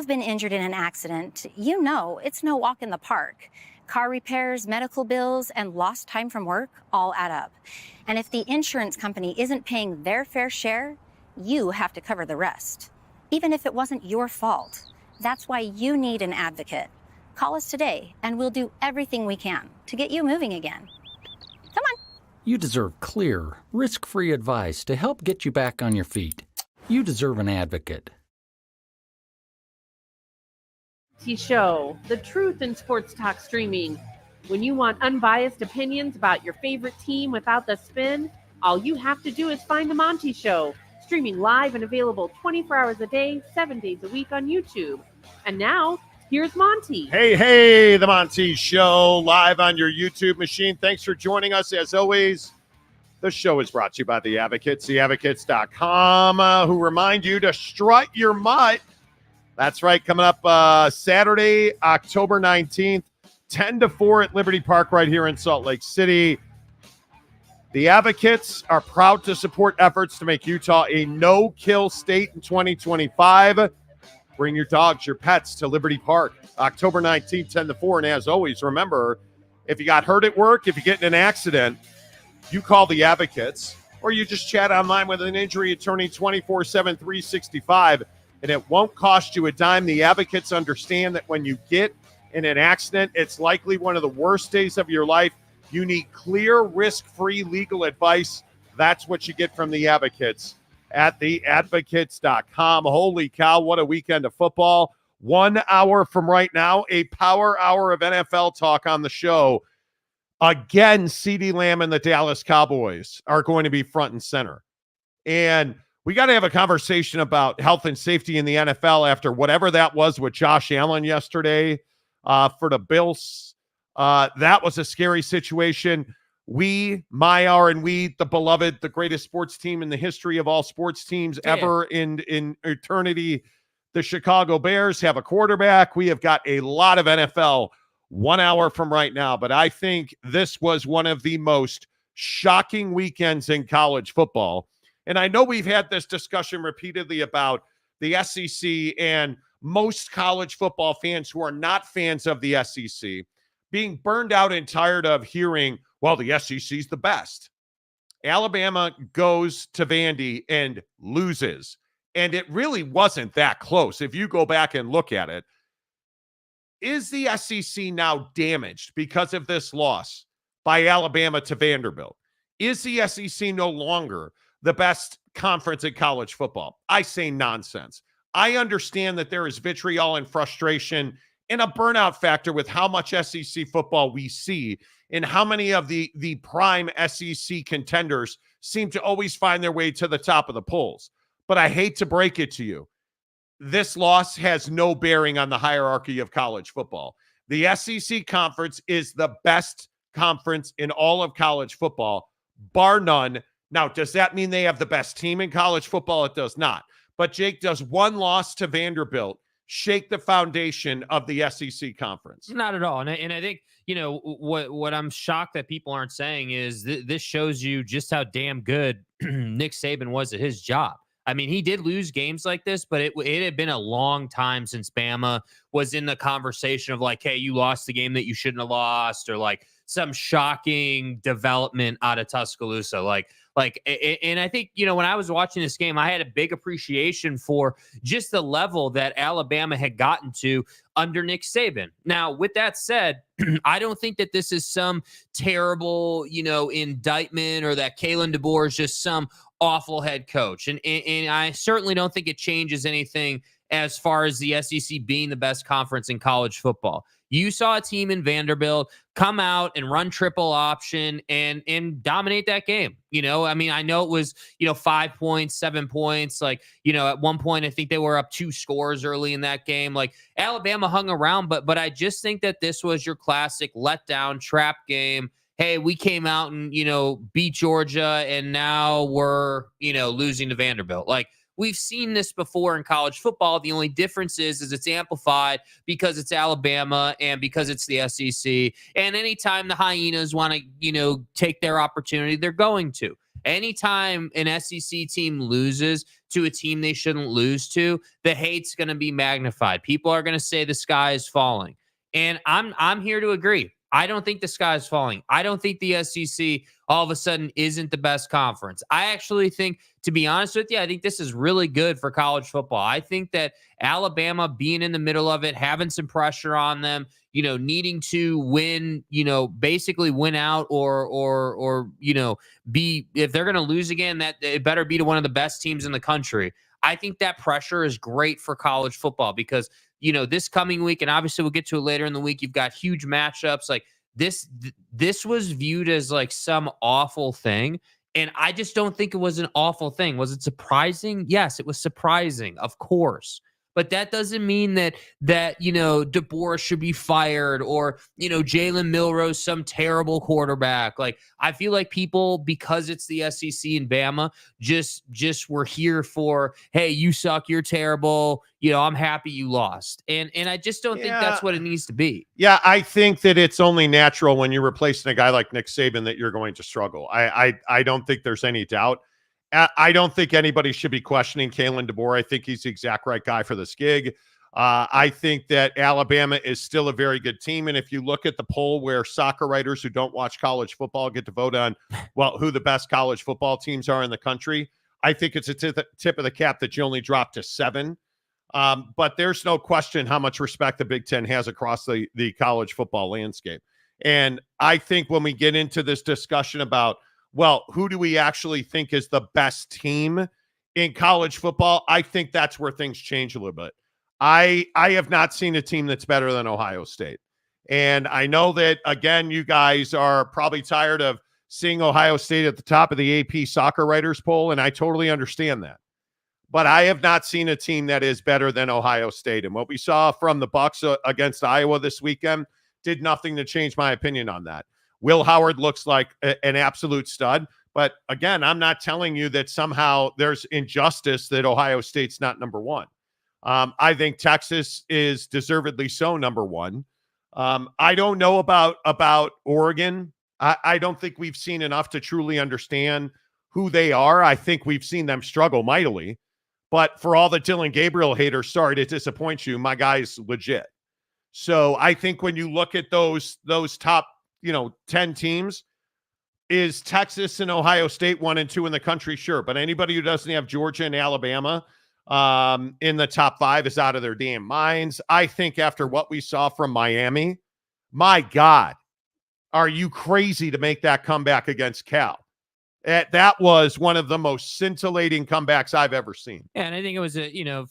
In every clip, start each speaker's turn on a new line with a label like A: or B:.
A: you've been injured in an accident, you know it's no walk in the park. Car repairs, medical bills, and lost time from work all add up. And if the insurance company isn't paying their fair share, you have to cover the rest, even if it wasn't your fault. That's why you need an advocate. Call us today, and we'll do everything we can to get you moving again. Come on.
B: You deserve clear, risk-free advice to help get you back on your feet. You deserve an advocate.
C: Monty Show, the truth in sports talk streaming. When you want unbiased opinions about your favorite team without the spin, all you have to do is find the Monty Show, streaming live and available 24 hours a day, 7 days a week on YouTube. And now, here's Monty.
D: Hey, the Monty Show, live on your YouTube machine. Thanks for joining us. As always, the show is brought to you by The Advocates, theadvocates.com, who remind you to strut your mutt. That's right, coming up Saturday, October 19th, 10 to 4 at Liberty Park right here in Salt Lake City. The Advocates are proud to support efforts to make Utah a no-kill state in 2025. Bring your dogs, your pets to Liberty Park, October 19th, 10 to 4. And as always, remember, if you got hurt at work, if you get in an accident, you call the Advocates, or you just chat online with an injury attorney 24/7, 365, and it won't cost you a dime. The Advocates understand that when you get in an accident, it's likely one of the worst days of your life. You need clear, risk-free legal advice. That's what you get from the Advocates at theadvocates.com. Holy cow, what a weekend of football. 1 hour from right now, a power hour of NFL talk on the show. Again, CeeDee Lamb and the Dallas Cowboys are going to be front and center. And we got to have a conversation about health and safety in the NFL after whatever that was with Josh Allen yesterday for the Bills. That was a scary situation. We, the beloved, the greatest sports team in the history of all sports teams ever in eternity, the Chicago Bears have a quarterback. We have got a lot of NFL 1 hour from right now, but I think this was one of the most shocking weekends in college football. And I know we've had this discussion repeatedly about the SEC and most college football fans who are not fans of the SEC being burned out and tired of hearing, well, the SEC is the best. Alabama goes to Vandy and loses. And it really wasn't that close. If you go back and look at it, is the SEC now damaged because of this loss by Alabama to Vanderbilt? Is the SEC no longer the best conference in college football? I say nonsense. I understand that there is vitriol and frustration and a burnout factor with how much SEC football we see and how many of the prime SEC contenders seem to always find their way to the top of the polls. But I hate to break it to you. This loss has no bearing on the hierarchy of college football. The SEC conference is the best conference in all of college football, bar none. Now, does that mean they have the best team in college football? It does not. But, Jake, does one loss to Vanderbilt shake the foundation of the SEC conference?
E: Not at all. And I think, what I'm shocked that people aren't saying is this shows you just how damn good Nick Saban was at his job. I mean, he did lose games like this, but it had been a long time since Bama was in the conversation of like, hey, you lost the game that you shouldn't have lost, or like some shocking development out of Tuscaloosa. And I think, when I was watching this game, I had a big appreciation for just the level that Alabama had gotten to under Nick Saban. Now, with that said, I don't think that this is some terrible, indictment, or that Kalen DeBoer is just some awful head coach. And I certainly don't think it changes anything as far as the SEC being the best conference in college football. You saw a team in Vanderbilt come out and run triple option and dominate that game. I know it was, 5 points, 7 points. At one point, I think they were up 2 scores early in that game. Like, Alabama hung around, but I just think that this was your classic letdown trap game. Hey, we came out and, beat Georgia, and now we're, losing to Vanderbilt. Like, we've seen this before in college football. The only difference is it's amplified because it's Alabama and because it's the SEC. And anytime the Hyenas want to, take their opportunity, they're going to. Anytime an SEC team loses, to a team they shouldn't lose to, the hate's going to be magnified. People are going to say the sky is falling. And I'm here to agree. I don't think the sky is falling. I don't think the SEC all of a sudden isn't the best conference. I actually think, to be honest with you, I think this is really good for college football. I think that Alabama being in the middle of it, having some pressure on them, needing to win, basically win out or be, if they're going to lose again, that it better be to one of the best teams in the country. I think that pressure is great for college football because this coming week, and obviously we'll get to it later in the week, you've got huge matchups. Like this was viewed as like some awful thing. And I just don't think it was an awful thing. Was it surprising? Yes, it was surprising, of course. But that doesn't mean that DeBoer should be fired or, Jalen Milroe, some terrible quarterback. Like, I feel like people, because it's the SEC and Bama, just were here for, hey, you suck, you're terrible. I'm happy you lost. And I just don't think that's what it needs to be.
D: Yeah, I think that it's only natural when you're replacing a guy like Nick Saban that you're going to struggle. I don't think there's any doubt. I don't think anybody should be questioning Kalen DeBoer. I think he's the exact right guy for this gig. I think that Alabama is still a very good team. And if you look at the poll where soccer writers who don't watch college football get to vote on, who the best college football teams are in the country, I think it's a tip of the cap that you only dropped to 7. But there's no question how much respect the Big Ten has across the college football landscape. And I think when we get into this discussion about, who do we actually think is the best team in college football? I think that's where things change a little bit. I have not seen a team that's better than Ohio State. And I know that, again, you guys are probably tired of seeing Ohio State at the top of the AP soccer writers poll, and I totally understand that. But I have not seen a team that is better than Ohio State. And what we saw from the Bucks against Iowa this weekend did nothing to change my opinion on that. Will Howard looks like an absolute stud. But again, I'm not telling you that somehow there's injustice that Ohio State's not number one. I think Texas is deservedly so number one. I don't know about Oregon. I don't think we've seen enough to truly understand who they are. I think we've seen them struggle mightily. But for all the Dylan Gabriel haters, sorry to disappoint you, my guy's legit. So I think when you look at those top 10 teams, is Texas and Ohio State 1 and 2 in the country? Sure. But anybody who doesn't have Georgia and Alabama in the top 5 is out of their damn minds. I think after what we saw from Miami, my God, are you crazy to make that comeback against Cal? That was one of the most scintillating comebacks I've ever seen.
E: Yeah, and I think it was,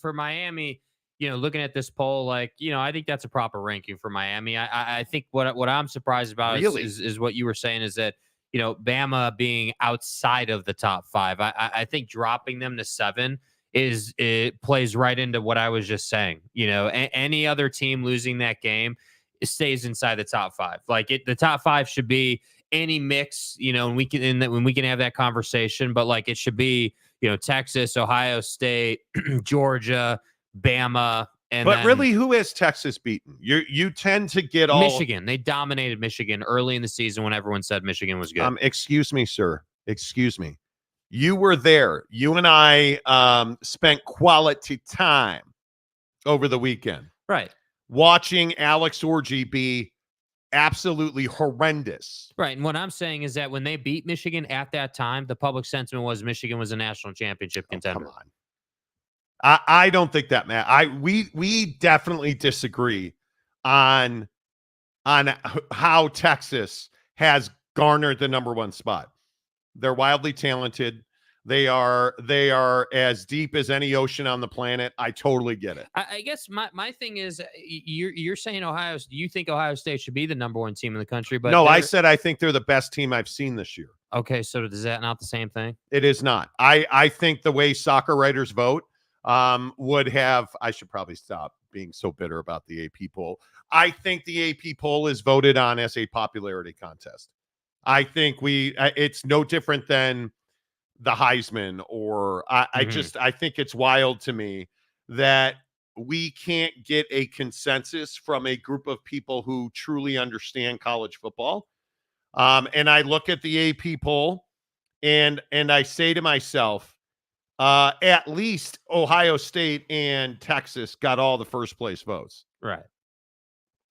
E: for Miami, looking at this poll, I think that's a proper ranking for Miami. I think what I'm surprised about
D: Really?
E: is what you were saying is that, Bama being outside of the top 5. I think dropping them to 7 it plays right into what I was just saying. Any other team losing that game, it stays inside the top 5. The top 5 should be any mix, and we can have that conversation, but it should be, Texas, Ohio State, Georgia, Bama,
D: But really, who has Texas beaten? You tend to get all
E: Michigan. They dominated Michigan early in the season when everyone said Michigan was good.
D: Excuse me, sir. Excuse me. You were there. You and I spent quality time over the weekend.
E: Right.
D: Watching Alex Orji be absolutely horrendous.
E: Right. And what I'm saying is that when they beat Michigan at that time, the public sentiment was Michigan was a national championship contender.
D: Come on. I don't think that, Matt. We definitely disagree on how Texas has garnered the number 1 spot. They're wildly talented. They are as deep as any ocean on the planet. I totally get it.
E: I guess my thing is you're saying you think Ohio State should be the number 1 team in the country, but
D: no, I said I think they're the best team I've seen this year.
E: Okay, so is that not the same thing?
D: It is not. I think the way soccer writers vote would have. I should probably stop being so bitter about the AP poll. I think the AP poll is voted on as a popularity contest. I think it's no different than the Heisman or I think it's wild to me that we can't get a consensus from a group of people who truly understand college football. And I look at the AP poll and I say to myself, at least Ohio State and Texas got all the first place votes.
E: Right.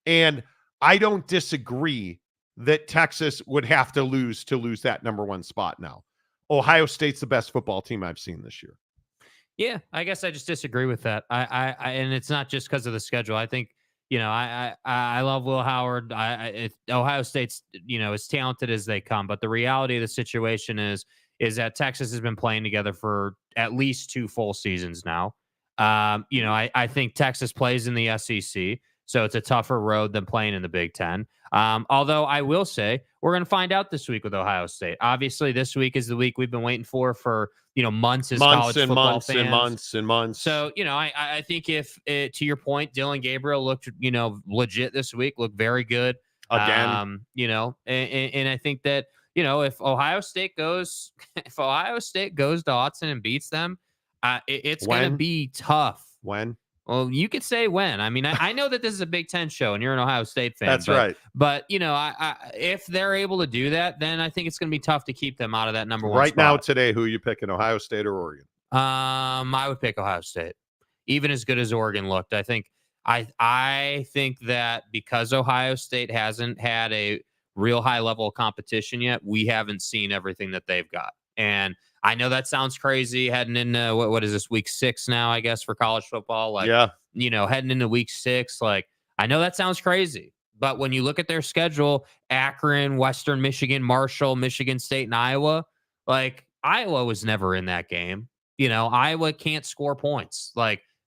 D: And I don't disagree that Texas would have to lose that number one spot now. Ohio State's the best football team I've seen this year.
E: Yeah, I guess I just disagree with that. I and it's not just because of the schedule. I think, I love Will Howard. Ohio State's, as talented as they come, but the reality of the situation is that Texas has been playing together for at least 2 full seasons now. I think Texas plays in the SEC, so it's a tougher road than playing in the Big Ten. Although I will say we're going to find out this week with Ohio State. Obviously, this week is the week we've been waiting for months as college football fans.
D: and months.
E: So, I think if, to your point, Dylan Gabriel looked, legit this week, looked very good.
D: Again.
E: And I think that, if Ohio State goes to Autzen and beats them, it's going to be tough.
D: When?
E: Well, you could say when. I mean, I know that this is a Big Ten show and you're an Ohio State fan.
D: That's right.
E: But, if they're able to do that, then I think it's going to be tough to keep them out of that number one
D: right
E: spot.
D: Now, today, who are you picking, Ohio State or Oregon?
E: I would pick Ohio State. Even as good as Oregon looked, I think that because Ohio State hasn't had a real high level of competition yet, we haven't seen everything that they've got. And I know that sounds crazy heading into what is this, week 6 now, I guess, for college football. Heading into week 6, I know that sounds crazy, but when you look at their schedule, Akron, Western Michigan, Marshall, Michigan State, and Iowa, Iowa was never in that game. Iowa can't score points.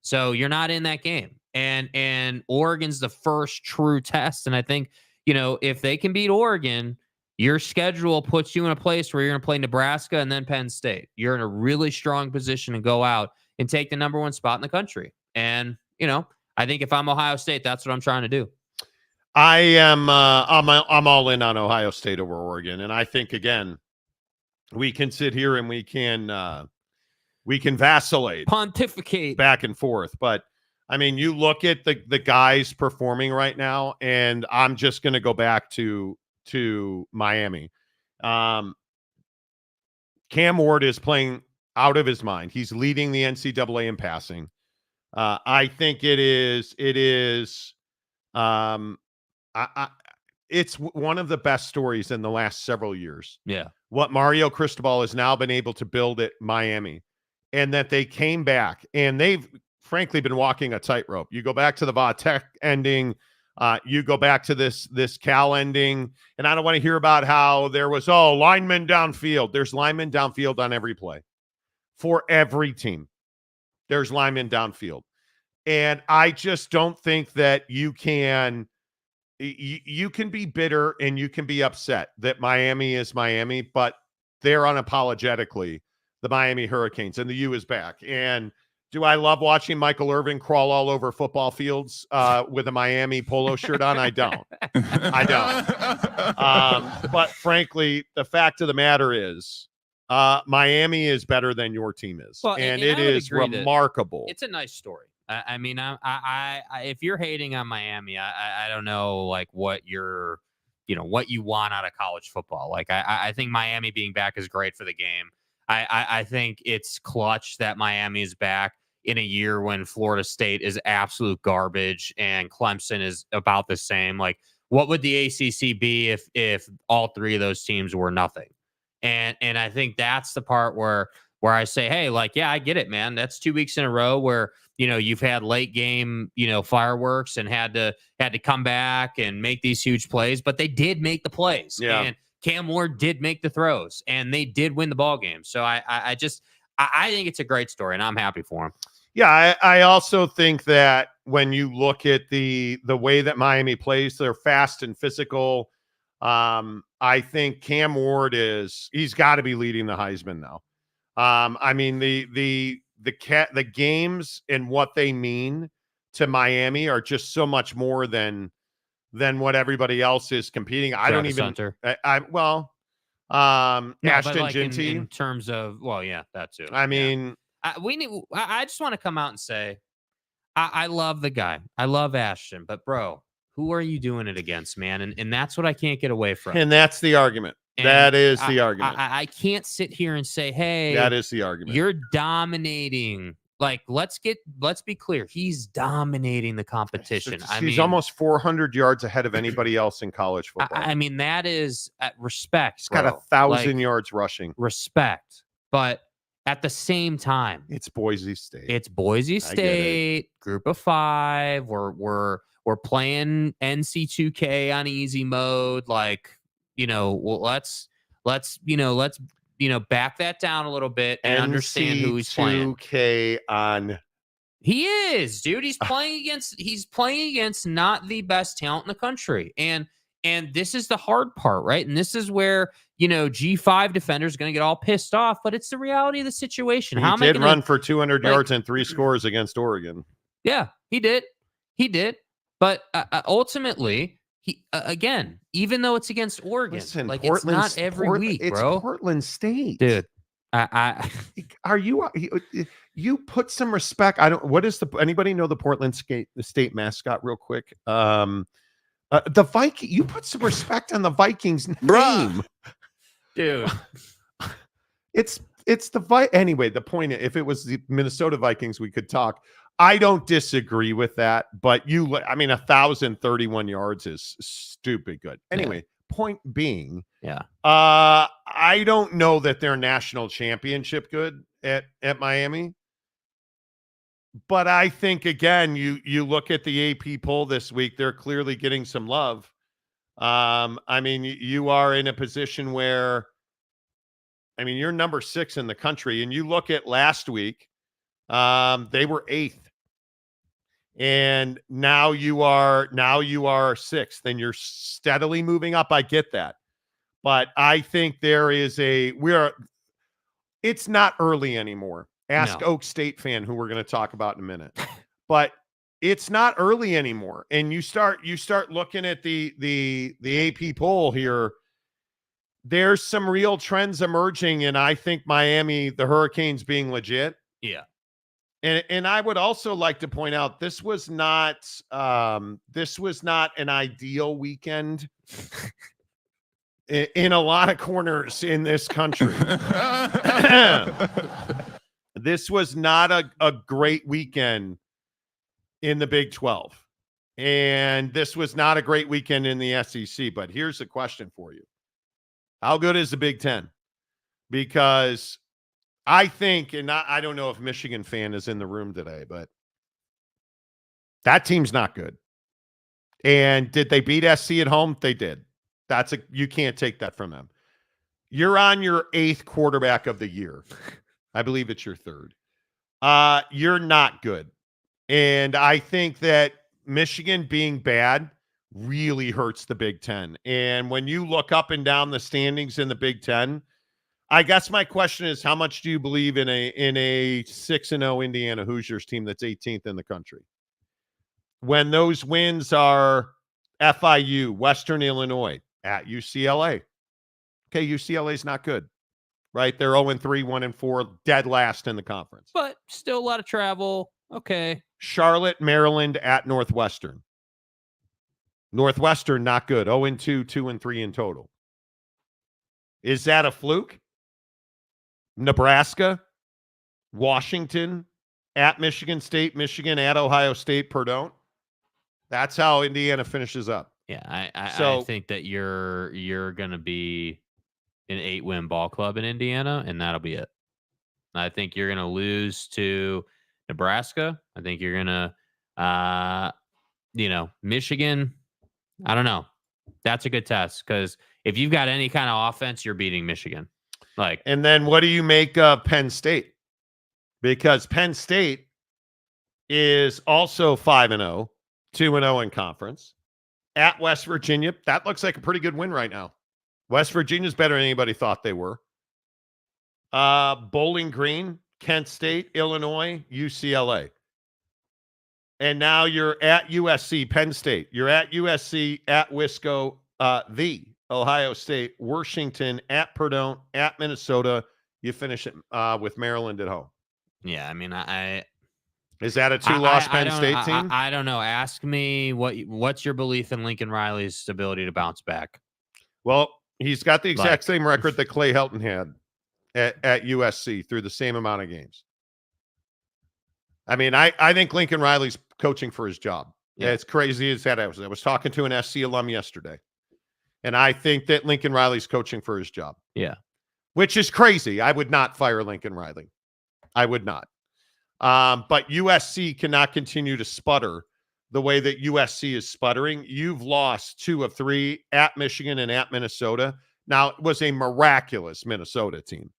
E: So you're not in that game. And Oregon's the first true test. And I think, if they can beat Oregon, your schedule puts you in a place where you're going to play Nebraska and then Penn State. You're in a really strong position to go out and take the number one spot in the country. And, I think if I'm Ohio State, that's what I'm trying to do.
D: I am, I'm all in on Ohio State over Oregon. And I think, again, we can sit here and we can vacillate,
E: pontificate
D: back and forth. But I mean, you look at the guys performing right now, and I'm just going to go back to Miami. Cam Ward is playing out of his mind. He's leading the NCAA in passing. I think it's one of the best stories in the last several years.
E: Yeah.
D: What Mario Cristobal has now been able to build at Miami, and that they came back, and they've frankly been walking a tightrope. You go back to the Vatek ending, you go back to this Cal ending, and I don't want to hear about how there was, linemen downfield. There's linemen downfield on every play. For every team, there's linemen downfield. And I just don't think that you can be bitter and you can be upset that Miami is Miami, but they're unapologetically the Miami Hurricanes, and the U is back. And do I love watching Michael Irvin crawl all over football fields with a Miami polo shirt on? I don't. But frankly, the fact of the matter is Miami is better than your team is.
E: Well,
D: and it is remarkable.
E: It's a nice story. I mean, I if you're hating on Miami, I don't know what you're, what you want out of college football. I think Miami being back is great for the game. I think it's clutch that Miami is back in a year when Florida State is absolute garbage and Clemson is about the same. What would the ACC be if all 3 of those teams were nothing? And I think that's the part where I say, hey, yeah, I get it, man. That's 2 weeks in a row where, you've had late game, fireworks and had to come back and make these huge plays, but they did make the plays.
D: Yeah.
E: And Cam Ward did make the throws, and they did win the ball game. So I think it's a great story, and I'm happy for him.
D: Yeah, I also think that when you look at the way that Miami plays, they're fast and physical. I think Cam Ward he's got to be leading the Heisman now. I mean, the games and what they mean to Miami are just so much more than what everybody else is competing. I don't even.
E: Hunter.
D: Ashton Ginty
E: in terms of, that too.
D: I mean,
E: I just want to come out and say, I love the guy. I love Ashton, but bro, who are you doing it against, man? And that's what I can't get away from.
D: And that's the argument. That is the argument.
E: I can't sit here and say, hey,
D: that is the argument.
E: You're dominating. Like, let's be clear. He's dominating the competition.
D: He's almost 400 yards ahead of anybody else in college football.
E: I mean, that is respect.
D: He's got 1,000 yards rushing.
E: Respect. But at the same time,
D: it's Boise State.
E: It's Boise State, group of 5. We're playing NC2K on easy mode. Like, well, let's back that down a little bit and understand who he's playing.
D: NC2K on.
E: He is, dude. He's playing against not the best talent in the country. And this is the hard part, right? And this is where, G5 defenders are going to get all pissed off, but it's the reality of the situation.
D: He did run for 200 yards and 3 scores against Oregon.
E: Yeah, he did. But ultimately, he again, even though it's against Oregon,
D: listen,
E: it's not every week, bro.
D: It's Portland State,
E: dude.
D: Are you put some respect? Anybody know the Portland State mascot real quick? The Viking. You put some respect on the Vikings name,
E: dude.
D: It's the anyway. The point, if it was the Minnesota Vikings, we could talk. I don't disagree with that, but 1,031 yards is stupid good. Anyway, point being, I don't know that they're national championship good at Miami, but I think again, you look at the AP poll this week, they're clearly getting some love. You are in a position where, you're number 6 in the country, and you look at last week, they were 8th. And now you are 6th, and you're steadily moving up. I get that. But I think there is it's not early anymore. Ask Oak State fan, who we're going to talk about in a minute. But it's not early anymore. And you start looking at the AP poll here. There's some real trends emerging, and I think Miami, the Hurricanes being legit.
E: Yeah.
D: And I would also like to point out this was not an ideal weekend in a lot of corners in this country. This was not a great weekend in the Big 12. And this was not a great weekend in the SEC. But here's the question for you. How good is the Big 10? Because I think, and I don't know if Michigan fan is in the room today, but that team's not good. And did they beat SC at home? They did. You can't take that from them. You're on your 8th quarterback of the year. I believe it's your 3rd. You're not good. And I think that Michigan being bad really hurts the Big Ten. And when you look up and down the standings in the Big Ten, I guess my question is, how much do you believe in a 6-0 Indiana Hoosiers team that's 18th in the country? When those wins are FIU, Western Illinois, at UCLA. Okay, UCLA's not good, right? They're 0-3, 1-4, dead last in the conference.
E: But still a lot of travel. Okay.
D: Charlotte, Maryland, at Northwestern. Northwestern, not good. 0-2, 2-3 in total. Is that a fluke? Nebraska, Washington, at Michigan State, Michigan, at Ohio State, Purdue. That's how Indiana finishes up.
E: Yeah, I think that you're going to be an 8-win ball club in Indiana, and that'll be it. I think you're going to lose to Nebraska. I think you're going to, Michigan. I don't know. That's a good test, because if you've got any kind of offense, you're beating Michigan. And
D: then what do you make of Penn State? Because Penn State is also 5-0, 2-0 in conference. At West Virginia, that looks like a pretty good win right now. West Virginia's better than anybody thought they were. Bowling Green, Kent State, Illinois, UCLA. And now you're at USC, Penn State. You're at USC, at Wisco, the Ohio State, Washington, at Purdue, at Minnesota. You finish it with Maryland at home.
E: Yeah,
D: Is that a 2-loss Penn State team?
E: I don't know. Ask me what's your belief in Lincoln Riley's ability to bounce back?
D: Well, He's got the exact same record that Clay Helton had at USC through the same amount of games. I mean, I think Lincoln Riley's coaching for his job. Yeah. As crazy as that, I was talking to an SC alum yesterday, and I think that Lincoln Riley's coaching for his job.
E: Yeah.
D: Which is crazy. I would not fire Lincoln Riley. I would not. But USC cannot continue to sputter the way that USC is sputtering. You've lost 2 of 3 at Michigan and at Minnesota. Now, it was a miraculous Minnesota team.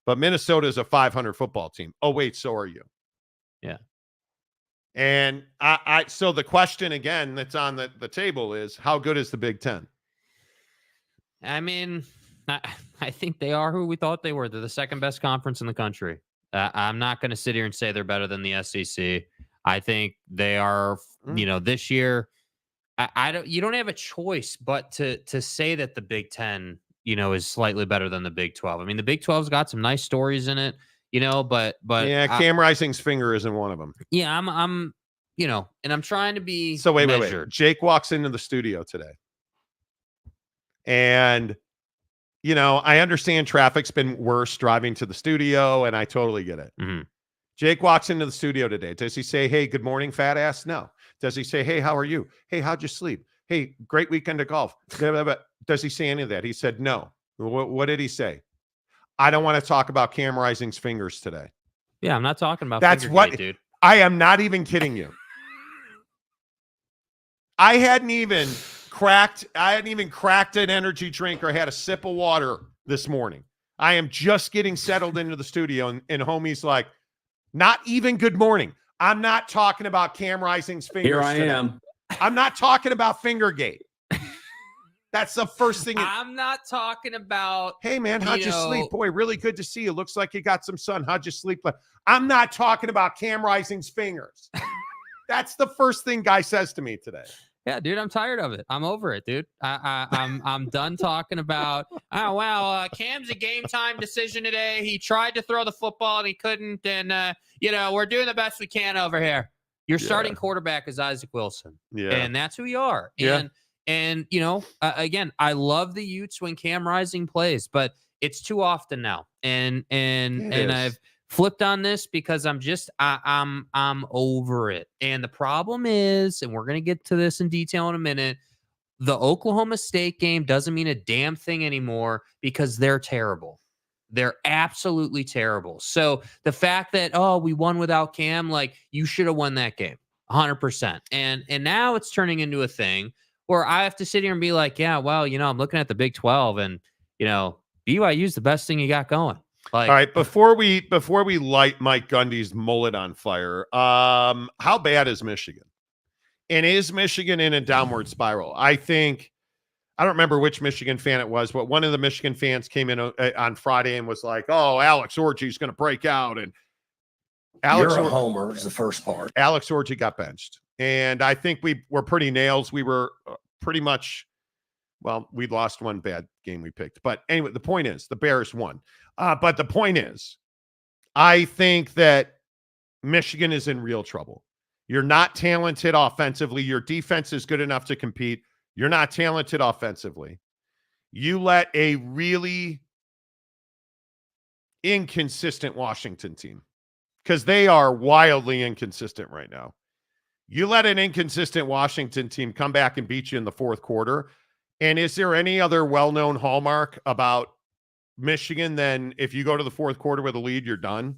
D: But Minnesota is a 500 football team. Oh, wait, so are you.
E: Yeah.
D: And so the question again that's on the table is, how good is the Big Ten?
E: I mean, I think they are who we thought they were. They're the second best conference in the country. I'm not going to sit here and say they're better than the SEC. I think they are, this year, you don't have a choice but to say that the Big Ten, is slightly better than the Big 12. I mean, the Big 12's got some nice stories in it, but
D: yeah, Cam Rising's finger isn't one of them.
E: Yeah, I'm and I'm trying to be
D: so wait.
E: Jake
D: walks into the studio today, and I understand traffic's been worse driving to the studio, and I totally get it.
E: Mm-hmm.
D: Jake walks into the studio today. Does he say, "Hey, good morning, fat ass"? No. Does he say, "Hey, how are you? Hey, how'd you sleep? Hey, great weekend of golf"? Does he say any of that? He said no. What did he say? I don't want to talk about Cam Rising's fingers today.
E: Yeah, I'm not talking about
D: that's
E: finger
D: what,
E: gate, dude.
D: I am not even kidding you. I hadn't even cracked an energy drink or had a sip of water this morning. I am just getting settled into the studio, and homie's like, not even good morning. I'm not talking about Cam Rising's fingers.
F: Here I am.
D: I'm not talking about Fingergate. That's the first thing.
E: I'm not talking about.
D: Hey, man, how'd you sleep? Boy, really good to see you. Looks like you got some sun. How'd you sleep? I'm not talking about Cam Rising's fingers. That's the first thing guy says to me today.
E: Yeah, dude, I'm tired of it. I'm over it, dude. I'm done talking about. Oh wow, Cam's a game time decision today. He tried to throw the football and he couldn't, and we're doing the best we can over here. Your starting quarterback is Isaac Wilson, and that's who you are. And again, I love the Utes when Cam Rising plays, but it's too often now, and I've flipped on this because I'm over it. And the problem is, and we're going to get to this in detail in a minute, the Oklahoma State game doesn't mean a damn thing anymore because they're terrible. They're absolutely terrible. So the fact that, we won without Cam, like, you should have won that game 100%. And now it's turning into a thing where I have to sit here and be like, yeah, well, I'm looking at the Big 12 and, BYU's the best thing you got going. Like,
D: all right, before we light Mike Gundy's mullet on fire, how bad is Michigan? And is Michigan in a downward spiral? I don't remember which Michigan fan it was, but one of the Michigan fans came in on Friday and was like, "Oh, Alex Orji's going to break out." And
F: You're a homer is the first part.
D: Alex Orji got benched, and I think we were pretty nails. We were pretty much. Well, we lost one bad game we picked. But anyway, the point is the Bears won. But the point is, I think that Michigan is in real trouble. You're not talented offensively. Your defense is good enough to compete. You're not talented offensively. You let a really inconsistent Washington team, because they are wildly inconsistent right now. You let an inconsistent Washington team come back and beat you in the fourth quarter. And is there any other well-known hallmark about Michigan than if you go to the fourth quarter with a lead, you're done?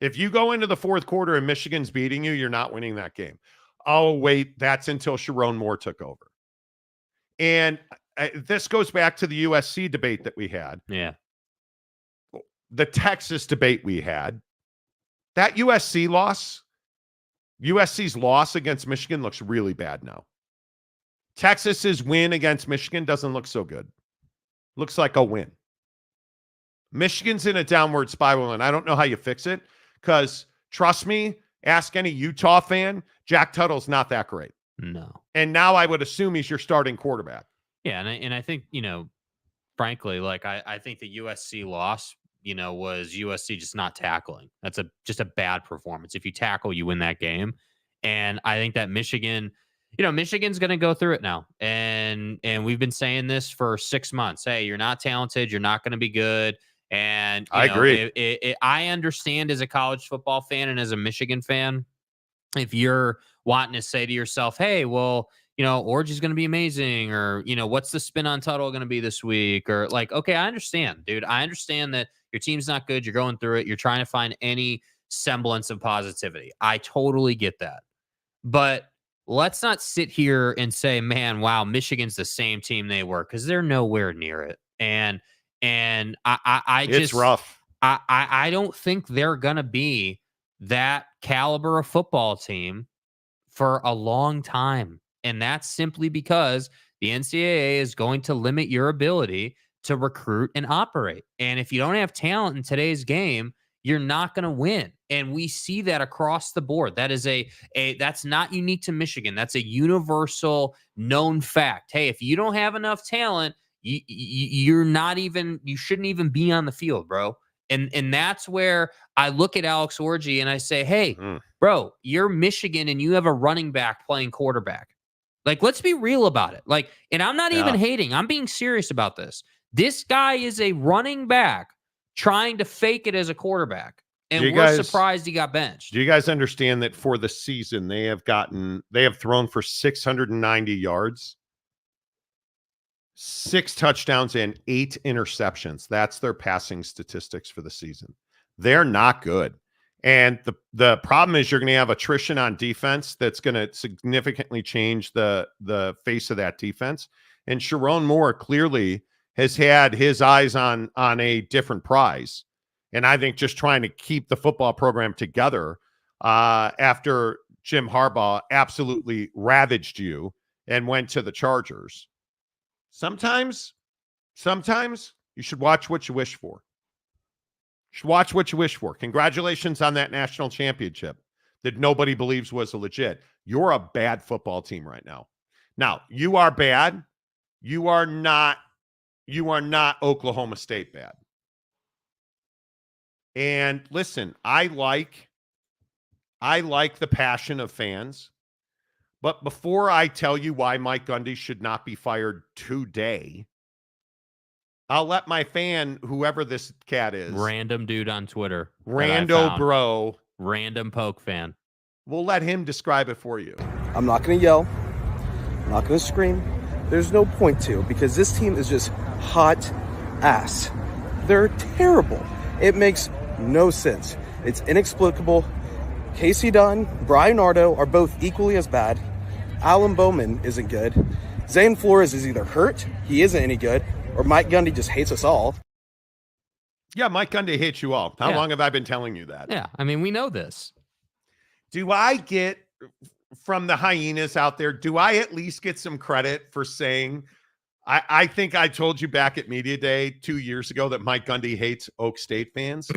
D: If you go into the fourth quarter and Michigan's beating you, you're not winning that game. Oh, wait, that's until Sharon Moore took over. And this goes back to the USC debate that we had.
E: Yeah.
D: The Texas debate we had. That USC's loss against Michigan looks really bad now. Texas's win against Michigan doesn't look so good. Looks like a win. Michigan's in a downward spiral, and I don't know how you fix it because, trust me, ask any Utah fan, Jack Tuttle's not that great.
E: No.
D: And now I would assume he's your starting quarterback.
E: Yeah, and I think, frankly, like I think the USC loss, was USC just not tackling. That's just a bad performance. If you tackle, you win that game. And I think that Michigan, Michigan's going to go through it now. And we've been saying this for 6 months. Hey, you're not talented. You're not going to be good. And
D: I agree.
E: I understand as a college football fan and as a Michigan fan, if you're wanting to say to yourself, hey, well, Orgy's going to be amazing, or, what's the spin on Tuttle going to be this week? Or like, okay, I understand, dude. I understand that your team's not good. You're going through it. You're trying to find any semblance of positivity. I totally get that. But let's not sit here and say, man, wow, Michigan's the same team they were, because they're nowhere near it. And I
D: it's
E: just
D: rough.
E: I don't think they're gonna be that caliber of football team for a long time. And that's simply because the NCAA is going to limit your ability to recruit and operate. And if you don't have talent in today's game, you're not going to win. And we see that across the board. That is that's not unique to Michigan. That's a universal known fact. Hey, if you don't have enough talent, you shouldn't even be on the field, bro. And that's where I look at Alex Orgy and I say, hey, bro, you're Michigan and you have a running back playing quarterback. Like, let's be real about it. Like, and I'm not even hating. I'm being serious about this. This guy is a running back trying to fake it as a quarterback. And we're surprised he got benched.
D: Do you guys understand that for the season they have thrown for 690 yards, 6 touchdowns, and 8 interceptions? That's their passing statistics for the season. They're not good. And the problem is you're going to have attrition on defense that's going to significantly change the face of that defense. And Sharon Moore clearly has had his eyes on a different prize. And I think just trying to keep the football program together after Jim Harbaugh absolutely ravaged you and went to the Chargers. Sometimes you should watch what you wish for. You should watch what you wish for. Congratulations on that national championship that nobody believes was a legit. You're a bad football team right now. Now, you are bad. You are not Oklahoma State bad. And listen, I like the passion of fans. But before I tell you why Mike Gundy should not be fired today, I'll let my fan, whoever this cat is,
E: random dude on Twitter,
D: rando bro,
E: random Poke fan,
D: we'll let him describe it for you.
G: I'm not going to yell. I'm not going to scream. There's no point to, because this team is just hot ass. They're terrible. It makes no sense. It's inexplicable. Casey Dunn, Brian Nardo are both equally as bad. Alan Bowman isn't good. Zane Flores is either hurt, he isn't any good, or Mike Gundy just hates us all.
D: Yeah, Mike Gundy hates you all. How long have I been telling you that?
E: Yeah, I mean, we know this.
D: Do I get, from the hyenas out there, do I at least get some credit for saying, I think I told you back at Media Day 2 years ago that Mike Gundy hates Oak State fans?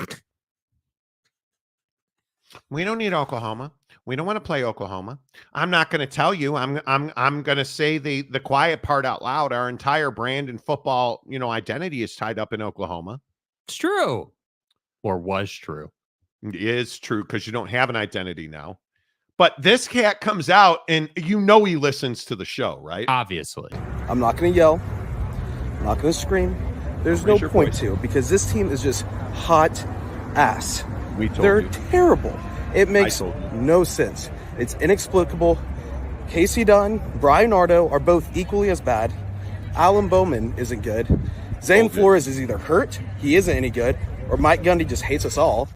D: We don't need Oklahoma. We don't want to play Oklahoma. I'm not going to tell you. I'm going to say the quiet part out loud. Our entire brand and football, identity is tied up in Oklahoma.
E: It's true. Or was true.
D: It is true, because you don't have an identity now. But this cat comes out and he listens to the show, right?
E: Obviously.
G: I'm not going to yell. I'm not going to scream. There's no point to, because this team is just hot ass. They're terrible. It makes no sense. It's inexplicable. Casey Dunn, Brian Nardo are both equally as bad. Alan Bowman isn't good. Zane Flores is either hurt, he isn't any good, or Mike Gundy just hates us all.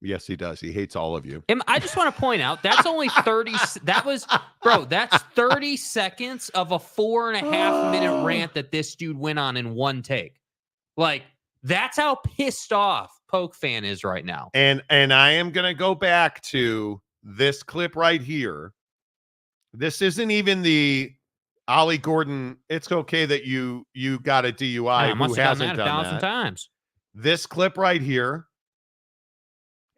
D: Yes, he does. He hates all of you.
E: I just want to point out, that's only 30. That's 30 seconds of a 4.5-minute rant that this dude went on in one take. Like, that's how pissed off Poke fan is right now.
D: And I am going to go back to this clip right here. This isn't even the Ollie Gordon, it's okay that you got a DUI. Who hasn't done that
E: 1,000 times.
D: This clip right here.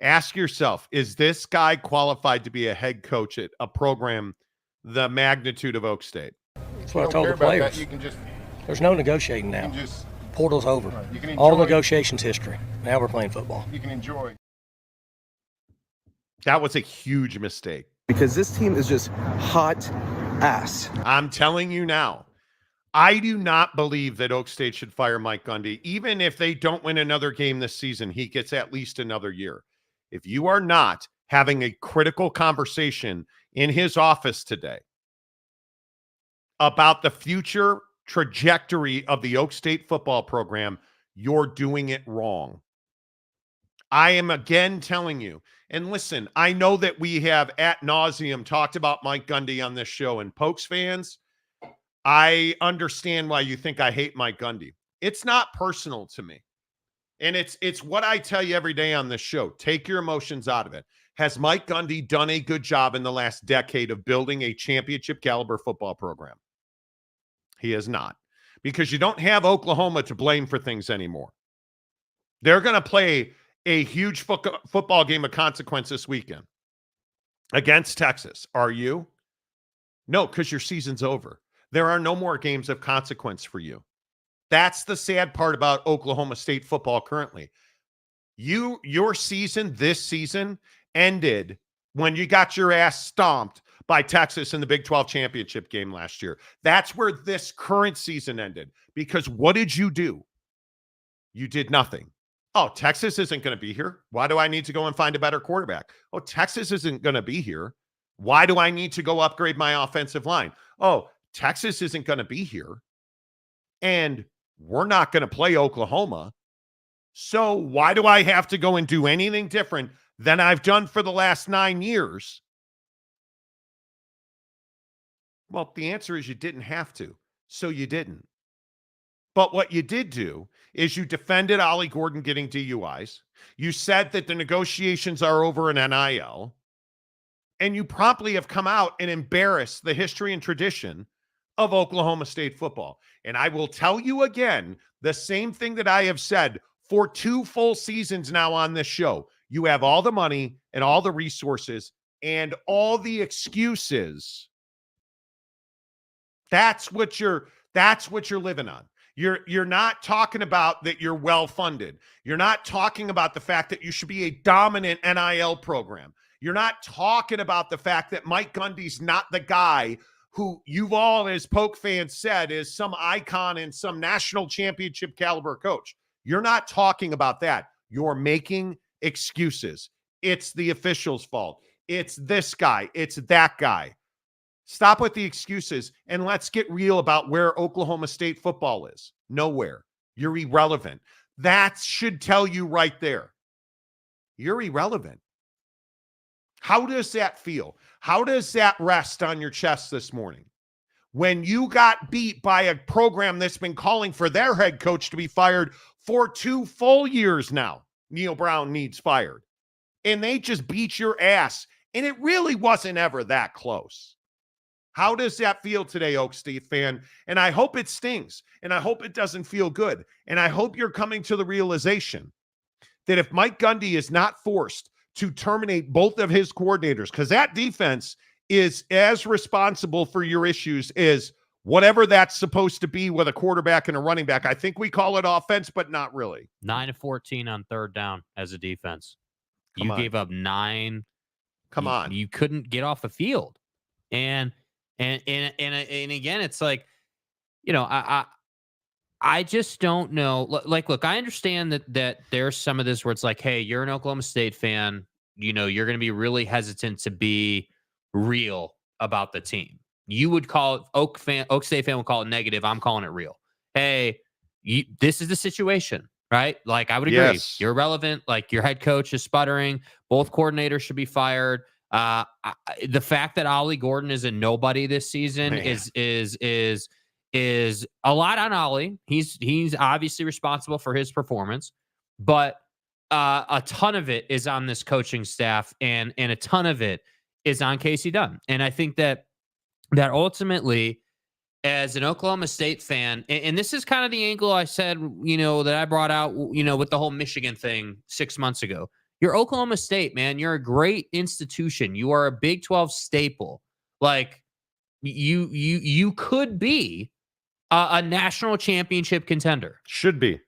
D: Ask yourself, is this guy qualified to be a head coach at a program the magnitude of Oak State?
F: That's what I told the players. There's no negotiating now. Portal's over. All negotiations history. Now we're playing football.
H: You can enjoy.
D: That was a huge mistake.
G: Because this team is just hot ass.
D: I'm telling you now, I do not believe that Oak State should fire Mike Gundy. Even if they don't win another game this season, he gets at least another year. If you are not having a critical conversation in his office today about the future trajectory of the Oak State football program, you're doing it wrong. I am again telling you, and listen, I know that we have ad nauseum talked about Mike Gundy on this show, and Pokes fans, I understand why you think I hate Mike Gundy. It's not personal to me. And it's what I tell you every day on this show. Take your emotions out of it. Has Mike Gundy done a good job in the last decade of building a championship caliber football program? He has not. Because you don't have Oklahoma to blame for things anymore. They're going to play a huge football game of consequence this weekend against Texas. Are you? No, because your season's over. There are no more games of consequence for you. That's the sad part about Oklahoma State football currently. Your season, this season, ended when you got your ass stomped by Texas in the Big 12 championship game last year. That's where this current season ended. Because what did you do? You did nothing. Oh, Texas isn't going to be here. Why do I need to go and find a better quarterback? Oh, Texas isn't going to be here. Why do I need to go upgrade my offensive line? Oh, Texas isn't going to be here. And we're not going to play Oklahoma. So why do I have to go and do anything different than I've done for the last 9 years? Well, the answer is you didn't have to. So you didn't. But what you did do is you defended Ollie Gordon getting DUIs. You said that the negotiations are over in NIL. And you promptly have come out and embarrassed the history and tradition of Oklahoma State football. And I will tell you again, the same thing that I have said for 2 full seasons now on this show. You have all the money and all the resources and all the excuses. That's what you're living on. You're not talking about that you're well-funded. You're not talking about the fact that you should be a dominant NIL program. You're not talking about the fact that Mike Gundy's not the guy who you've all, as Poke fans, said is some icon and some national championship caliber coach. You're not talking about that. You're making excuses. It's the official's fault. It's this guy. It's that guy. Stop with the excuses and let's get real about where Oklahoma State football is. Nowhere. You're irrelevant. That should tell you right there. You're irrelevant. How does that feel? How does that rest on your chest this morning? When you got beat by a program that's been calling for their head coach to be fired for 2 full years now. Neil Brown needs fired. And they just beat your ass. And it really wasn't ever that close. How does that feel today, Oak State fan? And I hope it stings. And I hope it doesn't feel good. And I hope you're coming to the realization that if Mike Gundy is not forced to terminate both of his coordinators, because that defense is as responsible for your issues as whatever that's supposed to be with a quarterback and a running back. I think we call it offense, but not really.
E: 9 of 14 on third down as a defense.
D: Come on.
E: Gave up 9.
D: Come on.
E: You couldn't get off the field. And again, it's like, I just don't know. Like, look, I understand that there's some of this where it's like, hey, you're an Oklahoma State fan. You're going to be really hesitant to be real about the team. You would call it Oak State fan would call it negative. I'm calling it real. Hey, this is the situation, right? Like, I would agree.
D: Yes.
E: You're irrelevant. Like, your head coach is sputtering. Both coordinators should be fired. The fact that Ollie Gordon is a nobody this season is a lot on Ollie. He's obviously responsible for his performance, but a ton of it is on this coaching staff, and a ton of it is on Casey Dunn. And I think that ultimately, as an Oklahoma State fan, and this is kind of the angle I said, that I brought out, with the whole Michigan thing 6 months ago. You're Oklahoma State, man. You're a great institution. You are a Big 12 staple. Like, you could be a national championship contender.
D: Should be.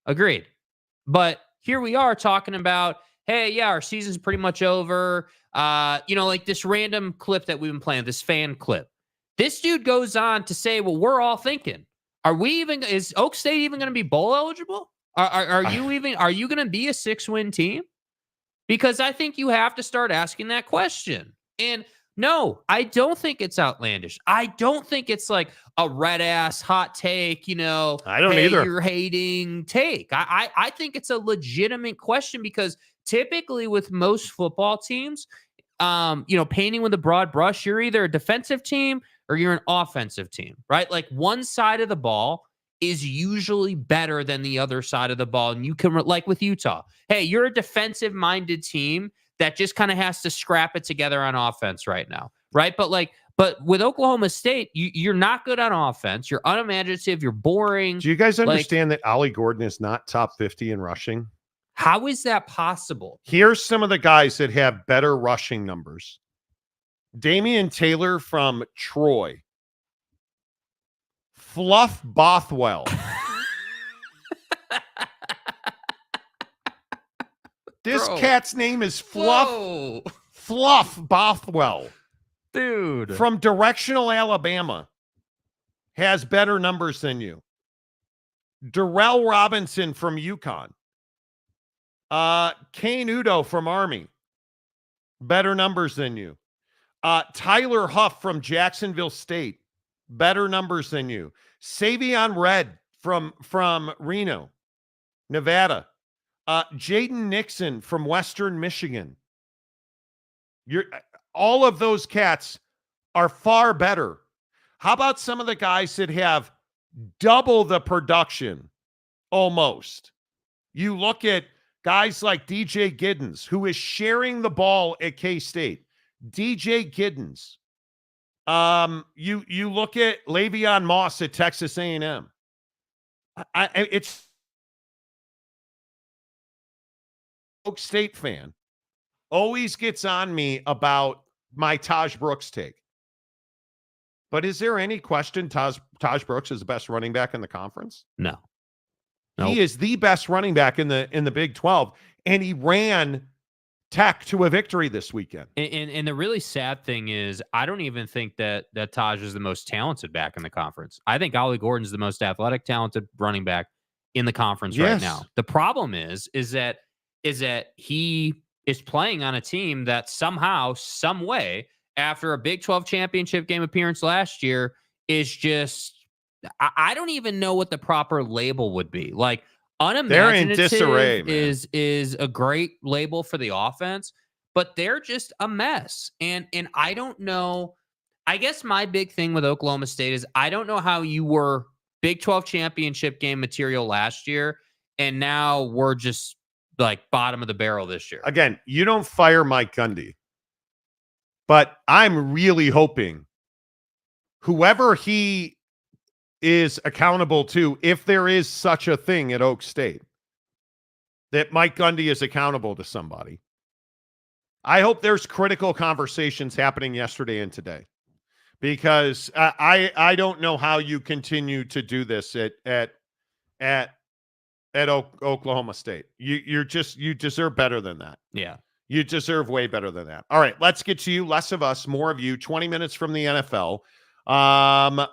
E: Agreed. But here we are talking about, hey, yeah, our season's pretty much over. Like this random clip that we've been playing, this fan clip. This dude goes on to say, well, we're all thinking, is Oak State even going to be bowl eligible? Are you going to be a 6-win team? Because I think you have to start asking that question. And no, I don't think it's outlandish. I don't think it's like a red ass hot take, I
D: don't either.
E: You're hating take. I think it's a legitimate question because typically with most football teams, painting with a broad brush, you're either a defensive team or you're an offensive team, right? Like one side of the ball is usually better than the other side of the ball. And you can, like with Utah, hey, you're a defensive minded team that just kind of has to scrap it together on offense right now, right? But with Oklahoma State, you're not good on offense. You're unimaginative. You're boring.
D: Do you guys understand that Ollie Gordon is not top 50 in rushing?
E: How is that possible? Here's
D: some of the guys that have better rushing numbers. Damian Taylor from Troy. Fluff Bothwell. This cat's name is Fluff Bothwell.
E: Dude.
D: From Directional, Alabama. Has better numbers than you. Darrell Robinson from UConn. Kane Udo from Army. Better numbers than you. Tyler Huff from Jacksonville State. Better numbers than you. Savion Red from Reno, Nevada. Jaden Nixon from Western Michigan. All of those cats are far better. How about some of the guys that have double the production almost? You look at guys like DJ Giddens, who is sharing the ball at K-State. DJ Giddens. You look at Le'Veon Moss at Texas A&M. It's Oak State fan always gets on me about my Taj Brooks take. But is there any question Taj Brooks is the best running back in the conference?
E: No.
D: He is the best running back in the Big 12, and he ran Tech to a victory this weekend.
E: And the really sad thing is, I don't even think that Taj is the most talented back in the conference. I think Ollie Gordon's the most athletic, talented running back in the conference right now. The problem is that he is playing on a team that somehow, some way, after a Big 12 championship game appearance last year, is just, I don't even know what the proper label would be. Like, unimaginative
D: disarray,
E: is a great label for the offense, but they're just a mess. And I don't know. I guess my big thing with Oklahoma State is I don't know how you were Big 12 championship game material last year, and now we're just like bottom of the barrel this year.
D: Again, you don't fire Mike Gundy, but I'm really hoping whoever he is accountable to, if there is such a thing at Oak State, that Mike Gundy is accountable to somebody. I hope there's critical conversations happening yesterday and today, because I don't know how you continue to do this at Oklahoma State. You deserve better than that.
E: Yeah.
D: You deserve way better than that. All right, let's get to you. Less of us, more of you. 20 minutes from the NFL.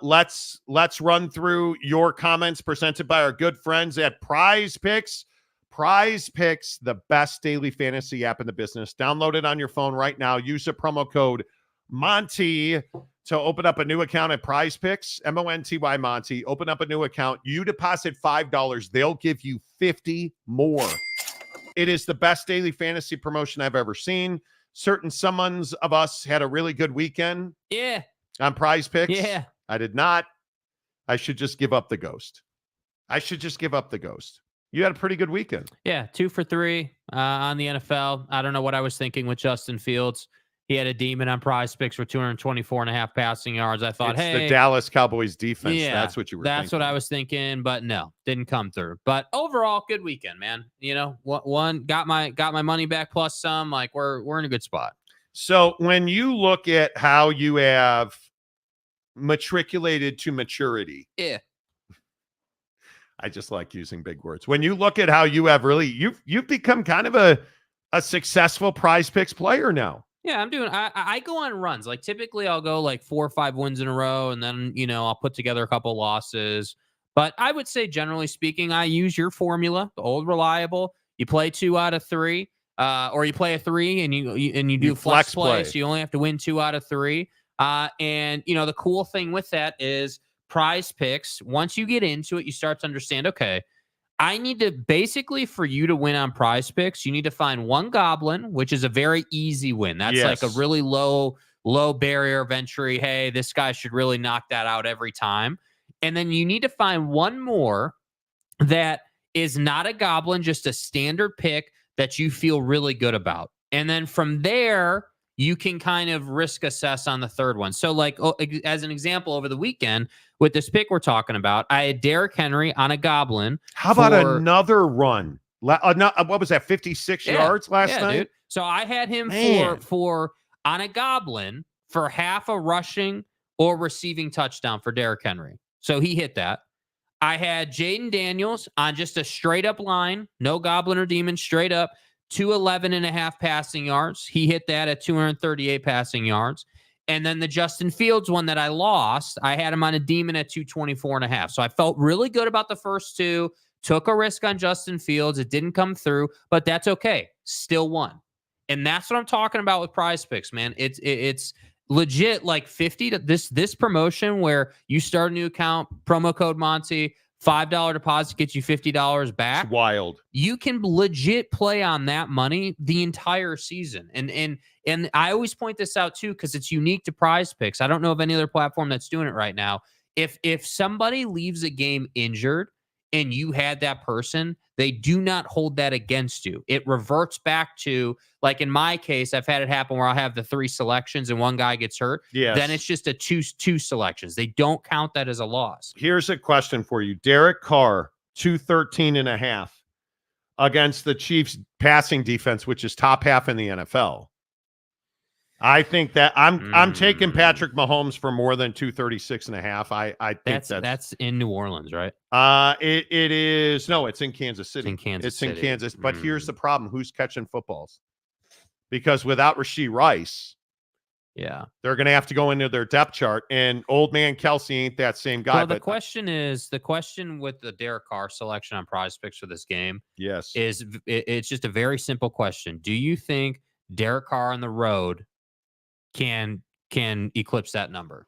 D: Let's run through your comments presented by our good friends at Prize Picks. Prize Picks, the best daily fantasy app in the business. Download it on your phone right now. Use the promo code Monty to open up a new account at Prize Picks. Monty Monty. Open up a new account. You deposit $5. They'll give you 50 more. It is the best daily fantasy promotion I've ever seen. Some of us had a really good weekend.
E: Yeah.
D: On Prize Picks?
E: Yeah.
D: I did not. I should just give up the ghost. You had a pretty good weekend.
E: Yeah, 2 for 3 on the NFL. I don't know what I was thinking with Justin Fields. He had a demon on Prize Picks for 224.5 passing yards. I thought,
D: it's the Dallas Cowboys defense. Yeah, that's what you were thinking.
E: That's what I was thinking, but no, didn't come through. But overall, good weekend, man. One got my money back plus some. Like, we're in a good spot.
D: So when you look at how you have matriculated to maturity.
E: Yeah.
D: I just like using big words. When you look at how you have really, you've become kind of a a successful Prize Picks player now.
E: Yeah, I go on runs. Like typically I'll go like 4 or 5 wins in a row, and then, I'll put together a couple losses. But I would say generally speaking, I use your formula, the old reliable. You play 2 out of 3, or you play a 3 and you do flex play. So you only have to win 2 out of 3. And the cool thing with that is Prize Picks. Once you get into it, you start to understand, okay, I need to basically, for you to win on Prize Picks, you need to find one goblin, which is a very easy win. That's like a really low barrier of entry. Hey, this guy should really knock that out every time. And then you need to find one more that is not a goblin, just a standard pick that you feel really good about. And then from there, you can kind of risk assess on the third one. So like, as an example, over the weekend with this pick we're talking about, I had Derrick Henry on a goblin.
D: How about another run? What was that, 56 yards last night? Dude.
E: So I had him for on a goblin for half a rushing or receiving touchdown for Derrick Henry. So he hit that. I had Jaden Daniels on just a straight up line, no goblin or demon, straight up, 211.5 passing yards. He hit that at 238 passing yards. And then the Justin Fields one that I lost, I had him on a demon at 224.5. So I felt really good about the first two, took a risk on Justin Fields. It didn't come through, but that's okay. Still won. And that's what I'm talking about with Prize Picks, man. It's legit like 50 to this promotion where you start a new account, promo code Monty, $5 deposit gets you $50 back.
D: It's wild.
E: You can legit play on that money the entire season. And I always point this out too, because it's unique to Prize Picks. I don't know of any other platform that's doing it right now. If somebody leaves a game injured and you had that person, they do not hold that against you. It reverts back to, like in my case, I've had it happen where I'll have the 3 selections and one guy gets hurt.
D: Yes.
E: Then it's just a two selections. They don't count that as a loss.
D: Here's a question for you. Derek Carr, 213.5 against the Chiefs passing defense, which is top half in the NFL. I think that I'm taking Patrick Mahomes for more than 236.5. I think
E: that's in New Orleans, right?
D: It is. No, it's in Kansas City.
E: It's in
D: Kansas. But here's the problem: who's catching footballs? Because without Rashee Rice, they're going to have to go into their depth chart, and old man Kelsey ain't that same guy.
E: Well, the question with the Derek Carr selection on Prize Picks for this game, it's just a very simple question. Do you think Derek Carr on the road can eclipse that number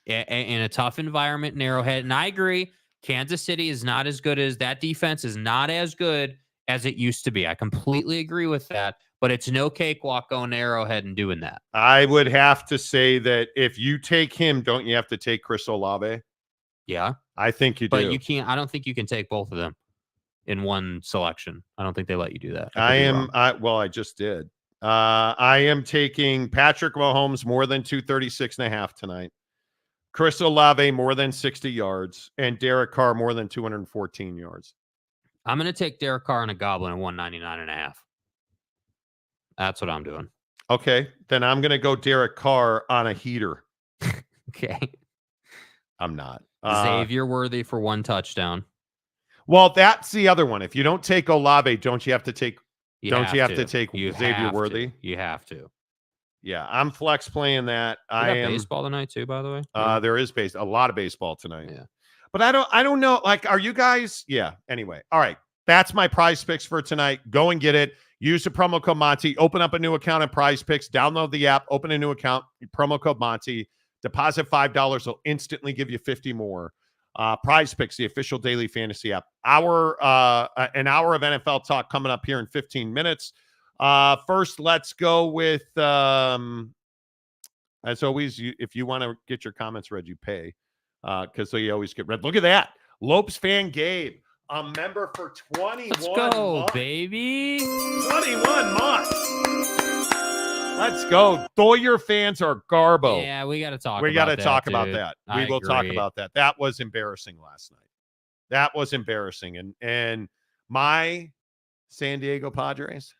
E: in a tough environment in Arrowhead? And I agree, Kansas City is not as good as that. Defense is not as good as it used to be. I completely agree with that, but it's no cakewalk going to Arrowhead and doing that.
D: I would have to say that if you take him, don't you have to take Chris Olave?
E: Yeah,
D: I think you do.
E: But you can't. I don't think you can take both of them in one selection. I don't think they let you do that.
D: I just did. I am taking Patrick Mahomes more than 236.5 tonight. Chris Olave more than 60 yards, and Derek Carr more than 214 yards.
E: I'm going to take Derek Carr and a goblin at 199.5. That's what I'm doing.
D: Okay, then I'm going to go Derek Carr on a heater.
E: Okay.
D: I'm not.
E: Xavier Worthy for 1 touchdown.
D: Well, that's the other one. If you don't take Olave, don't you have to take Xavier Worthy?
E: You have to.
D: Yeah, I'm flex playing that.
E: I am baseball tonight too, by the way.
D: There is a lot of baseball tonight.
E: Yeah.
D: But I don't know. Like, are you guys? Yeah. Anyway. All right. That's my Prize Picks for tonight. Go and get it. Use the promo code Monty. Open up a new account at Prize Picks. Download the app. Open a new account. Promo code Monty. Deposit $5. They'll instantly give you 50 more. Prize Picks, the official daily fantasy app. An hour of NFL talk coming up here in 15 minutes. First, let's go with, as always, if you want to get your comments read, you pay, because you always get read. Look at that. Lopes fan Gabe, a member for 21
E: Let's go,
D: months.
E: baby.
D: 21 months. Let's go. Doyer fans are garbo.
E: Yeah, we got to talk
D: about that. We will talk
E: agree.
D: about that. That was embarrassing last night. That was embarrassing. And my San Diego Padres,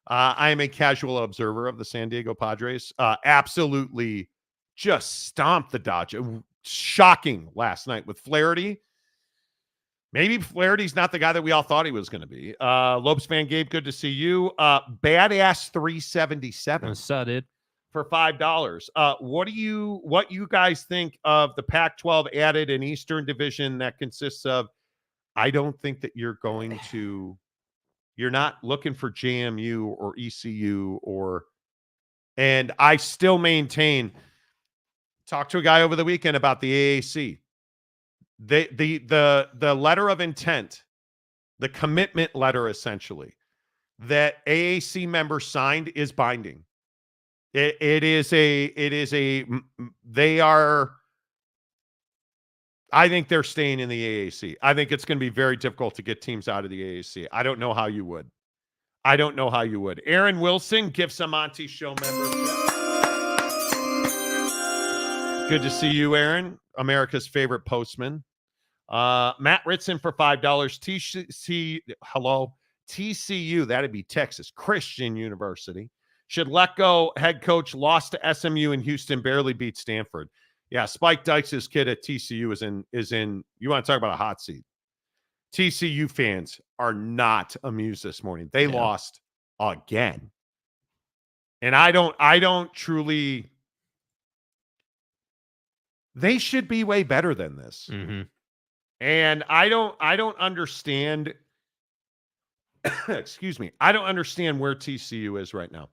D: I am a casual observer of the San Diego Padres. Absolutely just stomped the Dodgers. Shocking last night with Flaherty. Maybe Flaherty's not the guy that we all thought he was going to be. Lopes fan Gabe, good to see you. Badass 377
E: dude.
D: for $5. What you guys think of the Pac-12 added an Eastern division that consists of? I don't think that you're not looking for JMU or ECU and I still maintain. Talked to a guy over the weekend about the AAC. The letter of intent, the commitment letter, essentially, that AAC members signed is binding. I think they're staying in the AAC. I think it's going to be very difficult to get teams out of the AAC. I don't know how you would. Aaron Wilson, gifts a Monty Show membership. Good to see you, Aaron. America's favorite postman. Matt Ritson for $5. TCU, that'd be Texas Christian University, should let go head coach, lost to SMU in Houston, barely beat Stanford. Yeah, Spike Dykes' kid at TCU is in. You want to talk about a hot seat? TCU fans are not amused this morning. They lost again, and I don't truly. They should be way better than this.
E: Mm-hmm.
D: And I don't understand. Excuse me. I don't understand where TCU is right now.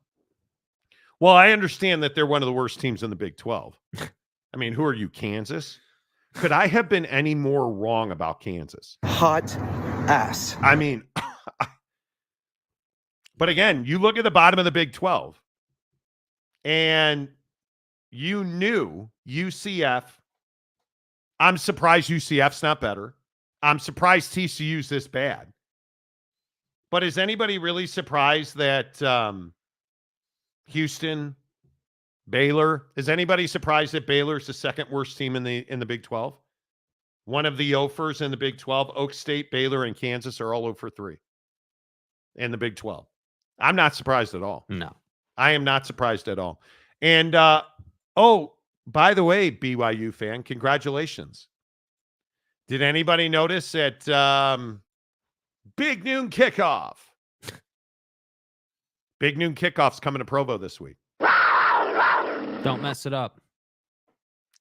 D: Well, I understand that they're one of the worst teams in the Big 12. I mean, who are you, Kansas? Could I have been any more wrong about Kansas?
G: Hot ass.
D: I mean, but again, you look at the bottom of the Big 12 and you knew UCF. I'm surprised UCF's not better. I'm surprised TCU's this bad. But is anybody really surprised that Houston, Baylor, is anybody surprised that Baylor's the second worst team in the Big 12? One of the offers in the Big 12, Oak State, Baylor, and Kansas are all 0 for 3 in the Big 12. I'm not surprised at all.
E: No.
D: I am not surprised at all. And, by the way, BYU fan, congratulations. Did anybody notice at Big Noon Kickoff? Big Noon Kickoff's coming to Provo this week.
E: Don't mess it up.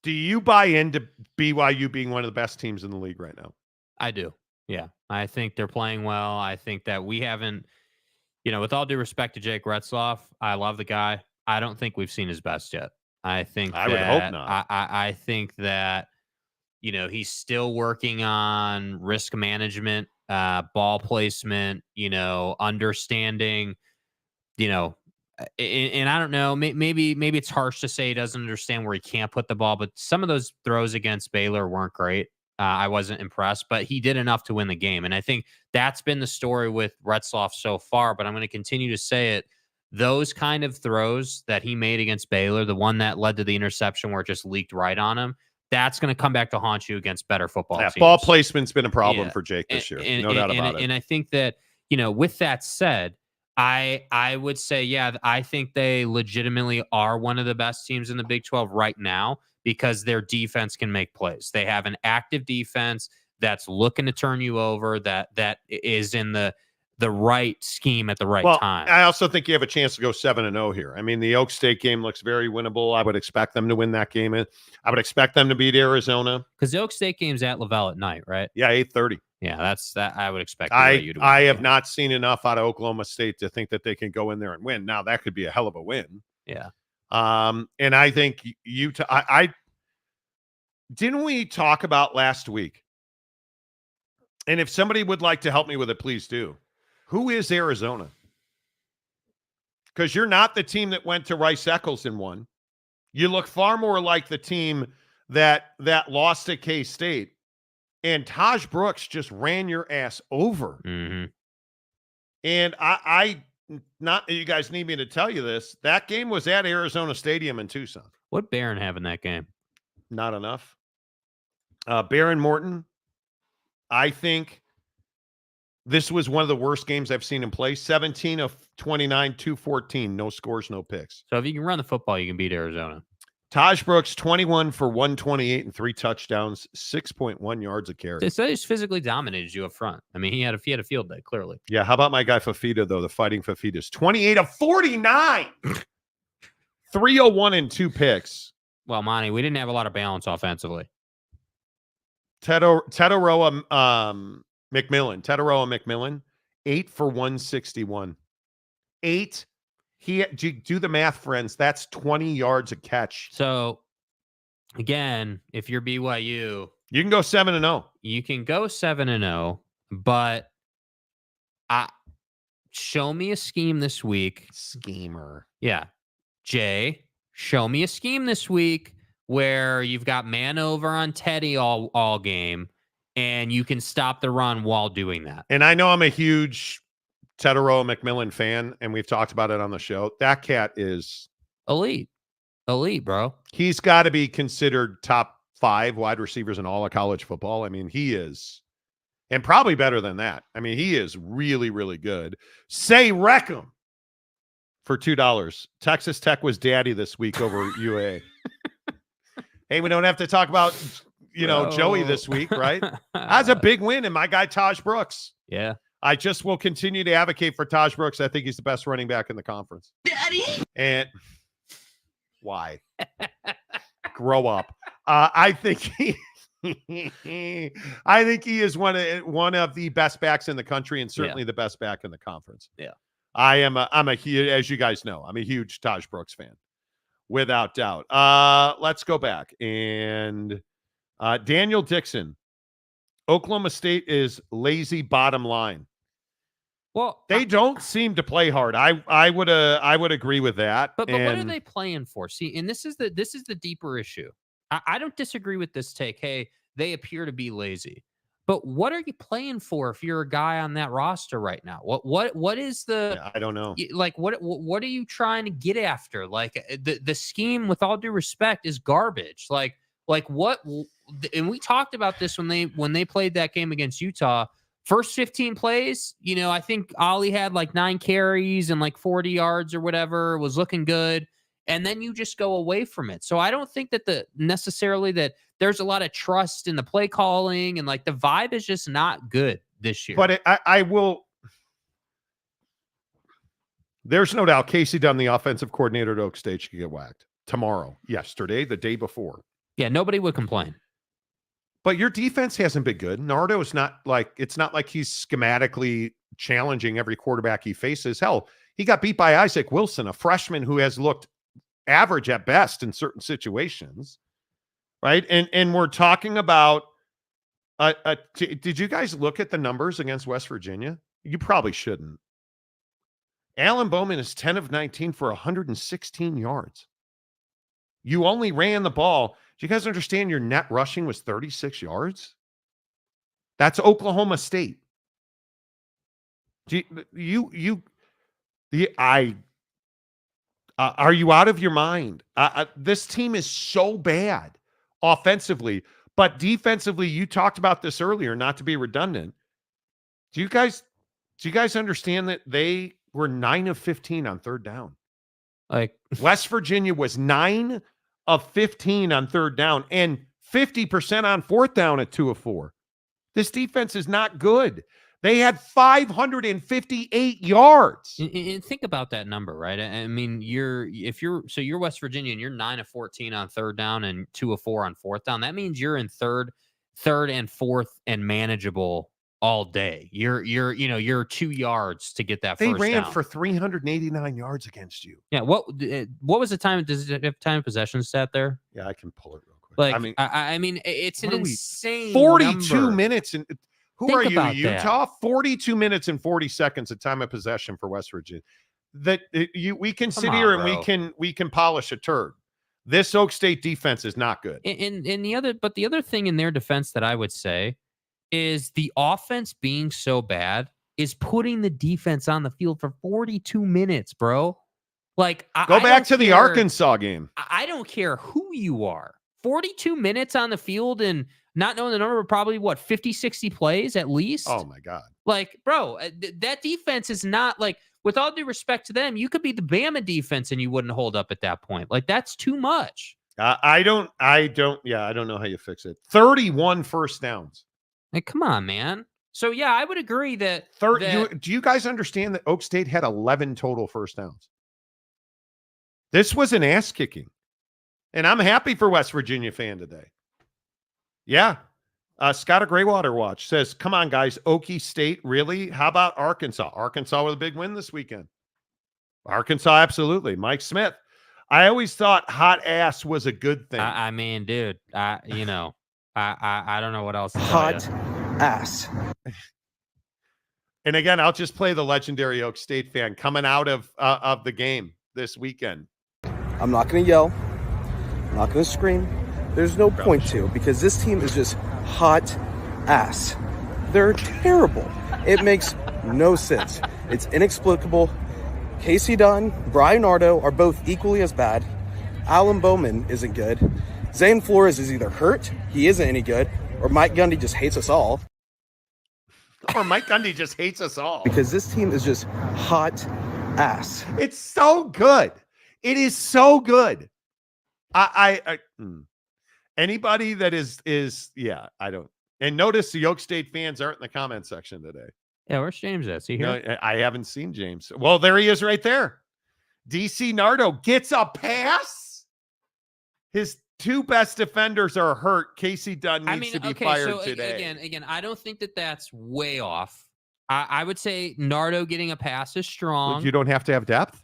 D: Do you buy into BYU being one of the best teams in the league right now?
E: I do. Yeah. I think they're playing well. I think that we haven't, with all due respect to Jake Retzloff, I love the guy. I don't think we've seen his best yet. I would hope not. I think that, he's still working on risk management, ball placement, understanding, and I don't know, maybe it's harsh to say he doesn't understand where he can't put the ball, but some of those throws against Baylor weren't great. I wasn't impressed, but he did enough to win the game. And I think that's been the story with Retzloff so far, but I'm going to continue to say it. Those kind of throws that he made against Baylor, the one that led to the interception where it just leaked right on him, that's going to come back to haunt you against better football teams.
D: Ball placement's been a problem for Jake this year. No doubt about it.
E: And I think that, with that said, I would say, I think they legitimately are one of the best teams in the Big 12 right now because their defense can make plays. They have an active defense that's looking to turn you over, that is in the right scheme at the right time.
D: I also think you have a chance to go 7-0 here. I mean, the Oak State game looks very winnable. I would expect them to win that game. I would expect them to beat Arizona.
E: Because the Oak State game's at Lavelle at night, right?
D: Yeah, 8:30.
E: Yeah, that's that. I would expect
D: you to win. I have not seen enough out of Oklahoma State to think that they can go in there and win. Now, that could be a hell of a win.
E: Yeah.
D: And I think Utah, didn't we talk about last week? And if somebody would like to help me with it, please do. Who is Arizona? Because you're not the team that went to Rice-Eccles and won. You look far more like the team that lost to K-State. And Taj Brooks just ran your ass over.
E: Mm-hmm.
D: And I not that you guys need me to tell you this, that game was at Arizona Stadium in Tucson.
E: What Barron have in that game?
D: Not enough. Baron Morton, I think this was one of the worst games I've seen him play. 17 of 29, 214. No scores, no picks.
E: So if you can run the football, you can beat Arizona.
D: Taj Brooks, 21 for 128 and 3 touchdowns, 6.1 yards a carry.
E: So he's physically dominated you up front. I mean, he had a field day, clearly.
D: Yeah, how about my guy Fafita, though, the Fighting Fafitas? 28 of 49. 301 and 2 picks.
E: Well, Monty, we didn't have a lot of balance offensively.
D: Tetaroa McMillan, 8 for 161. 8. Do the math, friends. That's 20 yards a catch.
E: So, again, if you're BYU,
D: you can go 7-0.
E: You can go 7-0, but show me a scheme this week.
D: Schemer.
E: Yeah. Jay, show me a scheme this week where you've got man over on Teddy all game, and you can stop the run while doing that.
D: And I know I'm a huge Tetaroa McMillan fan, and we've talked about it on the show. That cat is
E: elite, bro.
D: He's got to be considered top 5 wide receivers in all of college football. I mean, he is, and probably better than that. I mean, he is really, really good. Say wreck him for $2. Texas Tech was daddy this week over UA. Hey, we don't have to talk about, Joey this week, right? That's a big win, and my guy Taj Brooks.
E: Yeah.
D: I just will continue to advocate for Taj Brooks. I think he's the best running back in the conference. Daddy. And why? Grow up. I think he is one of the best backs in the country, and certainly the best back in the conference.
E: Yeah.
D: I'm a huge, as you guys know, I'm a huge Taj Brooks fan, without doubt. Let's go back and Daniel Dixon. Oklahoma State is lazy bottom line.
E: Well,
D: they don't seem to play hard. I would agree with that.
E: But what are they playing for? See, and this is the deeper issue. I don't disagree with this take. Hey, they appear to be lazy. But what are you playing for if you're a guy on that roster right now? What is the?
D: Yeah, I don't know.
E: Like what are you trying to get after? Like the scheme, with all due respect, is garbage. Like what? And we talked about this when they played that game against Utah. First 15 plays, I think Ollie had like 9 carries and like 40 yards or whatever, was looking good. And then you just go away from it. So I don't think that necessarily that there's a lot of trust in the play calling, and like the vibe is just not good this year.
D: But I will. There's no doubt Casey Dunn, the offensive coordinator at Oak State, should get whacked tomorrow, yesterday, the day before.
E: Yeah, nobody would complain.
D: But your defense hasn't been good. Nardo is not like, it's not like he's schematically challenging every quarterback he faces. Hell, he got beat by Isaac Wilson, a freshman who has looked average at best in certain situations, right? And we're talking about, did you guys look at the numbers against West Virginia? You probably shouldn't. Alan Bowman is 10 of 19 for 116 yards. You only ran the ball. Do you guys understand your net rushing was 36 yards? That's Oklahoma State. Are you out of your mind? This team is so bad offensively, but defensively, you talked about this earlier, not to be redundant. Do you guys understand that they were 9 of 15 on third down?
E: Like
D: West Virginia was 9 of 15 on third down and 50% on fourth down at 2 of 4. This defense is not good. They had 558 yards.
E: And think about that number, right? I mean, you're West Virginia and you're 9 of 14 on third down and 2 of 4 on fourth down. That means you're in third and fourth and manageable all day. You're 2 yards to get that.
D: They
E: first
D: ran
E: down
D: for 389 yards against you.
E: Yeah. What was the time? Does it have time of possession stat there?
D: Yeah, I can pull it real quick.
E: Like, I mean, it's an insane
D: 42
E: number.
D: minutes. And who
E: Think
D: are you,
E: about
D: Utah?
E: that.
D: 42 minutes and 40 seconds at time of possession for West Virginia. We can sit
E: Come
D: here
E: on,
D: and we can polish a turd. This Oak State defense is not good.
E: And the other thing in their defense that I would say is the offense being so bad is putting the defense on the field for 42 minutes, bro. Like,
D: Go back to the Arkansas game.
E: I don't care who you are. 42 minutes on the field and not knowing the number of probably 50, 60 plays at least.
D: Oh my God.
E: Like, bro, that defense is not like, with all due respect to them, you could be the Bama defense and you wouldn't hold up at that point. Like, that's too much.
D: I don't know how you fix it. 31 first downs.
E: Hey, come on, man. So, yeah, I would agree that...
D: Do you guys understand that Oak State had 11 total first downs? This was an ass kicking. And I'm happy for West Virginia fan today. Yeah. Scott of Greywater Watch says, come on, guys. Okie State, really? How about Arkansas? Arkansas with a big win this weekend. Arkansas, absolutely. Mike Smith. I always thought hot ass was a good thing.
E: I mean, dude, I don't know what else to tell
G: Hot
E: you.
G: ass.
D: And again, I'll just play the legendary Oak State fan coming out of the game this weekend.
G: I'm not going to yell. I'm not going to scream. There's no point to, because this team is just hot ass. They're terrible. It makes no sense. It's inexplicable. Casey Dunn, Brian Nardo are both equally as bad. Alan Bowman isn't good. Zane Flores is either hurt, he isn't any good, or Mike Gundy just hates us all.
D: Or Mike Gundy just hates us all.
G: Because this team is just hot ass.
D: It's so good. It is so good. Anybody that is I don't. And notice the Oak State fans aren't in the comment section today.
E: Yeah, where's James at? See here?
D: No, I haven't seen James. Well, there he is right there. DC Nardo gets a pass. His two best defenders are hurt. Casey Dunn needs to be fired today.
E: Again, I don't think that that's way off. I would say Nardo getting a pass is strong.
D: You don't have to have depth.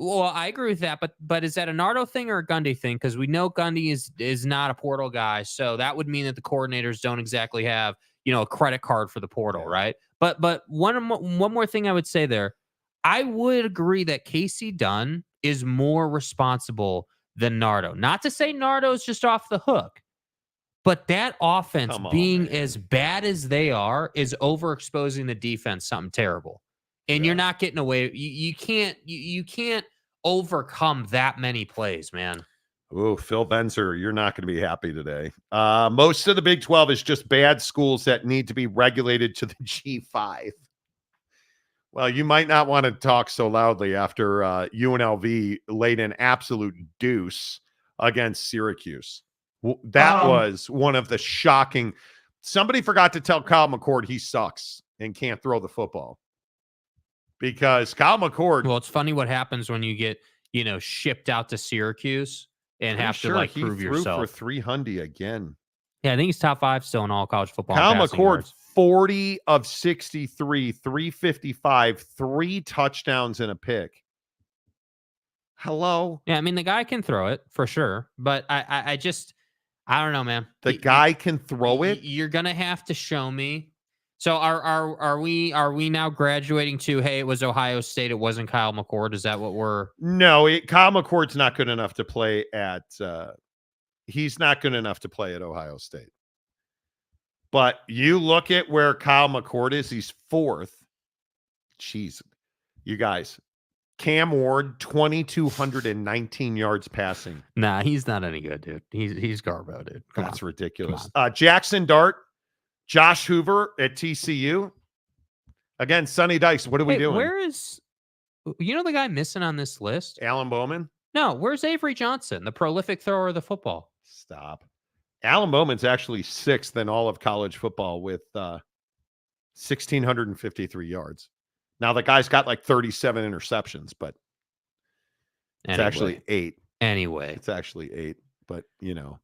E: Well, I agree with that, but is that a Nardo thing or a Gundy thing? Because we know Gundy is not a portal guy, so that would mean that the coordinators don't exactly have a credit card for the portal, right? But one more thing I would say there, I would agree that Casey Dunn is more responsible than Nardo. Not to say Nardo's just off the hook, but that offense as bad as they are is overexposing the defense something terrible. And you're not getting away. You can't overcome that many plays, man.
D: Oh, Phil Benzer, you're not going to be happy today. Most of the Big 12 is just bad schools that need to be regulated to the G5. Well, you might not want to talk so loudly after UNLV laid an absolute deuce against Syracuse. That was one of the shocking. Somebody forgot to tell Kyle McCord he sucks and can't throw the football. Because Kyle McCord.
E: Well, it's funny what happens when you get, shipped out to Syracuse and have to prove yourself.
D: He threw for 300 again.
E: Yeah, I think he's top 5 still in all college football.
D: Kyle McCord, 40 of 63, 355, 3 touchdowns and a pick. Hello.
E: Yeah, I mean the guy can throw it for sure, but I don't know, man.
D: The guy can throw it.
E: You're gonna have to show me. So are we now graduating to, hey, it was Ohio State, it wasn't Kyle McCord? Is that what we're...
D: No, Kyle McCord's not good enough to play at he's not good enough to play at Ohio State. But you look at where Kyle McCord is, he's 4th. Jeez. You guys, Cam Ward, 2,219 yards passing.
E: Nah, he's not any good, dude. He's garbo, dude.
D: That's ridiculous. Jackson Dart, Josh Hoover at TCU. Again, Sonny Dykes, what are we doing?
E: Where is, the guy missing on this list?
D: Alan Bowman?
E: No, where's Avery Johnson, the prolific thrower of the football?
D: Stop. Alan Bowman's actually 6th in all of college football with 1,653 yards. Now, the guy's got 37 interceptions, but it's actually 8.
E: Anyway.
D: It's actually 8, but, it's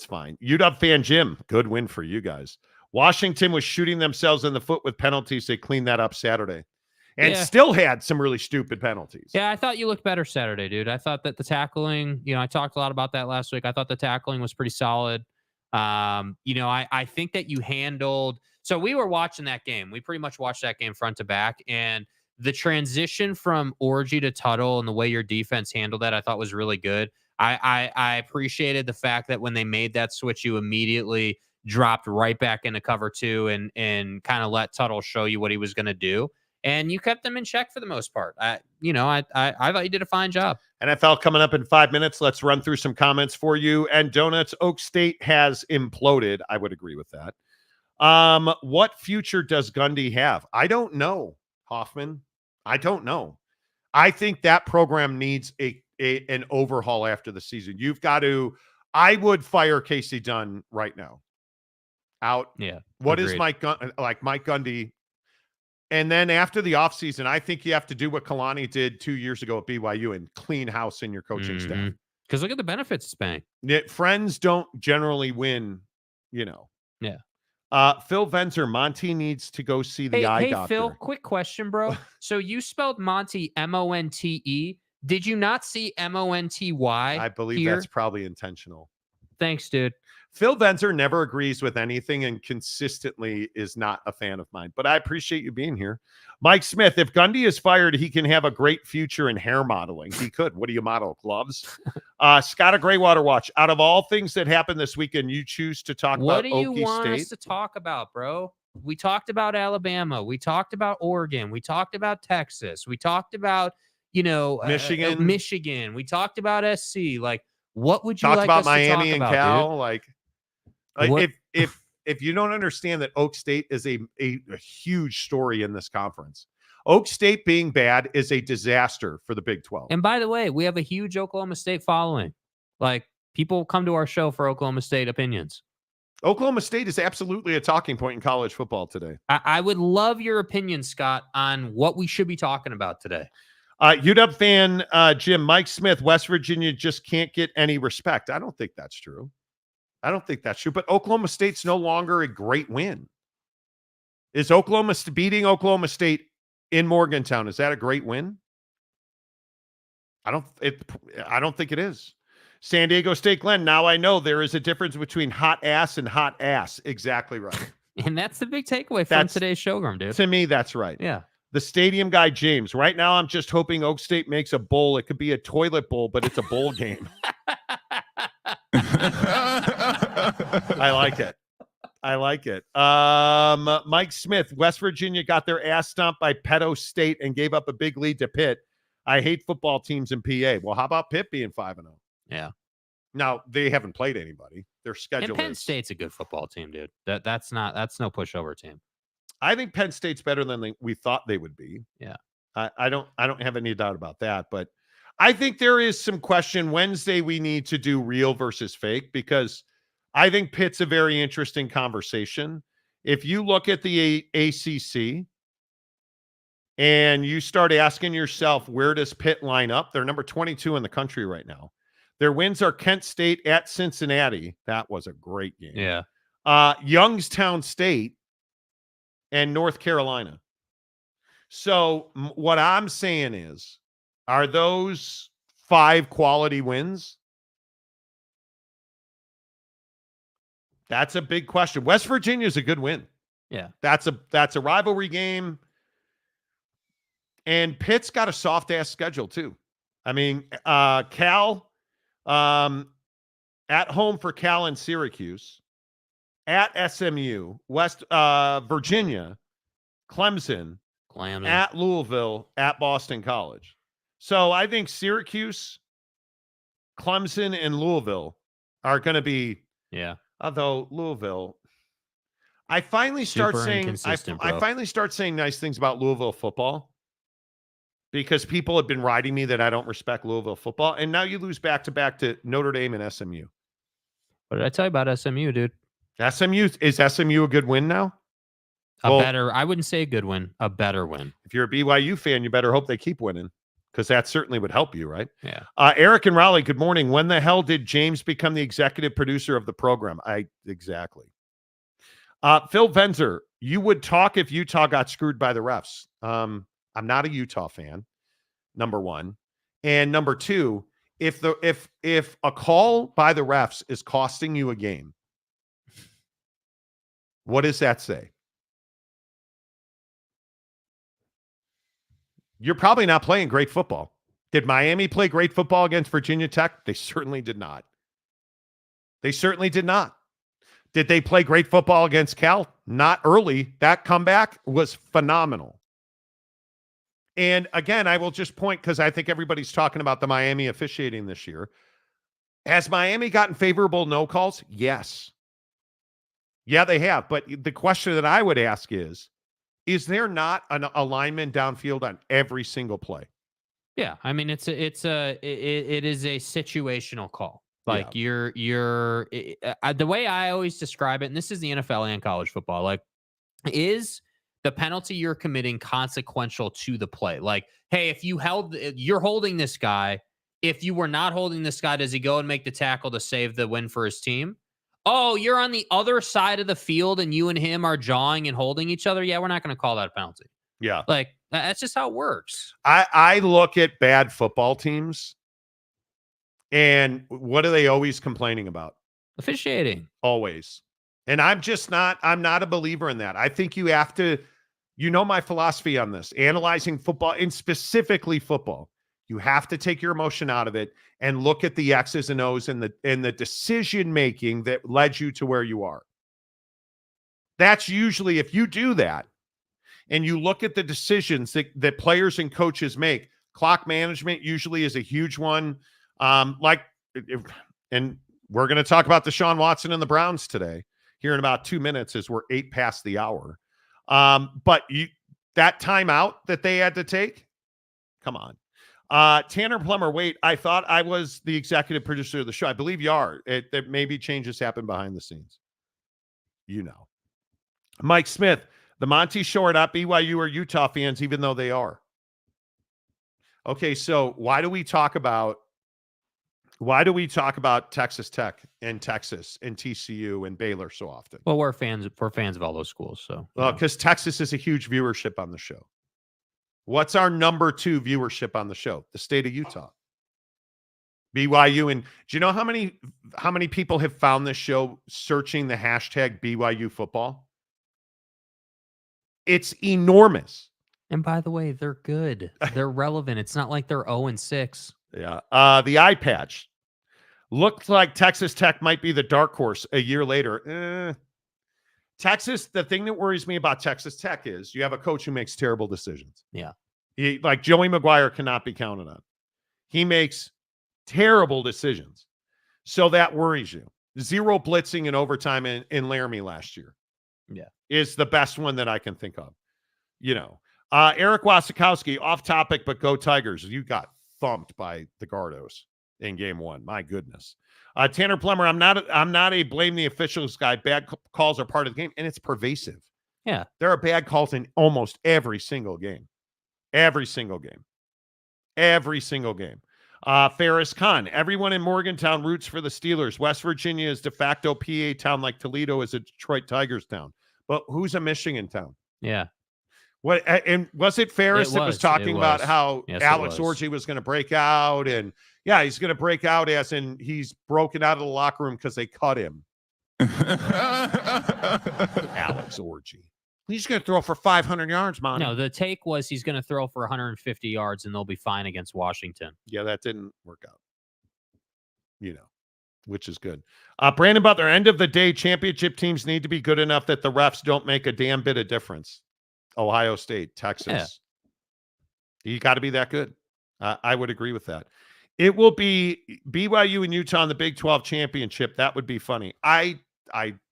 D: fine. UW fan Jim, good win for you guys. Washington was shooting themselves in the foot with penalties. They cleaned that up Saturday and still had some really stupid penalties.
E: Yeah, I thought you looked better Saturday, dude. I thought that the tackling, I talked a lot about that last week. I thought the tackling was pretty solid. I think that you handled, so we were watching that game. We pretty much watched that game front to back, and the transition from Orji to Tuttle and the way your defense handled that, I thought was really good. I appreciated the fact that when they made that switch, you immediately dropped right back into cover 2 and kind of let Tuttle show you what he was going to do. And you kept them in check for the most part. I thought you did a fine job.
D: NFL coming up in 5 minutes. Let's run through some comments for you. And Donuts, Oak State has imploded. I would agree with that. What future does Gundy have? I don't know, Hoffman. I don't know. I think that program needs an overhaul after the season. You've got to. I would fire Casey Dunn right now. Out.
E: Yeah.
D: What
E: agreed.
D: is Mike Gundy? And then after the offseason, I think you have to do what Kalani did 2 years ago at BYU and clean house in your coaching staff.
E: Because look at the benefits it's paying.
D: Friends don't generally win,
E: Yeah.
D: Phil Venzer, Monty needs to go see the eye doctor.
E: Hey, Phil, quick question, bro. So you spelled Monty Monte. Did you not see Monty?
D: I believe
E: here?
D: That's probably intentional.
E: Thanks, dude.
D: Phil Venzer never agrees with anything and consistently is not a fan of mine, but I appreciate you being here. Mike Smith, if Gundy is fired, he can have a great future in hair modeling. He could. What do you model? Gloves? Scott of Greywater Watch. Out of all things that happened this weekend, you choose to talk about Okie State?
E: What do you want us to talk about, bro? We talked about Alabama. We talked about Oregon. We talked about Texas. We talked about, Michigan. We talked about SC. Like, what would you
D: talk
E: like
D: about
E: us
D: Miami
E: to talk
D: and
E: about,
D: Cal?
E: dude?
D: Like if you don't understand that Oak State is a huge story in this conference. Oak State being bad is a disaster for the Big 12.
E: And by the way, we have a huge Oklahoma State following. Like, people come to our show for Oklahoma State opinions.
D: Oklahoma State is absolutely a talking point in college football today.
E: I would love your opinion, Scott, on what we should be talking about today.
D: UW fan Jim, Mike Smith, West Virginia just can't get any respect. I don't think that's true. But Oklahoma State's no longer a great win. Is beating Oklahoma State in Morgantown, is that a great win? I don't think it is. San Diego State Glenn, now I know there is a difference between hot ass and hot ass. Exactly right.
E: And that's the big takeaway from today's showroom, dude.
D: To me, that's right.
E: Yeah.
D: The stadium guy, James. Right now, I'm just hoping Oak State makes a bowl. It could be a toilet bowl, but it's a bowl game. I like it. Mike Smith, West Virginia got their ass stomped by Pedo State and gave up a big lead to Pitt. I hate football teams in PA. Well, how about Pitt being 5-0?
E: Yeah.
D: Now, they haven't played anybody. Their schedule
E: and Penn State's a good football team, dude. That's no pushover team.
D: I think Penn State's better than we thought they would be.
E: Yeah.
D: I don't have any doubt about that, but I think there is some question. Wednesday, we need to do real versus fake, because I think Pitt's a very interesting conversation. If you look at the ACC and you start asking yourself, where does Pitt line up? They're number 22 in the country right now. Their wins are Kent State at Cincinnati. That was a great game.
E: Yeah.
D: Youngstown State and North Carolina. So what I'm saying is, are those 5 quality wins? That's a big question. West Virginia is a good win.
E: Yeah.
D: That's a rivalry game. And Pitt's got a soft ass schedule too. I mean, Cal, at home for Cal and Syracuse, at SMU, West Virginia, Clemson, at Louisville, at Boston College. So I think Syracuse, Clemson, and Louisville are going to be.
E: Yeah.
D: Although Louisville, I finally start saying nice things about Louisville football, because people have been writing me that I don't respect Louisville football, and now you lose back-to-back to Notre Dame and SMU.
E: What did I tell you about SMU, dude?
D: Is SMU a good win now?
E: I wouldn't say a good win, a better win.
D: If you're a BYU fan, you better hope they keep winning, because that certainly would help you, right?
E: Yeah.
D: Eric and Raleigh, good morning. When the hell did James become the executive producer of the program? Exactly. Phil Venzer, you would talk if Utah got screwed by the refs. I'm not a Utah fan, number one. And number two, if a call by the refs is costing you a game, what does that say? You're probably not playing great football. Did Miami play great football against Virginia Tech? They certainly did not. Did they play great football against Cal? Not early. That comeback was phenomenal. And again, I will just point, because I think everybody's talking about the Miami officiating this year. Has Miami gotten favorable no calls? Yes. Yeah, they have. But the question that I would ask is there not a lineman downfield on every single play?
E: Yeah, I mean it is a situational call. Like the way I always describe it, and this is the NFL and college football, like, is the penalty you're committing consequential to the play? Like, hey, if you're holding this guy, if you were not holding this guy, does he go and make the tackle to save the win for his team? Oh, you're on the other side of the field and you and him are jawing and holding each other. Yeah, we're not going to call that a penalty.
D: Yeah.
E: Like, that's just how it works.
D: I look at bad football teams, and what are they always complaining about?
E: Officiating.
D: Always. And I'm not a believer in that. I think you have to, my philosophy on this, analyzing football, and specifically football. You have to take your emotion out of it and look at the X's and O's and the decision making that led you to where you are. That's usually, if you do that and you look at the decisions that players and coaches make, clock management usually is a huge one. And we're going to talk about Deshaun Watson and the Browns today here in about 2 minutes as we're 8 past the hour. But that timeout that they had to take, come on. Tanner Plummer, wait, I thought I was the executive producer of the show. I believe you are. That maybe changes happen behind the scenes. Mike Smith, the Monty Show are not BYU or Utah fans, even though they are. Okay, so why do we talk about Texas Tech and Texas and TCU and Baylor so often?
E: Well, we're fans of all those schools. So,
D: because Texas is a huge viewership on the show. What's our number 2 viewership on the show? The state of Utah. BYU. And do you know how many people have found this show searching the hashtag BYU football? It's enormous.
E: And by the way, they're good. They're relevant. It's not like they're 0-6.
D: Yeah. The eye patch. Looked like Texas Tech might be the dark horse a year later. Texas, the thing that worries me about Texas Tech is you have a coach who makes terrible decisions.
E: Yeah.
D: Like Joey McGuire cannot be counted on. He makes terrible decisions. So that worries you. 0 blitzing in overtime in Laramie last year.
E: Yeah.
D: Is the best one that I can think of. Eric Wasikowski, off topic, but go Tigers. You got thumped by the Gardos in game 1. My goodness. Tanner Plummer, I'm not a blame the officials guy. Bad calls are part of the game, and it's pervasive.
E: Yeah.
D: There are bad calls in almost every single game. Every single game. Ferris Khan, everyone in Morgantown roots for the Steelers. West Virginia is de facto PA town like Toledo is a Detroit Tigers town. But who's a Michigan town?
E: Yeah.
D: What, and was it Ferris that was talking about how Alex Orji was going to break out? And yeah, he's going to break out as in he's broken out of the locker room because they cut him. Alex Orji. He's going to throw for 500 yards, man.
E: No, the take was he's going to throw for 150 yards and they'll be fine against Washington.
D: Yeah, that didn't work out. Which is good. Brandon Butler, end of the day, championship teams need to be good enough that the refs don't make a damn bit of difference. Ohio State, Texas. Yeah. You got to be that good. I would agree with that. It will be BYU and Utah in the Big 12 championship. That would be funny. I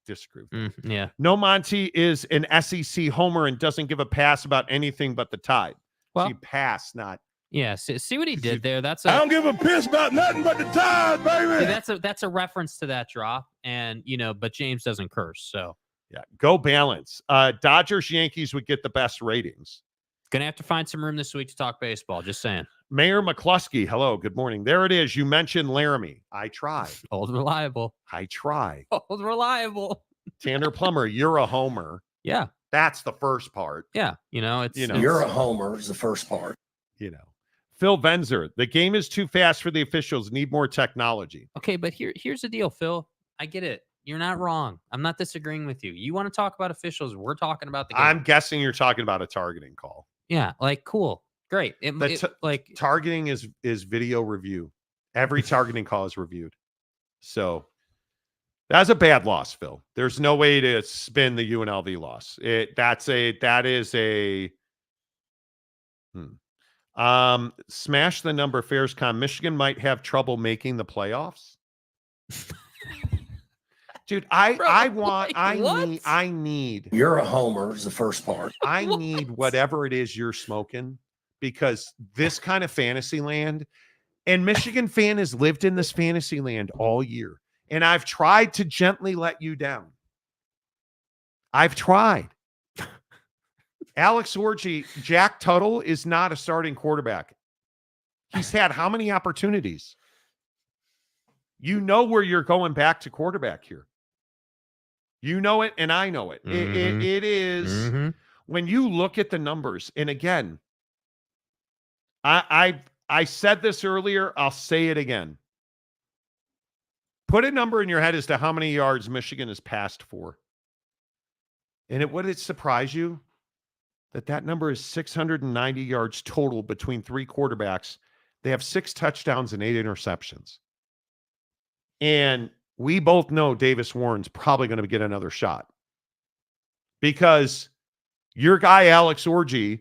D: disagree with that.
E: Yeah.
D: No, Monty is an SEC homer and doesn't give a pass about anything but the Tide.
E: Well,
D: he pass, not.
E: Yeah, see what he did there.
H: I don't give a piss about nothing but the Tide, baby.
E: That's a reference to that drop, and but James doesn't curse, so
D: yeah, go balance. Dodgers Yankees would get the best ratings.
E: Gonna have to find some room this week to talk baseball. Just saying.
D: Mayor McCluskey, hello, good morning. There it is. You mentioned Laramie. I try.
E: Old reliable.
D: I try.
E: Old reliable.
D: Tanner Plummer, you're a homer.
E: Yeah,
D: that's the first part.
E: Yeah, it's
F: you're a homer is the first part.
D: Phil Venzer, the game is too fast for the officials. Need more technology.
E: Okay, but here's the deal, Phil. I get it. You're not wrong. I'm not disagreeing with you. You want to talk about officials? We're talking about the game.
D: I'm guessing you're talking about a targeting call.
E: Yeah, cool, great.
D: Targeting is video review. Every targeting call is reviewed. So that's a bad loss, Phil. There's no way to spin the UNLV loss. Smash the number, FairsCon. Michigan might have trouble making the playoffs. Dude, I need.
F: You're a homer is the first part.
D: I need whatever it is you're smoking, because this kind of fantasy land, and Michigan fan has lived in this fantasy land all year. And I've tried to gently let you down. I've tried. Alex Orji, Jack Tuttle is not a starting quarterback. He's had how many opportunities? You know where you're going back to quarterback here. You know it, and I know it.
E: Mm-hmm.
D: It is when you look at the numbers, and again, I said this earlier, I'll say it again. Put a number in your head as to how many yards Michigan has passed for. And would it surprise you that number is 690 yards total between three quarterbacks? They have 6 touchdowns and 8 interceptions. And we both know Davis Warren's probably going to get another shot. Because your guy, Alex Orji,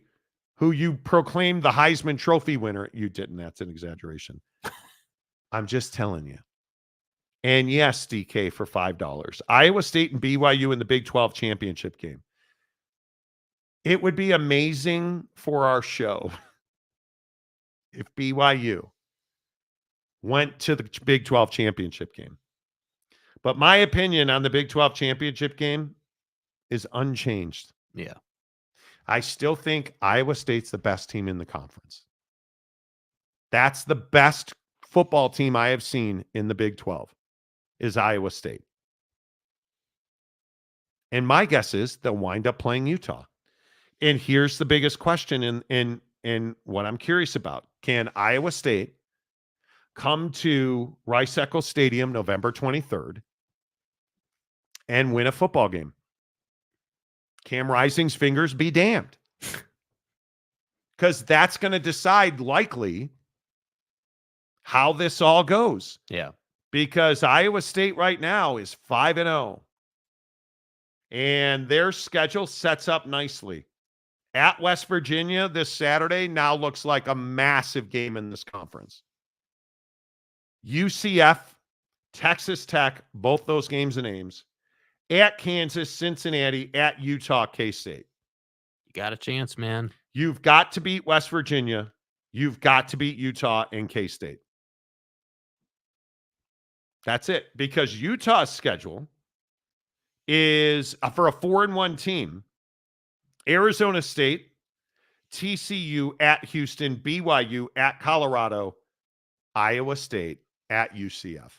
D: who you proclaimed the Heisman Trophy winner, you didn't, that's an exaggeration. I'm just telling you. And yes, DK for $5. Iowa State and BYU in the Big 12 championship game. It would be amazing for our show if BYU went to the Big 12 championship game. But my opinion on the Big 12 championship game is unchanged.
E: Yeah.
D: I still think Iowa State's the best team in the conference. That's the best football team I have seen in the Big 12 is Iowa State. And my guess is they'll wind up playing Utah. And here's the biggest question and what I'm curious about. Can Iowa State come to Rice-Eccles Stadium November 23rd and win a football game? Cam Rising's fingers be damned. Because that's going to decide likely how this all goes.
E: Yeah.
D: Because Iowa State right now is 5-0. And their schedule sets up nicely. At West Virginia this Saturday now looks like a massive game in this conference. UCF, Texas Tech, both those games and names. At Kansas, Cincinnati, at Utah, K-State.
E: You got a chance, man.
D: You've got to beat West Virginia. You've got to beat Utah and K-State. That's it. Because Utah's schedule is for a 4-1 team. Arizona State, TCU at Houston, BYU at Colorado, Iowa State at UCF.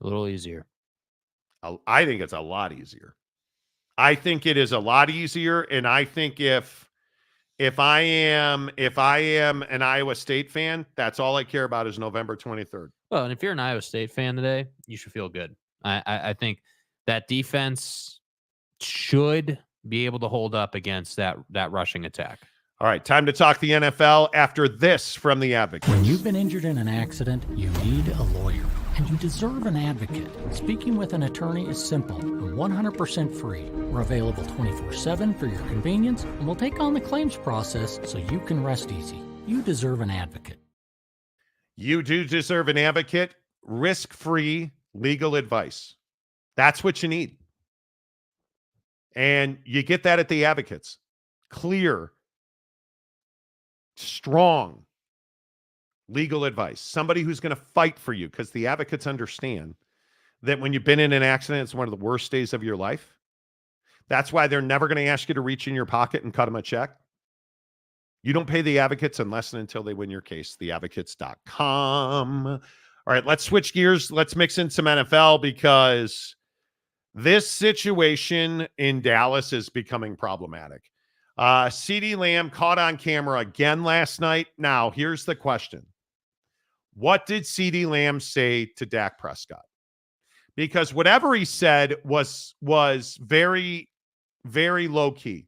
E: A little easier.
D: I think it's a lot easier. I think it is a lot easier, and I think if I am an Iowa State fan, that's all I care about is November 23rd.
E: Well, and if you're an Iowa State fan today, you should feel good. I think that defense should be able to hold up against that rushing attack.
D: All right, time to talk the NFL after this from the Advocate.
B: When you've been injured in an accident, you need a lawyer, and you deserve an advocate. Speaking with an attorney is simple and 100% free. We're available 24/7 for your convenience, and we'll take on the claims process so you can rest easy. You deserve an advocate.
D: You do deserve an advocate. Risk-free legal advice. That's what you need. And you get that at the Advocates. Clear, strong legal advice. Somebody who's going to fight for you, because the Advocates understand that when you've been in an accident, it's one of the worst days of your life. That's why they're never going to ask you to reach in your pocket and cut them a check. You don't pay the Advocates unless and until they win your case. Theadvocates.com. All right, let's switch gears. Let's mix in some NFL because this situation in Dallas is becoming problematic. CeeDee Lamb caught on camera again last night. Now, here's the question. What did CeeDee Lamb say to Dak Prescott? Because whatever he said was very, very low-key.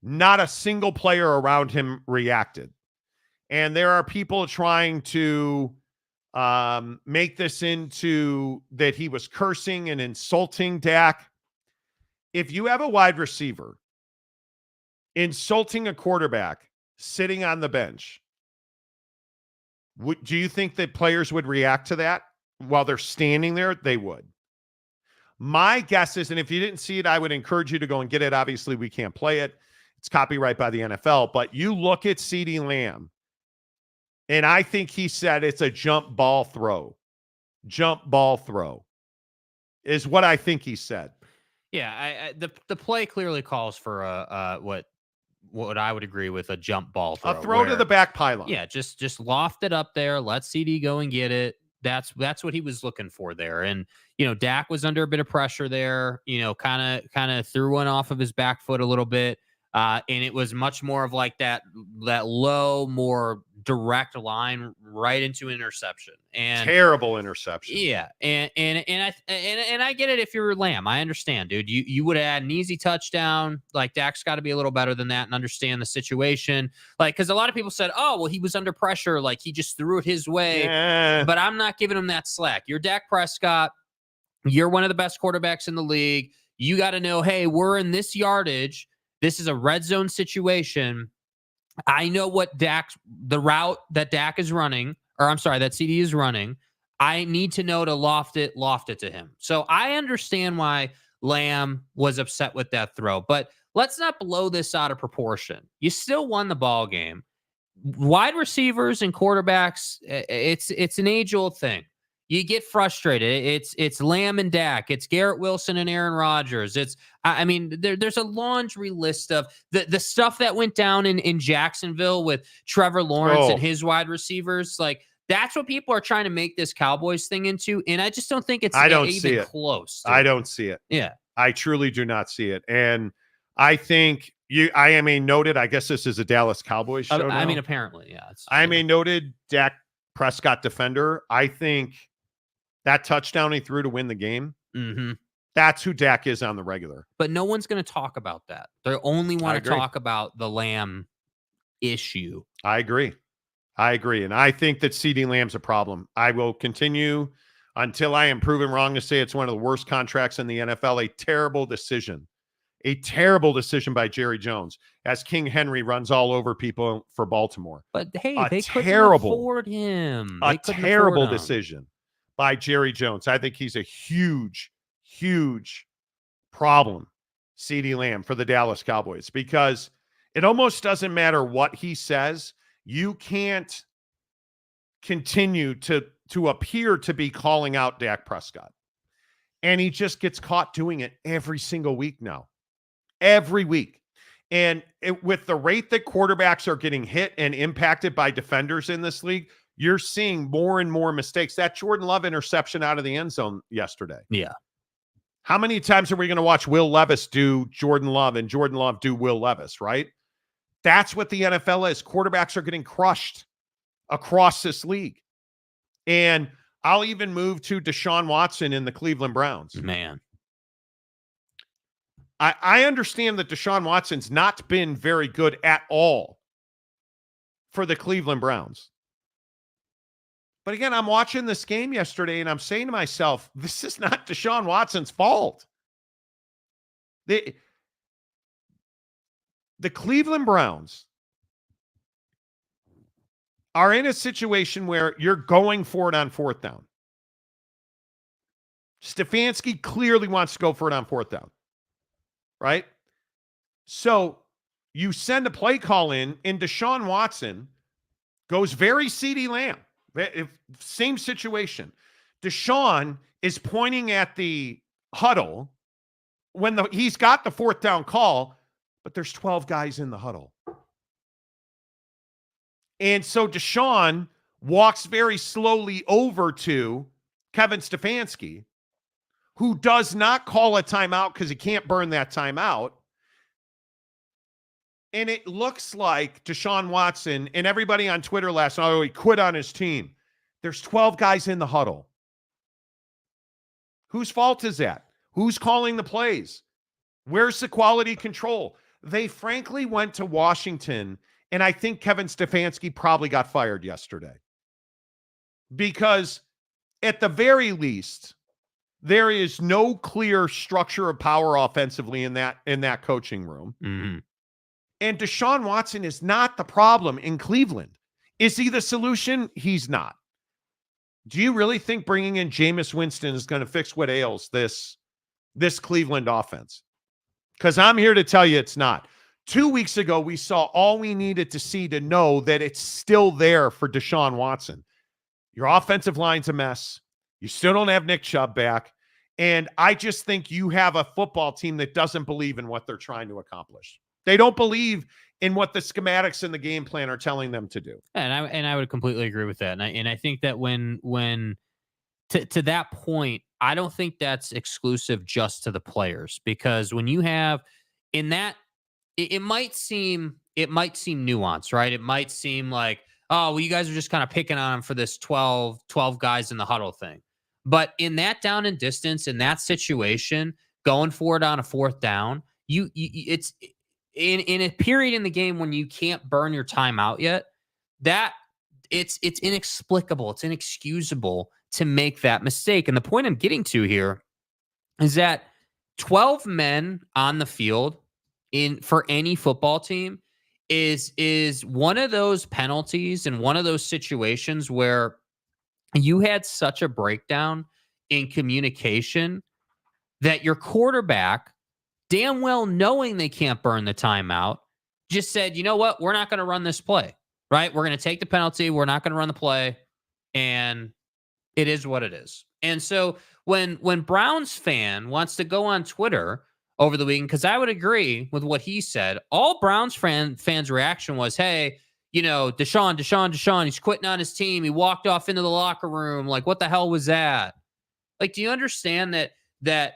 D: Not a single player around him reacted. And there are people trying to make this into that he was cursing and insulting Dak. If you have a wide receiver insulting a quarterback sitting on the bench, do you think that players would react to that while they're standing there? They would. My guess is, and if you didn't see it, I would encourage you to go and get it. Obviously, we can't play it. It's copyright by the NFL. But you look at CeeDee Lamb, and I think he said it's a jump ball throw. Jump ball throw is what I think he said.
E: Yeah, the play clearly calls for what I would agree with, a jump ball throw.
D: A throw to the back pylon.
E: Yeah, just loft it up there. Let CD go and get it. That's what he was looking for there. And, Dak was under a bit of pressure there, kind of threw one off of his back foot a little bit. And it was much more of like that low, more direct line right into interception. And
D: terrible interception.
E: Yeah, and I get it if you're Lamb. I understand, dude. You would have had an easy touchdown. Like, Dak's got to be a little better than that and understand the situation. Like, because a lot of people said, oh, well, he was under pressure. Like, he just threw it his way.
D: Yeah.
E: But I'm not giving him that slack. You're Dak Prescott. You're one of the best quarterbacks in the league. You got to know, hey, we're in this yardage. This is a red zone situation. I know the route that Dak is running, or I'm sorry, that CD is running. I need to know to loft it to him. So I understand why Lamb was upset with that throw, but let's not blow this out of proportion. You still won the ball game. Wide receivers and quarterbacks, it's an age-old thing. You get frustrated. It's Lamb and Dak. It's Garrett Wilson and Aaron Rodgers. There's a laundry list of the stuff that went down in Jacksonville with Trevor Lawrence and his wide receivers. Like, that's what people are trying to make this Cowboys thing into, and I just don't think it's even close.
D: I don't see it.
E: Yeah.
D: I truly do not see it. And I think I am a noted, I guess this is a Dallas Cowboys show now.
E: Apparently, yeah.
D: I'm a noted Dak Prescott defender. I think that touchdown he threw to win the game, that's who Dak is on the regular.
E: But no one's going to talk about that. They only want to talk about the Lamb issue.
D: I agree. And I think that CeeDee Lamb's a problem. I will continue until I am proven wrong to say it's one of the worst contracts in the NFL. A terrible decision by Jerry Jones as King Henry runs all over people for Baltimore.
E: But hey, they couldn't afford him.
D: A terrible decision by Jerry Jones. I think he's a huge, huge problem, CeeDee Lamb, for the Dallas Cowboys, because it almost doesn't matter what he says. You can't continue to appear to be calling out Dak Prescott. And he just gets caught doing it every single week now. Every week. And with the rate that quarterbacks are getting hit and impacted by defenders in this league, you're seeing more and more mistakes. That Jordan Love interception out of the end zone yesterday.
E: Yeah.
D: How many times are we going to watch Will Levis do Jordan Love and Jordan Love do Will Levis, right? That's what the NFL is. Quarterbacks are getting crushed across this league. And I'll even move to Deshaun Watson in the Cleveland Browns.
E: Man.
D: I understand that Deshaun Watson's not been very good at all for the Cleveland Browns. But again, I'm watching this game yesterday and I'm saying to myself, this is not Deshaun Watson's fault. The Cleveland Browns are in a situation where you're going for it on fourth down. Stefanski clearly wants to go for it on fourth down, right? So you send a play call in, and Deshaun Watson goes very CeeDee Lamb. Same situation. Deshaun is pointing at the huddle when he's got the fourth down call, but there's 12 guys in the huddle. And so Deshaun walks very slowly over to Kevin Stefanski, who does not call a timeout because he can't burn that timeout. And it looks like Deshaun Watson and everybody on Twitter last night, he quit on his team. There's 12 guys in the huddle. Whose fault is that? Who's calling the plays? Where's the quality control? They frankly went to Washington, and I think Kevin Stefanski probably got fired yesterday. Because at the very least, there is no clear structure of power offensively in that coaching room.
E: Mm-hmm.
D: And Deshaun Watson is not the problem in Cleveland. Is he the solution? He's not. Do you really think bringing in Jameis Winston is going to fix what ails this Cleveland offense? Because I'm here to tell you it's not. 2 weeks ago, we saw all we needed to see to know that it's still there for Deshaun Watson. Your offensive line's a mess. You still don't have Nick Chubb back. And I just think you have a football team that doesn't believe in what they're trying to accomplish. They don't believe in what the schematics and the game plan are telling them to do.
E: And I would completely agree with that. And I think that when to that point, I don't think that's exclusive just to the players, because when you have in that, it might seem nuanced, right? It might seem like, oh, well, you guys are just kind of picking on him for this 12 guys in the huddle thing. But in that down and distance, in that situation, going for it on a fourth down, it's in a period in the game when you can't burn your timeout yet, that it's inexplicable, it's inexcusable to make that mistake. And the point I'm getting to here is that 12 men on the field for any football team is one of those penalties and one of those situations where you had such a breakdown in communication that your quarterback, damn well knowing they can't burn the timeout, just said, you know what, we're not going to run this play, right? We're going to take the penalty. We're not going to run the play. And it is what it is. And so when Browns fan wants to go on Twitter over the weekend, because I would agree with what he said, all Browns fans' reaction was, hey, you know, Deshaun, he's quitting on his team. He walked off into the locker room. Like, what the hell was that? Like, do you understand that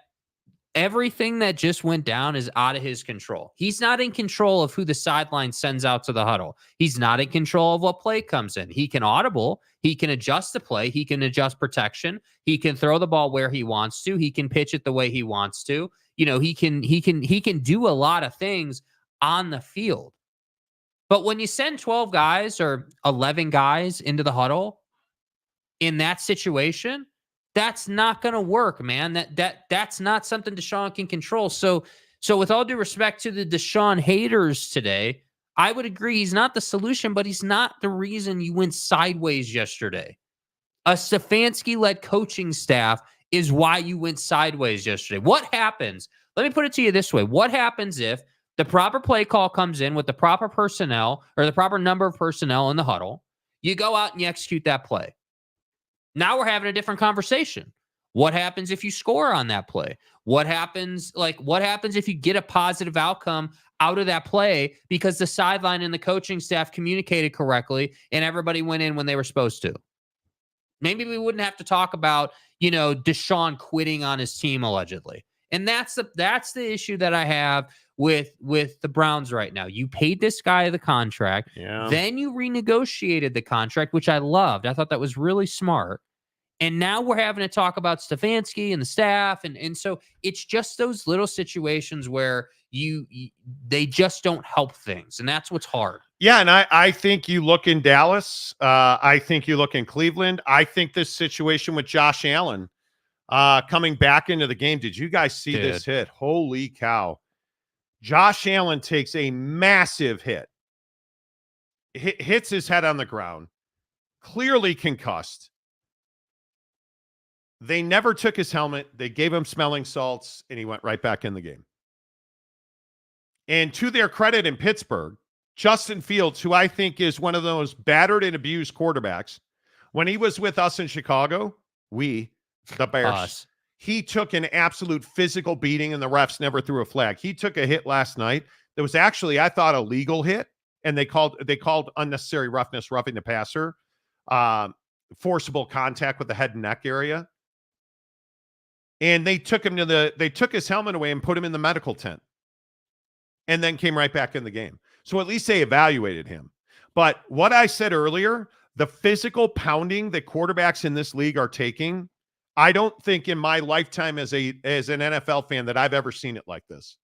E: everything that just went down is out of his control? He's not in control of who the sideline sends out to the huddle. He's not in control of what play comes in. He can audible. He can adjust the play. He can adjust protection. He can throw the ball where he wants to. He can pitch it the way he wants to. You know, he can do a lot of things on the field. But when you send 12 guys or 11 guys into the huddle in that situation, that's not going to work, man. That's not something Deshaun can control. So with all due respect to the Deshaun haters today, I would agree he's not the solution, but he's not the reason you went sideways yesterday. A Stefanski-led coaching staff is why you went sideways yesterday. What happens? Let me put it to you this way. What happens if the proper play call comes in with the proper personnel or the proper number of personnel in the huddle? You go out and you execute that play. Now we're having a different conversation. What happens if you score on that play? What happens if you get a positive outcome out of that play because the sideline and the coaching staff communicated correctly and everybody went in when they were supposed to? Maybe we wouldn't have to talk about, you know, Deshaun quitting on his team allegedly. And that's the issue that I have with the Browns right now. You paid this guy the contract.
D: Yeah.
E: Then you renegotiated the contract, which I loved. I thought that was really smart. And now we're having to talk about Stefanski and the staff. And so it's just those little situations where they just don't help things. And that's what's hard.
D: Yeah, and I think you look in Dallas. I think you look in Cleveland. I think this situation with Josh Allen coming back into the game. Did you guys see this hit? Holy cow. Josh Allen takes a massive hit. Hits his head on the ground. Clearly concussed. They never took his helmet. They gave him smelling salts, and he went right back in the game. And to their credit in Pittsburgh, Justin Fields, who I think is one of those battered and abused quarterbacks, when he was with us in Chicago, the Bears, he took an absolute physical beating, and the refs never threw a flag. He took a hit last night that was actually, I thought, a legal hit, and they called unnecessary roughness, roughing the passer, forcible contact with the head and neck area. And they took his helmet away and put him in the medical tent, and then came right back in the game. So at least they evaluated him. But what I said earlier, the physical pounding that quarterbacks in this league are taking, I don't think in my lifetime as an NFL fan that I've ever seen it like this.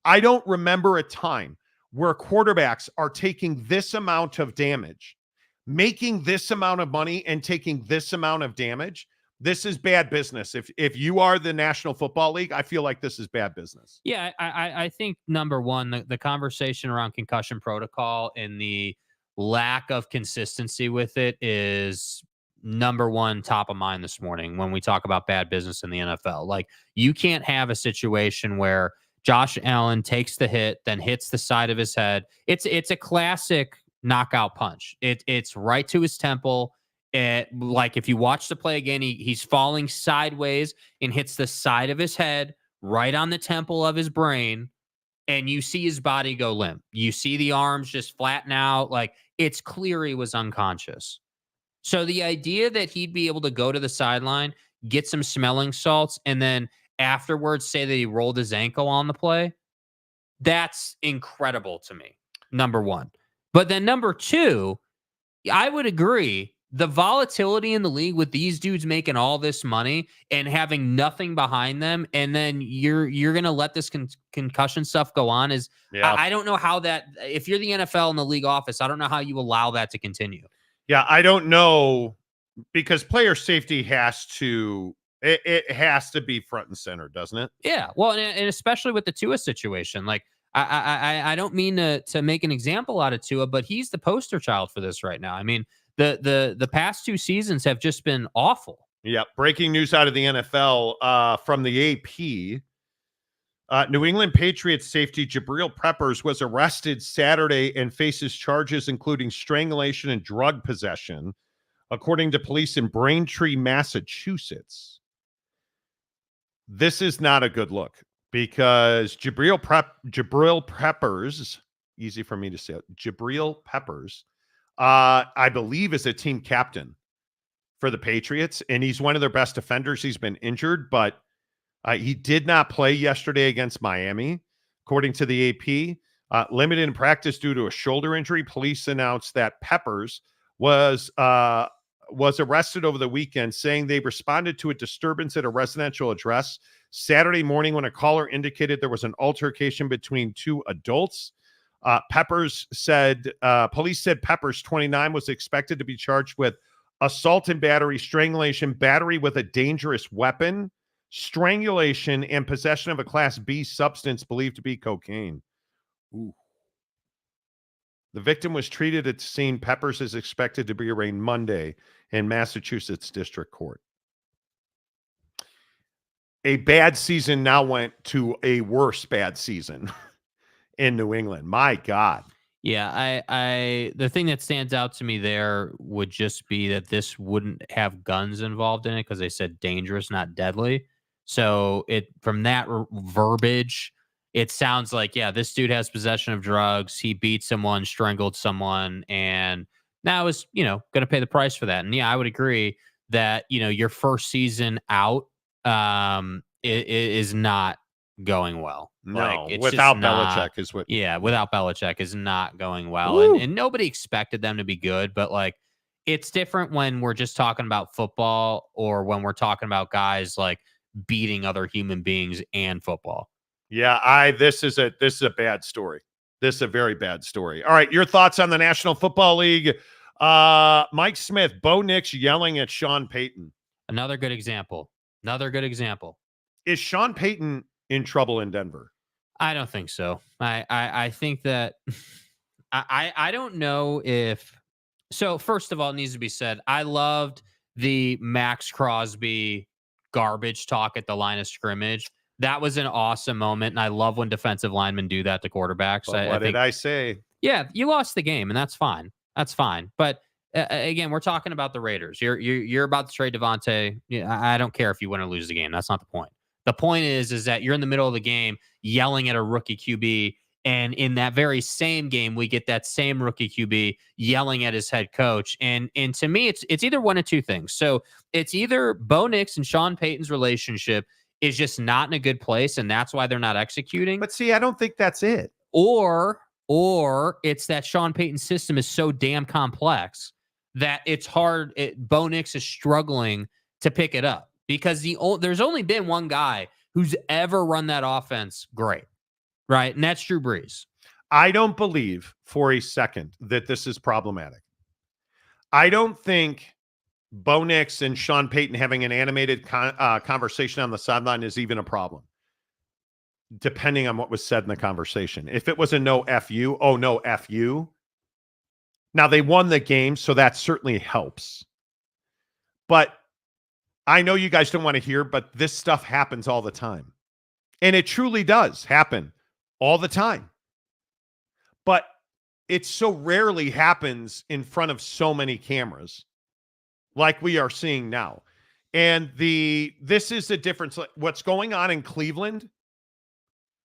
D: I don't remember a time where quarterbacks are taking this amount of damage, making this amount of money, and taking this amount of damage. This is bad business. If you are the National Football League, I feel like this is bad business.
E: Yeah, I think, number one, the conversation around concussion protocol and the lack of consistency with it is number one top of mind this morning when we talk about bad business in the NFL. Like, you can't have a situation where Josh Allen takes the hit, then hits the side of his head. It's a classic knockout punch. It's right to his temple. Like if you watch the play again, he's falling sideways and hits the side of his head right on the temple of his brain. And you see his body go limp. You see the arms just flatten out. Like it's clear he was unconscious. So the idea that he'd be able to go to the sideline, get some smelling salts, and then afterwards say that he rolled his ankle on the play, that's incredible to me, number one. But then number two, I would agree, the volatility in the league with these dudes making all this money and having nothing behind them, and then you're going to let this concussion stuff go on is, I don't know how that, if you're the NFL and the league office, I don't know how you allow that to continue.
D: Yeah, I don't know, because player safety has to it has to be front and center, doesn't it?
E: Yeah, well, and especially with the Tua situation, like I don't mean to make an example out of Tua, but he's the poster child for this right now. I mean, the past 2 seasons have just been awful.
D: Yeah, breaking news out of the NFL from the AP. New England Patriots safety Jabril Peppers was arrested Saturday and faces charges including strangulation and drug possession, according to police in Braintree, Massachusetts. This is not a good look because Jabril Peppers, easy for me to say, Jabril Peppers, I believe is a team captain for the Patriots, and he's one of their best defenders. He's been injured, but he did not play yesterday against Miami, according to the AP. Limited in practice due to a shoulder injury. Police announced that Peppers was arrested over the weekend, saying they responded to a disturbance at a residential address Saturday morning when a caller indicated there was an altercation between 2 adults. Police said Peppers, 29, was expected to be charged with assault and battery, strangulation, battery with a dangerous weapon, strangulation, and possession of a Class B substance believed to be cocaine. Ooh. The victim was treated at the scene. Peppers is expected to be arraigned Monday in Massachusetts District Court. A bad season now went to a worse bad season in New England. My God.
E: Yeah, I the thing that stands out to me there would just be that this wouldn't have guns involved in it because they said dangerous, not deadly. So from that verbiage, it sounds like, yeah, this dude has possession of drugs. He beat someone, strangled someone, and now is, going to pay the price for that. And yeah, I would agree that, your first season out is not going well.
D: No, without Belichick is what.
E: Yeah, without Belichick is not going well. And nobody expected them to be good, but like it's different when we're just talking about football or when we're talking about guys like beating other human beings and football.
D: Yeah, this is a bad story. This is a very bad story. All right, your thoughts on the National Football League. Mike Smith, Bo Nix yelling at Sean Payton.
E: Another good example.
D: Is Sean Payton in trouble in Denver?
E: I don't think so. I think that I don't know if. So first of all, it needs to be said, I loved the Max Crosby garbage talk at the line of scrimmage. That was an awesome moment, and I love when defensive linemen do that to quarterbacks.
D: What did I say?
E: Yeah, you lost the game, and that's fine. That's fine. But again, we're talking about the Raiders. You're about to trade Devontae. I don't care if you win or lose the game. That's not the point. The point is that you're in the middle of the game yelling at a rookie QB, and in that very same game, we get that same rookie QB yelling at his head coach. And to me, it's either one of two things. So it's either Bo Nix and Sean Payton's relationship is just not in a good place, and that's why they're not executing.
D: But see, I don't think that's it.
E: Or it's that Sean Payton's system is so damn complex that it's hard. Bo Nix is struggling to pick it up because there's only been one guy who's ever run that offense great, right? And that's Drew Brees.
D: I don't believe for a second that this is problematic. I don't think Bo Nix and Sean Payton having an animated conversation on the sideline is even a problem, depending on what was said in the conversation. If it was a no F you, oh, no F you. Now, they won the game, so that certainly helps. But I know you guys don't want to hear, but this stuff happens all the time. And it truly does happen all the time. But it so rarely happens in front of so many cameras like we are seeing now. And this is the difference. What's going on in Cleveland,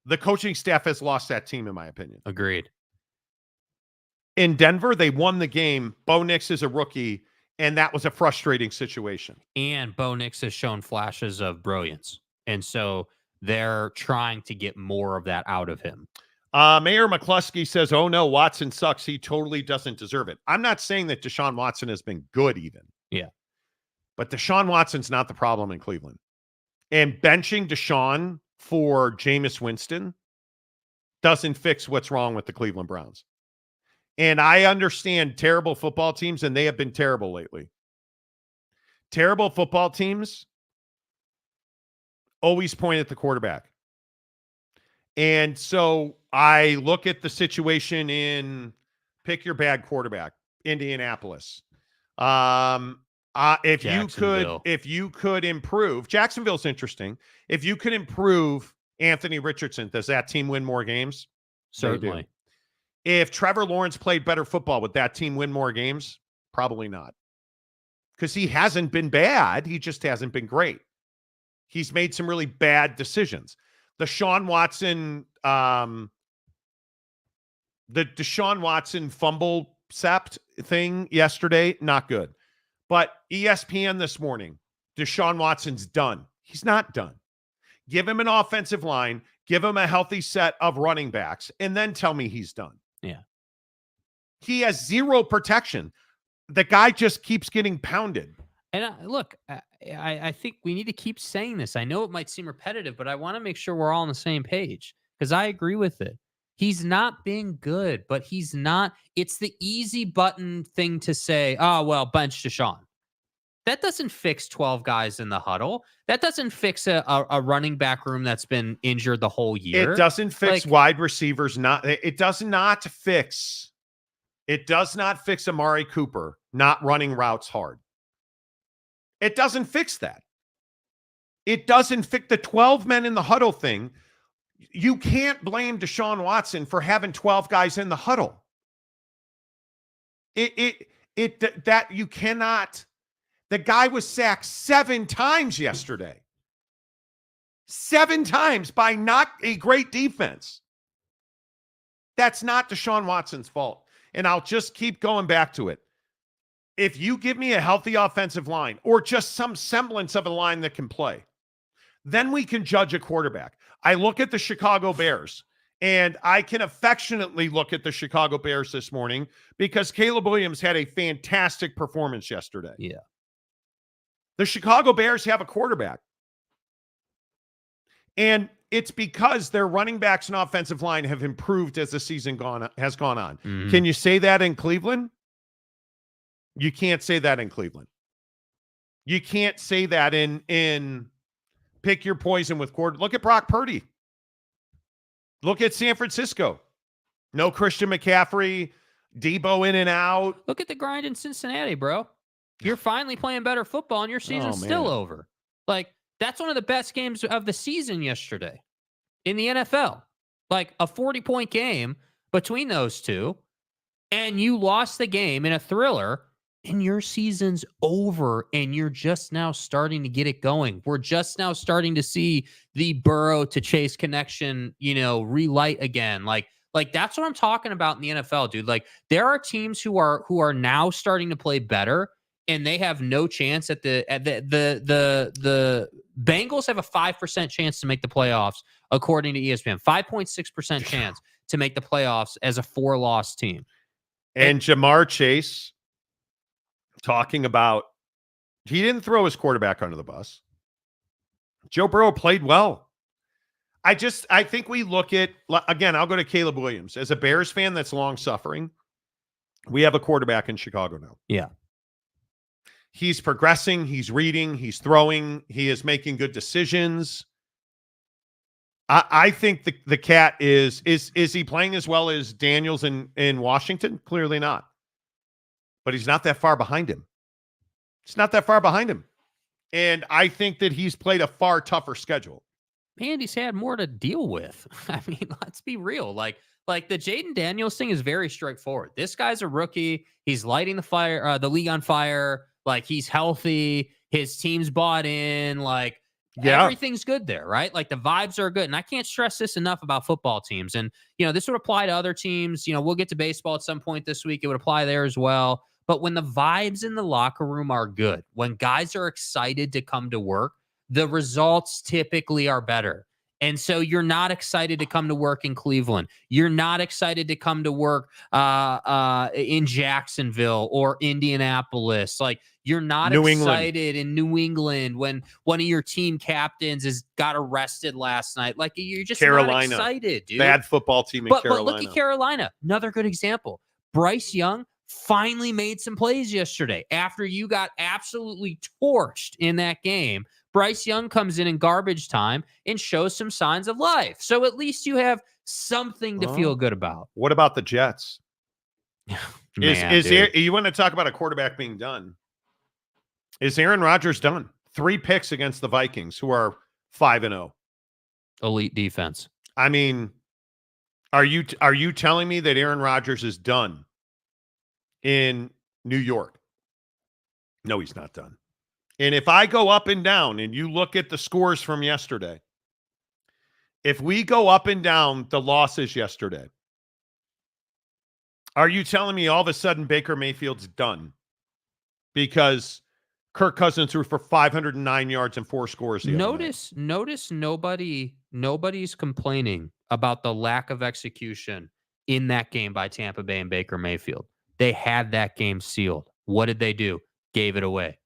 D: the coaching staff has lost that team, in my opinion.
E: Agreed.
D: In Denver, they won the game. Bo Nix is a rookie, and that was a frustrating situation.
E: And Bo Nix has shown flashes of brilliance. And so they're trying to get more of that out of him.
D: Mayor McCluskey says, oh, no, Watson sucks. He totally doesn't deserve it. I'm not saying that Deshaun Watson has been good even.
E: Yeah.
D: But Deshaun Watson's not the problem in Cleveland. And benching Deshaun for Jameis Winston doesn't fix what's wrong with the Cleveland Browns. And I understand terrible football teams, and they have been terrible lately. Terrible football teams always point at the quarterback. And so I look at the situation in pick your bad quarterback, Indianapolis. If you could improve, Jacksonville's interesting. If you could improve Anthony Richardson, does that team win more games?
E: Certainly.
D: If Trevor Lawrence played better football, would that team win more games? Probably not. Because he hasn't been bad. He just hasn't been great. He's made some really bad decisions. The Deshaun Watson fumble sept thing yesterday, not good. But ESPN this morning, Deshaun Watson's done. He's not done. Give him an offensive line, give him a healthy set of running backs, and then tell me he's done.
E: Yeah.
D: He has zero protection. The guy just keeps getting pounded.
E: And look, I think we need to keep saying this. I know it might seem repetitive, but I want to make sure we're all on the same page because I agree with it. He's not being good, but he's not. It's the easy button thing to say, oh, well, bench Deshaun. That doesn't fix 12 guys in the huddle. That doesn't fix a running back room that's been injured the whole year.
D: It doesn't fix wide receivers. It does not fix Amari Cooper not running routes hard. It doesn't fix that. It doesn't fix the 12 men in the huddle thing. You can't blame Deshaun Watson for having 12 guys in the huddle. That you cannot. The guy was sacked 7 times yesterday. 7 times by not a great defense. That's not Deshaun Watson's fault. And I'll just keep going back to it. If you give me a healthy offensive line or just some semblance of a line that can play, then we can judge a quarterback. I look at the Chicago Bears, and I can affectionately look at the Chicago Bears this morning because Caleb Williams had a fantastic performance yesterday.
E: Yeah.
D: The Chicago Bears have a quarterback. And it's because their running backs and offensive line have improved as the season has gone on. Mm-hmm. Can you say that in Cleveland? You can't say that in Cleveland. You can't say that in pick your poison with quarter. Look at Brock Purdy. Look at San Francisco. No Christian McCaffrey, Debo in and out.
E: Look at the grind in Cincinnati, bro. You're finally playing better football and your season's still over. Like, that's one of the best games of the season yesterday in the NFL. Like a 40-point game between those two, and you lost the game in a thriller, and your season's over, and you're just now starting to get it going. We're just now starting to see the Burrow to Chase connection, relight again. Like that's what I'm talking about in the NFL, dude. Like, there are teams who are now starting to play better, and they have no chance at the Bengals have a 5% chance to make the playoffs, according to ESPN. 5.6% chance to make the playoffs as a 4-loss team.
D: And Jamar Chase talking about he didn't throw his quarterback under the bus. Joe Burrow played well. I think we look at, again, I'll go to Caleb Williams. As a Bears fan that's long suffering, we have a quarterback in Chicago now.
E: Yeah.
D: He's progressing. He's reading. He's throwing. He is making good decisions. I think the cat is he playing as well as Daniels in Washington? Clearly not. But he's not that far behind him. It's not that far behind him. And I think that he's played a far tougher schedule.
E: Andy's had more to deal with. I mean, let's be real. Like the Jaden Daniels thing is very straightforward. This guy's a rookie. He's lighting the league on fire. Like, he's healthy. His team's bought in. Like, everything's good there, right? Like, the vibes are good. And I can't stress this enough about football teams. And, this would apply to other teams. We'll get to baseball at some point this week. It would apply there as well. But when the vibes in the locker room are good, when guys are excited to come to work, the results typically are better. And so you're not excited to come to work in Cleveland. You're not excited to come to work in Jacksonville or Indianapolis. Like, you're not excited in New England when one of your team captains got arrested last night. Like, you're just not excited, dude.
D: Bad football team in Carolina.
E: But look at Carolina. Another good example. Bryce Young finally made some plays yesterday after you got absolutely torched in that game. Bryce Young comes in garbage time and shows some signs of life. So at least you have something to feel good about.
D: What about the Jets?
E: Man,
D: you want to talk about a quarterback being done? Is Aaron Rodgers done? 3 picks against the Vikings, who are 5-0.
E: Elite defense.
D: I mean, are you telling me that Aaron Rodgers is done in New York? No, he's not done. And if I go up and down and you look at the scores from yesterday, if we go up and down the losses yesterday, are you telling me all of a sudden Baker Mayfield's done because Kirk Cousins threw for 509 yards and 4 scores?
E: Notice nobody's complaining about the lack of execution in that game by Tampa Bay and Baker Mayfield. They had that game sealed. What did they do? Gave it away.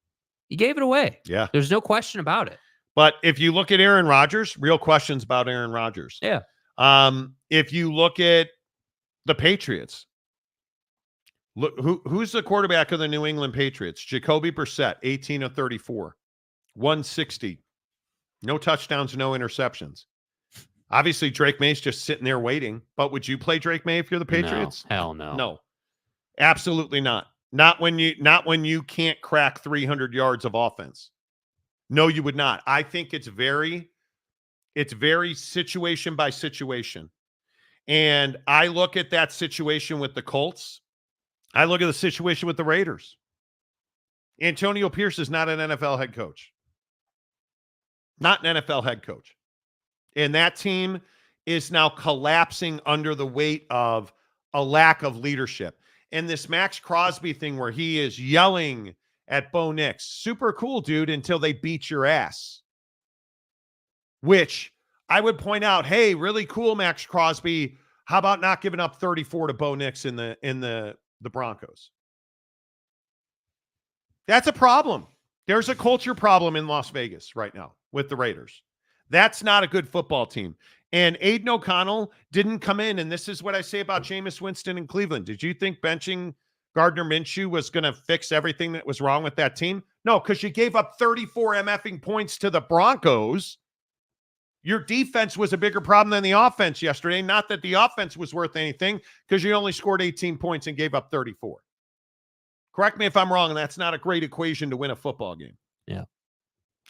E: You gave it away.
D: Yeah.
E: There's no question about it.
D: But if you look at Aaron Rodgers, real questions about Aaron Rodgers.
E: Yeah.
D: If you look at the Patriots, look who's the quarterback of the New England Patriots? Jacoby Brissett, 18 of 34, 160. No touchdowns, no interceptions. Obviously, Drake May's just sitting there waiting. But would you play Drake May if you're the Patriots?
E: No, hell no.
D: No. Absolutely not. Not when you can't crack 300 yards of offense. No, you would not. I think it's very situation by situation. And I look at that situation with the Colts. I look at the situation with the Raiders. Antonio Pierce is not an NFL head coach. Not an NFL head coach. And that team is now collapsing under the weight of a lack of leadership. And this Max Crosby thing where he is yelling at Bo Nix, super cool, dude, until they beat your ass. Which I would point out, hey, really cool, Max Crosby. How about not giving up 34 to Bo Nix in the Broncos? That's a problem. There's a culture problem in Las Vegas right now with the Raiders. That's not a good football team. And Aiden O'Connell didn't come in, and this is what I say about Jameis Winston in Cleveland. Did you think benching Gardner Minshew was going to fix everything that was wrong with that team? No, because you gave up 34 MFing points to the Broncos. Your defense was a bigger problem than the offense yesterday. Not that the offense was worth anything, because you only scored 18 points and gave up 34. Correct me if I'm wrong, and that's not a great equation to win a football game.
E: Yeah.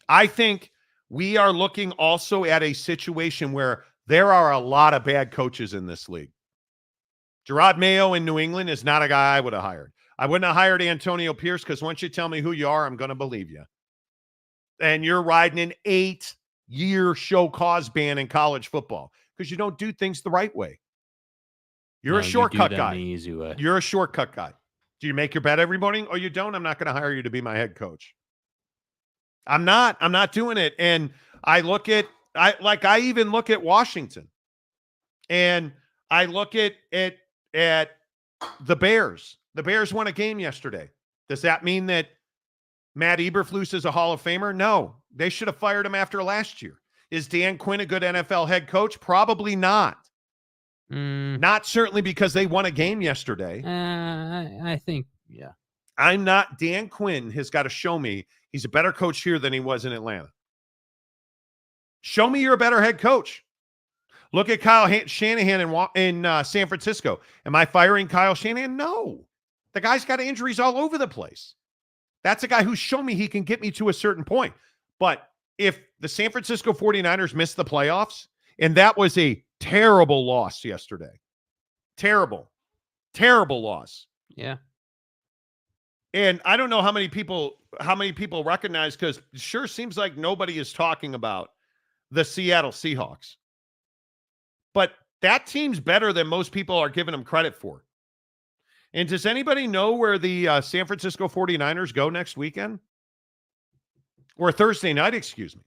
D: I think we are looking also at a situation where there are a lot of bad coaches in this league. Gerard Mayo in New England is not a guy I would have hired. I wouldn't have hired Antonio Pierce because once you tell me who you are, I'm going to believe you. And you're riding an 8-year show cause ban in college football because you don't do things the right way. You're a shortcut guy.
E: Easy way.
D: You're a shortcut guy. Do you make your bed every morning? Oh, you don't? I'm not going to hire you to be my head coach. I'm not doing it. And I even look at Washington, and I look at the Bears. The Bears won a game yesterday. Does that mean that Matt Eberflus is a Hall of Famer? No. They should have fired him after last year. Is Dan Quinn a good NFL head coach? Probably not. Not certainly because they won a game yesterday.
E: I think, yeah.
D: Dan Quinn has got to show me he's a better coach here than he was in Atlanta. Show me you're a better head coach. Look at Kyle Shanahan in San Francisco. Am I firing Kyle Shanahan? No. The guy's got injuries all over the place. That's a guy who's shown me he can get me to a certain point. But if the San Francisco 49ers missed the playoffs, and that was a terrible loss yesterday. Terrible loss.
E: Yeah.
D: And I don't know how many people recognize, because it sure seems like nobody is talking about the Seattle Seahawks. But that team's better than most people are giving them credit for. And does anybody know where the San Francisco 49ers go next weekend? Or Thursday night, excuse me.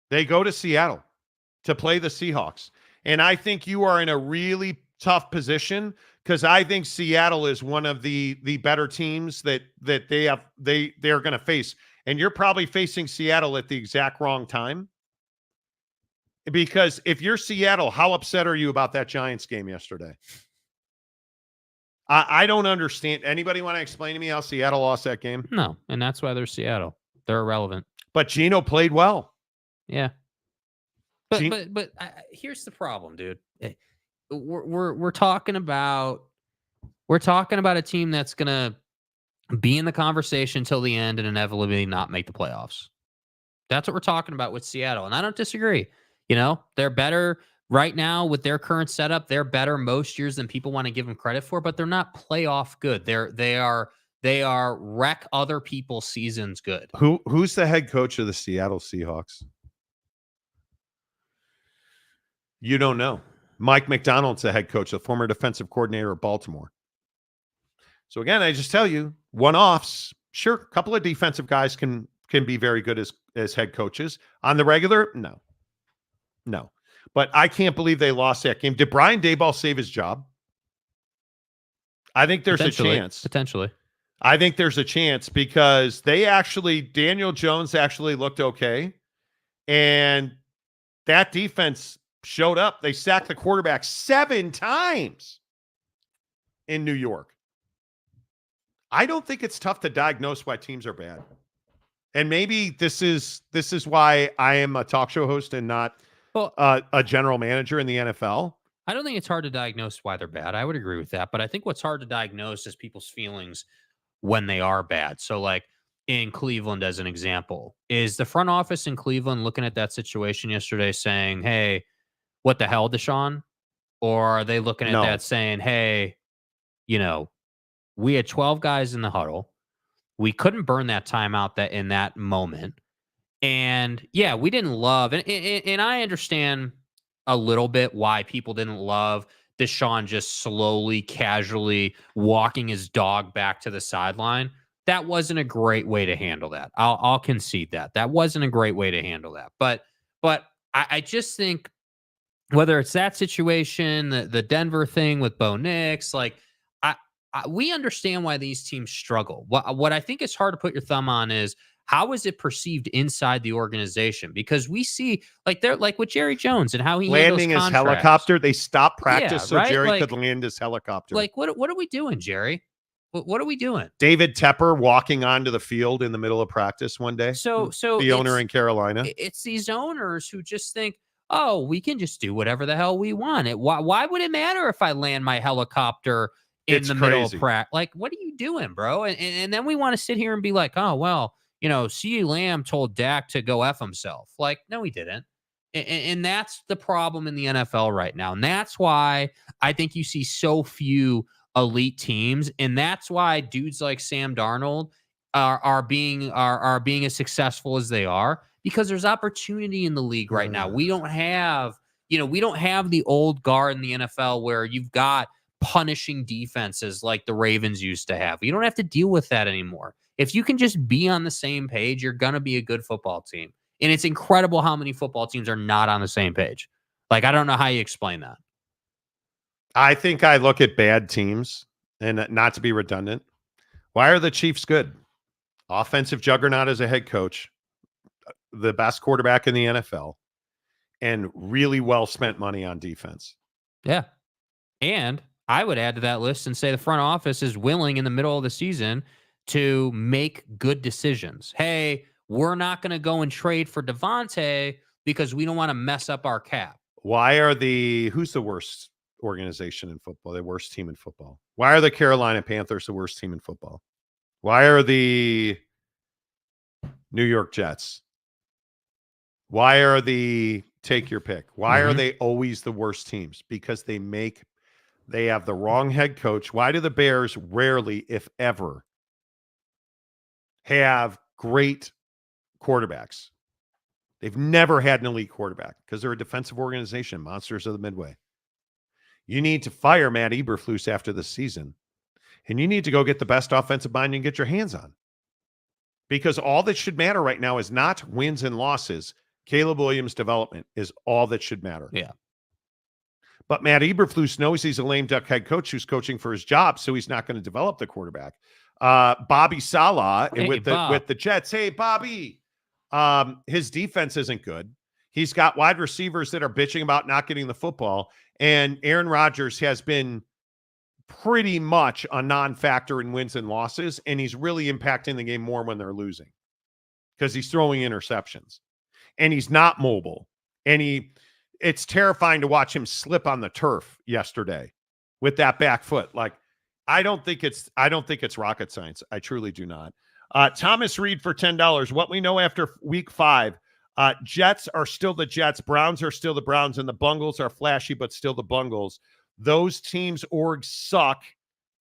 D: They go to Seattle to play the Seahawks. And I think you are in a really tough position, because I think Seattle is one of the better teams that they're going to face. And you're probably facing Seattle at the exact wrong time. Because if you're Seattle, how upset are you about that Giants game yesterday? I don't understand. Anybody want to explain to me how Seattle lost that game?
E: No, and that's why they're Seattle. They're irrelevant.
D: But Geno played well.
E: Yeah. But here's the problem, dude. We're talking about a team that's gonna be in the conversation till the end and inevitably not make the playoffs. That's what we're talking about with Seattle, and I don't disagree. You know, they're better right now with their current setup. They're better most years than people want to give them credit for, but they're not playoff good. They are wreck other people's seasons good.
D: Who's the head coach of the Seattle Seahawks? You don't know. Mike McDonald's the head coach, the former defensive coordinator of Baltimore. So again, I just tell you, one-offs, sure, a couple of defensive guys can be very good as head coaches. On the regular, no. But I can't believe they lost that game. Did Brian Daboll save his job? I think there's a chance.
E: Potentially.
D: I think there's a chance, because Daniel Jones actually looked okay. And that defense showed up. They sacked the quarterback 7 times in New York. I don't think it's tough to diagnose why teams are bad. And maybe this is why I am a talk show host and not a general manager in the NFL.
E: I don't think it's hard to diagnose why they're bad. I would agree with that. But I think what's hard to diagnose is people's feelings when they are bad. So like in Cleveland, as an example, is the front office in Cleveland looking at that situation yesterday saying, hey, what the hell, Deshaun? Or are they looking at that saying, hey, you know, we had 12 guys in the huddle. We couldn't burn that timeout in that moment. And yeah, we didn't love, and I understand a little bit why people didn't love Deshaun just slowly, casually walking his dog back to the sideline. That wasn't a great way to handle that. I'll concede that. That wasn't a great way to handle that. But I just think whether it's that situation, the Denver thing with Bo Nix, like we understand why these teams struggle. What I think is hard to put your thumb on is, how is it perceived inside the organization? Because we see, like, they're like with Jerry Jones and how he
D: landing his helicopter. They stopped practice so
E: right?
D: Jerry could land his helicopter.
E: Like, what are we doing, Jerry? What are we doing?
D: David Tepper walking onto the field in the middle of practice one day.
E: So
D: the owner in Carolina.
E: It's these owners who just think, oh, we can just do whatever the hell we want. Why would it matter if I land my helicopter in the middle of practice? Like, what are you doing, bro? And then we want to sit here and be like, oh, well, you know, CeeDee Lamb told Dak to go F himself. Like, no, he didn't. And that's the problem in the NFL right now. And that's why I think you see so few elite teams. And that's why dudes like Sam Darnold are being as successful as they are, because there's opportunity in the league right now. We don't have the old guard in the NFL where you've got punishing defenses like the Ravens used to have. You don't have to deal with that anymore. If you can just be on the same page, you're going to be a good football team. And it's incredible how many football teams are not on the same page. Like, I don't know how you explain that.
D: I think I look at bad teams, and not to be redundant, why are the Chiefs good? Offensive juggernaut as a head coach, the best quarterback in the NFL, and really well spent money on defense.
E: Yeah. And I would add to that list and say the front office is willing in the middle of the season to make good decisions. Hey, we're not going to go and trade for Devontae because we don't want to mess up our cap.
D: Who's the worst organization in football? The worst team in football? Why are the Carolina Panthers the worst team in football? Why are the New York Jets Why are take your pick? Why are they always the worst teams? Because they have the wrong head coach. Why do the Bears rarely, if ever, have great quarterbacks? They've never had an elite quarterback because they're a defensive organization, monsters of the Midway. You need to fire Matt Eberflus after this season, and you need to go get the best offensive mind you can get your hands on. Because all that should matter right now is not wins and losses. Caleb Williams' development is all that should matter.
E: Yeah.
D: But Matt Eberflus knows he's a lame duck head coach who's coaching for his job, so he's not going to develop the quarterback. Bobby Saleh with the Jets. Hey, Bobby. His defense isn't good. He's got wide receivers that are bitching about not getting the football, and Aaron Rodgers has been pretty much a non-factor in wins and losses, and he's really impacting the game more when they're losing because he's throwing interceptions, and he's not mobile, and it's terrifying to watch him slip on the turf yesterday with that back foot. Like, I don't think it's rocket science. I truly do not. Thomas Reed for $10. What we know after week 5, Jets are still the Jets, Browns are still the Browns, and the Bungles are flashy but still the Bungles. Those teams' orgs suck.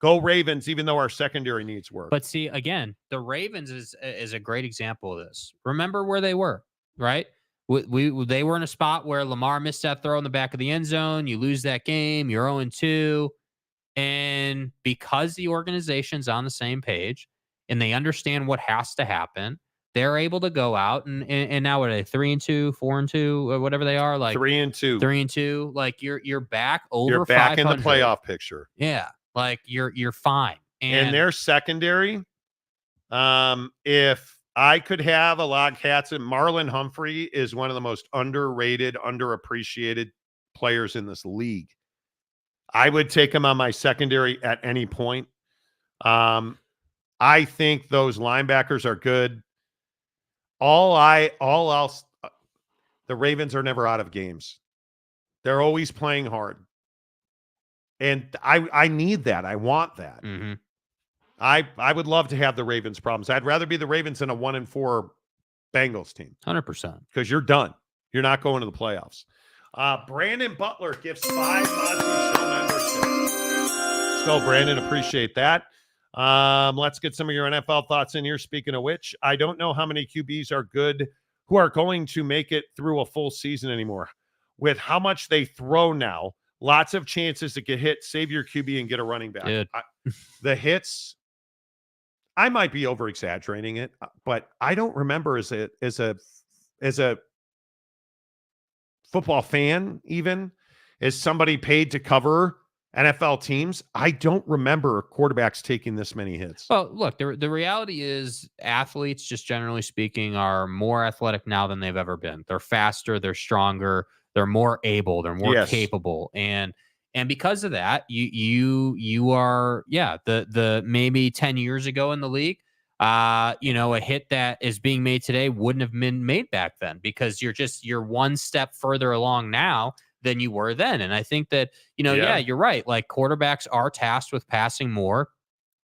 D: Go Ravens, even though our secondary needs work.
E: But see, again, the Ravens is a great example of this. Remember where they were, right? They were in a spot where Lamar missed that throw in the back of the end zone. You lose that game. You're 0-2. And because the organization's on the same page and they understand what has to happen, they're able to go out and now what are they, 3-2, 4-2, or whatever they are, like
D: 3-2,
E: 3-2. Like you're back over.
D: You're back
E: 500.
D: in the playoff picture.
E: Yeah, like you're fine.
D: And their secondary, if I could have a log hats, and Marlon Humphrey is one of the most underrated, underappreciated players in this league. I would take him on my secondary at any point. I think those linebackers are good. All else, the Ravens are never out of games. They're always playing hard. And I need that. I want that.
E: Mm-hmm.
D: I would love to have the Ravens problems. I'd rather be the Ravens than a 1-4 Bengals team.
E: 100%.
D: Because you're done. You're not going to the playoffs. Brandon Butler gives 5 Monty Show memberships. Let's go, Brandon. Appreciate that. Let's get some of your NFL thoughts in here. Speaking of which, I don't know how many QBs are good who are going to make it through a full season anymore. With how much they throw now, lots of chances to get hit, save your QB, and get a running back. The hits, I might be over exaggerating it, but I don't remember as a football fan, even as somebody paid to cover NFL teams, I don't remember quarterbacks taking this many hits.
E: Well, look, the reality is athletes, just generally speaking, are more athletic now than they've ever been. They're faster, they're stronger, they're more able, they're more capable. And because of that, you are, the maybe 10 years ago in the league, a hit that is being made today wouldn't have been made back then because you're one step further along now than you were then. And I think that, you're right. Like quarterbacks are tasked with passing more,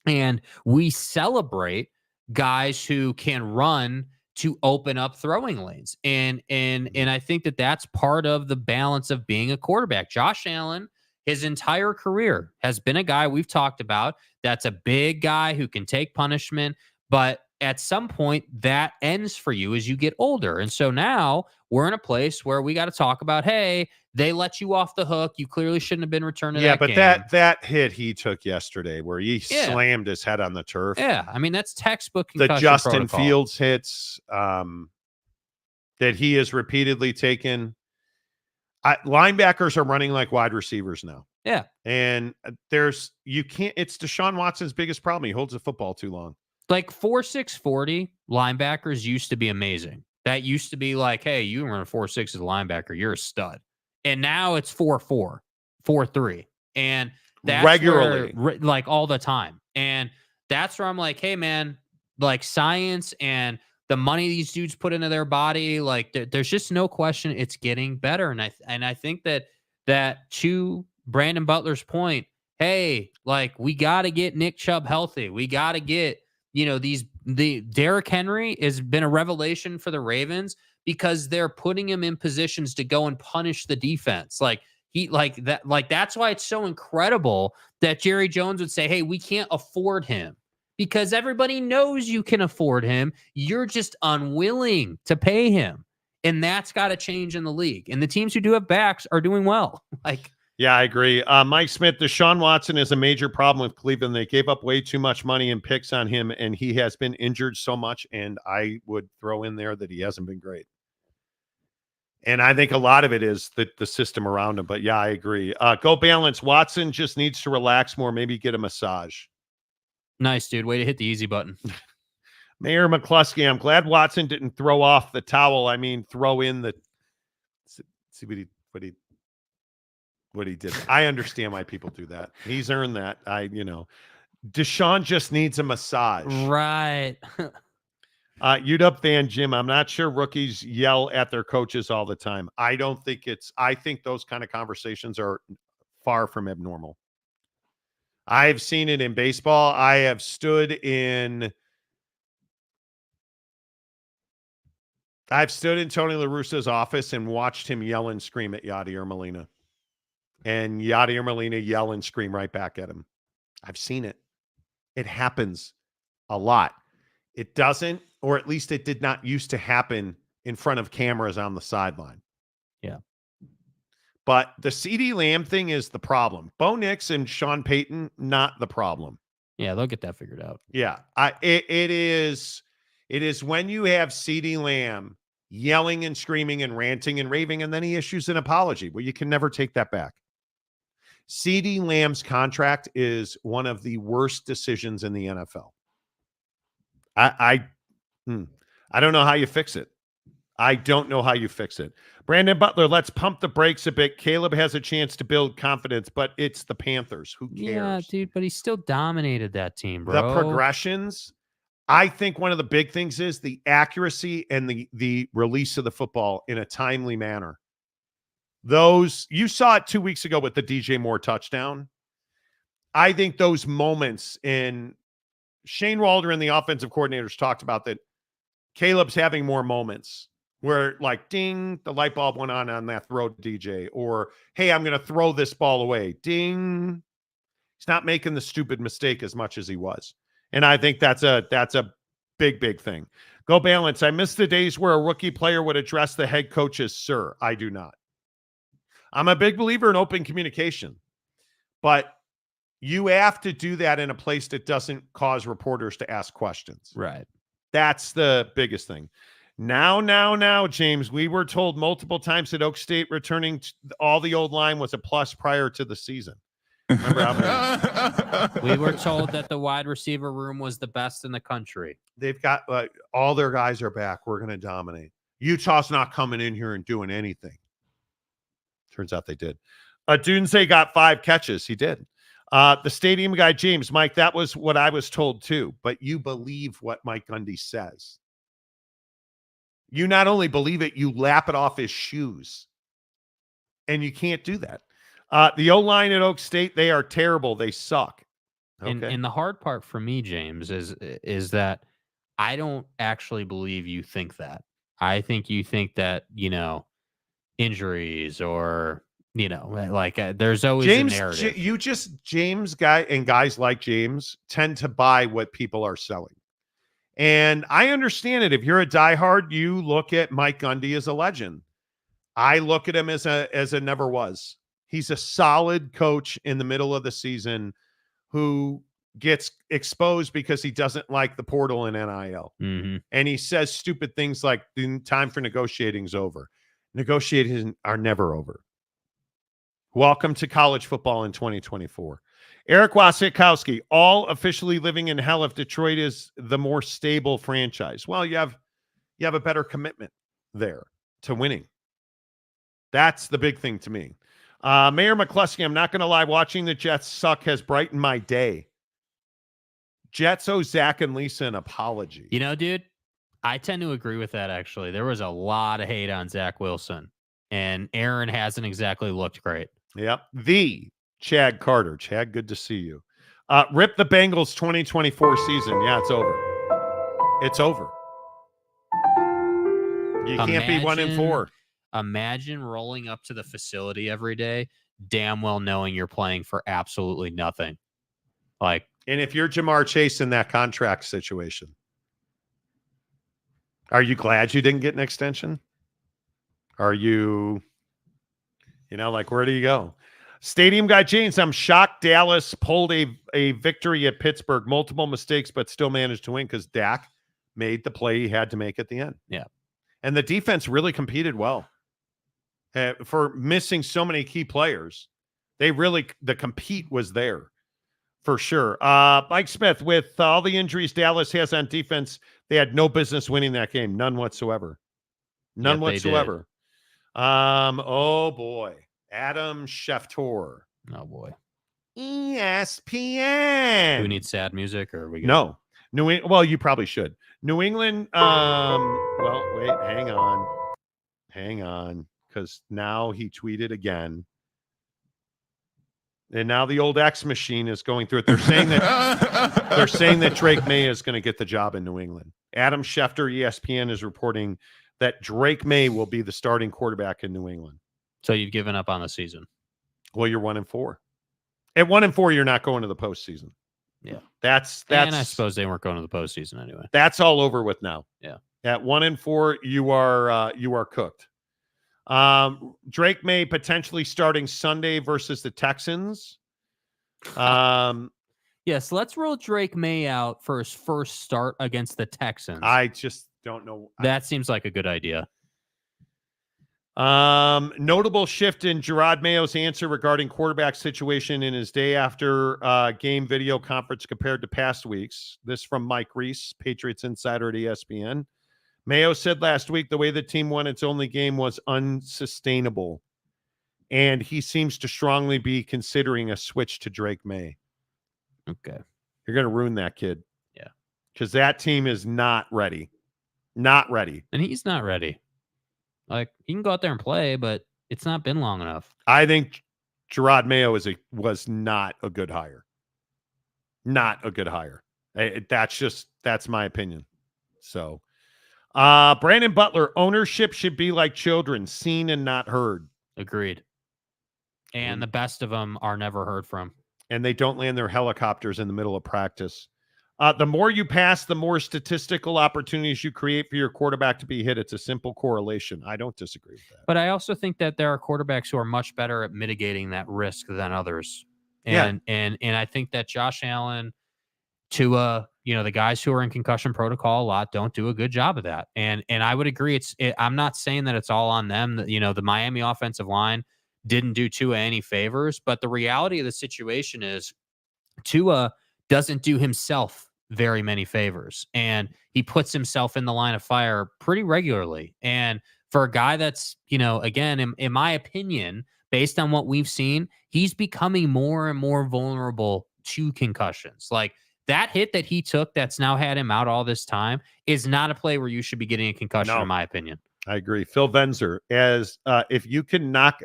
E: and we celebrate guys who can run to open up throwing lanes. And I think that that's part of the balance of being a quarterback. Josh Allen, his entire career, has been a guy we've talked about that's a big guy who can take punishment, but at some point that ends for you as you get older. And so now we're in a place where we got to talk about, hey, they let you off the hook. You clearly shouldn't have been returned to that game.
D: Yeah, but that hit he took yesterday where he slammed his head on the turf.
E: Yeah, I mean, that's textbook
D: the Justin
E: protocol.
D: Fields hits that he has repeatedly taken. Linebackers are running like wide receivers now.
E: Yeah.
D: And it's Deshaun Watson's biggest problem. He holds the football too long.
E: Like 4.640 linebackers used to be amazing. That used to be like, hey, you run a 4.6 as a linebacker, you're a stud. And now it's 4.4, 4.3. And that's
D: regularly,
E: like all the time. And that's where I'm like, hey, man, like science and the money these dudes put into their body, like there's just no question it's getting better. And I think that to Brandon Butler's point, hey, like we got to get Nick Chubb healthy. We got to get, the Derrick Henry has been a revelation for the Ravens because they're putting him in positions to go and punish the defense. That's why it's so incredible that Jerry Jones would say, hey, we can't afford him, because everybody knows you can afford him. You're just unwilling to pay him. And that's got to change in the league. And the teams who do have backs are doing well.
D: Yeah, I agree. Mike Smith, Deshaun Watson is a major problem with Cleveland. They gave up way too much money and picks on him, and he has been injured so much. And I would throw in there that he hasn't been great. And I think a lot of it is the system around him. But yeah, I agree. Go balance. Watson just needs to relax more. Maybe get a massage.
E: Nice, dude. Way to hit the easy button.
D: Mayor McCluskey, I'm glad Watson didn't throw off the towel. I mean, throw in the see what he did. I understand why people do that. He's earned that. Deshaun just needs a massage.
E: Right.
D: UW fan Jim, I'm not sure rookies yell at their coaches all the time. I think those kind of conversations are far from abnormal. I've seen it in baseball. I have stood in Tony La Russa's office and watched him yell and scream at Yadier Molina. And Yadier Molina yell and scream right back at him. I've seen it. It happens a lot. It doesn't, or at least it did not used to happen in front of cameras on the sideline.
E: Yeah.
D: But the CeeDee Lamb thing is the problem. Bo Nix and Sean Payton, not the problem.
E: Yeah, they'll get that figured out.
D: Yeah. It is when you have CeeDee Lamb yelling and screaming and ranting and raving, and then he issues an apology. Well, you can never take that back. CeeDee Lamb's contract is one of the worst decisions in the NFL. I don't know how you fix it. I don't know how you fix it. Brandon Butler, let's pump the brakes a bit. Caleb has a chance to build confidence, but it's the Panthers. Who cares?
E: Yeah, dude, but he still dominated that team, bro.
D: The progressions. I think one of the big things is the accuracy and the release of the football in a timely manner. You saw it 2 weeks ago with the DJ Moore touchdown. I think those moments, in Shane Walder and the offensive coordinators talked about that Caleb's having more moments where, like, ding, the light bulb went on that throw to DJ, or, hey, I'm going to throw this ball away. Ding. He's not making the stupid mistake as much as he was. And I think that's a big, big thing. Go balance. I miss the days where a rookie player would address the head coach as sir. I do not. I'm a big believer in open communication, but you have to do that in a place that doesn't cause reporters to ask questions.
E: Right.
D: That's the biggest thing. Now, James, we were told multiple times that Oak State returning all the old line was a plus prior to the season. Remember how
E: we were told that the wide receiver room was the best in the country.
D: They've got all their guys are back. We're going to dominate. Utah's not coming in here and doing anything. Turns out they did. Dunze got 5 catches. He did. The stadium guy, James, Mike, that was what I was told too. But you believe what Mike Gundy says. You not only believe it, you lap it off his shoes. And you can't do that. The O-line at Oak State, they are terrible. They suck. Okay.
E: And the hard part for me, James, is that I don't actually believe you think that. I think you think that, injuries or, there's always
D: James,
E: a narrative.
D: James guys like James tend to buy what people are selling. And I understand it. If you're a diehard, you look at Mike Gundy as a legend. I look at him as a never was. He's a solid coach in the middle of the season who gets exposed because he doesn't like the portal in NIL.
E: Mm-hmm.
D: And he says stupid things like, the time for negotiating's over. Negotiations are never over. Welcome to college football in 2024. Eric Wasikowski, all officially living in hell if Detroit is the more stable franchise. Well, you have a better commitment there to winning. That's the big thing to me. Mayor McCluskey, I'm not going to lie, watching the Jets suck has brightened my day. Jets owe Zach and Lisa an apology.
E: Dude, I tend to agree with that, actually. There was a lot of hate on Zach Wilson, and Aaron hasn't exactly looked great.
D: Yep. The Chad Carter. Chad, good to see you. Rip the Bengals 2024 season. Yeah, it's over. It's over. You can't be 1-4.
E: Imagine rolling up to the facility every day, damn well knowing you're playing for absolutely nothing. Like,
D: and if you're Jamar Chase in that contract situation, are you glad you didn't get an extension? Are you, like, where do you go? Stadium Guy James, I'm shocked Dallas pulled a victory at Pittsburgh. Multiple mistakes, but still managed to win because Dak made the play he had to make at the end.
E: Yeah.
D: And the defense really competed well. For missing so many key players, the compete was there for sure. Mike Smith, with all the injuries Dallas has on defense, they had no business winning that game. None whatsoever. None whatsoever. Oh boy. Adam Schefter.
E: Oh boy.
D: ESPN.
E: Do we need sad music or are we good?
D: No. Well, you probably should. New England. Well, wait, hang on. Because now he tweeted again. And now the old X machine is going through it. They're saying that Drake May is going to get the job in New England. Adam Schefter, ESPN, is reporting that Drake May will be the starting quarterback in New England.
E: So you've given up on the season.
D: Well, you're 1-4. At 1-4, you're not going to the postseason.
E: Yeah.
D: That's
E: and I suppose they weren't going to the postseason anyway.
D: That's all over with now.
E: Yeah.
D: At 1-4, you are cooked. Drake May potentially starting Sunday versus the Texans.
E: Yes, let's roll Drake May out for his first start against the Texans.
D: I just don't know.
E: That seems like a good idea.
D: Notable shift in Gerard Mayo's answer regarding quarterback situation in his day after game video conference compared to past weeks. This from Mike Reese, Patriots insider at ESPN. Mayo said last week the way the team won its only game was unsustainable, and he seems to strongly be considering a switch to Drake May.
E: Okay.
D: You're going to ruin that kid.
E: Yeah.
D: Because that team is not ready. Not ready.
E: And he's not ready. Like, he can go out there and play, but it's not been long enough.
D: I think Gerard Mayo was not a good hire. Not a good hire. That's my opinion. So, Brandon Butler, ownership should be like children, seen and not heard.
E: Agreed. And the best of them are never heard from.
D: And they don't land their helicopters in the middle of practice. The more you pass, the more statistical opportunities you create for your quarterback to be hit. It's a simple correlation. I don't disagree with that.
E: But I also think that there are quarterbacks who are much better at mitigating that risk than others. And I think that Josh Allen, Tua, the guys who are in concussion protocol a lot don't do a good job of that. And I would agree. I'm not saying that it's all on them. The Miami offensive line didn't do Tua any favors, but the reality of the situation is Tua doesn't do himself very many favors, and he puts himself in the line of fire pretty regularly. And for a guy that's, again, in my opinion, based on what we've seen, he's becoming more and more vulnerable to concussions. Like, that hit that he took that's now had him out all this time is not a play where you should be getting a concussion, in my opinion.
D: I agree. Phil Venzer, as if you can knock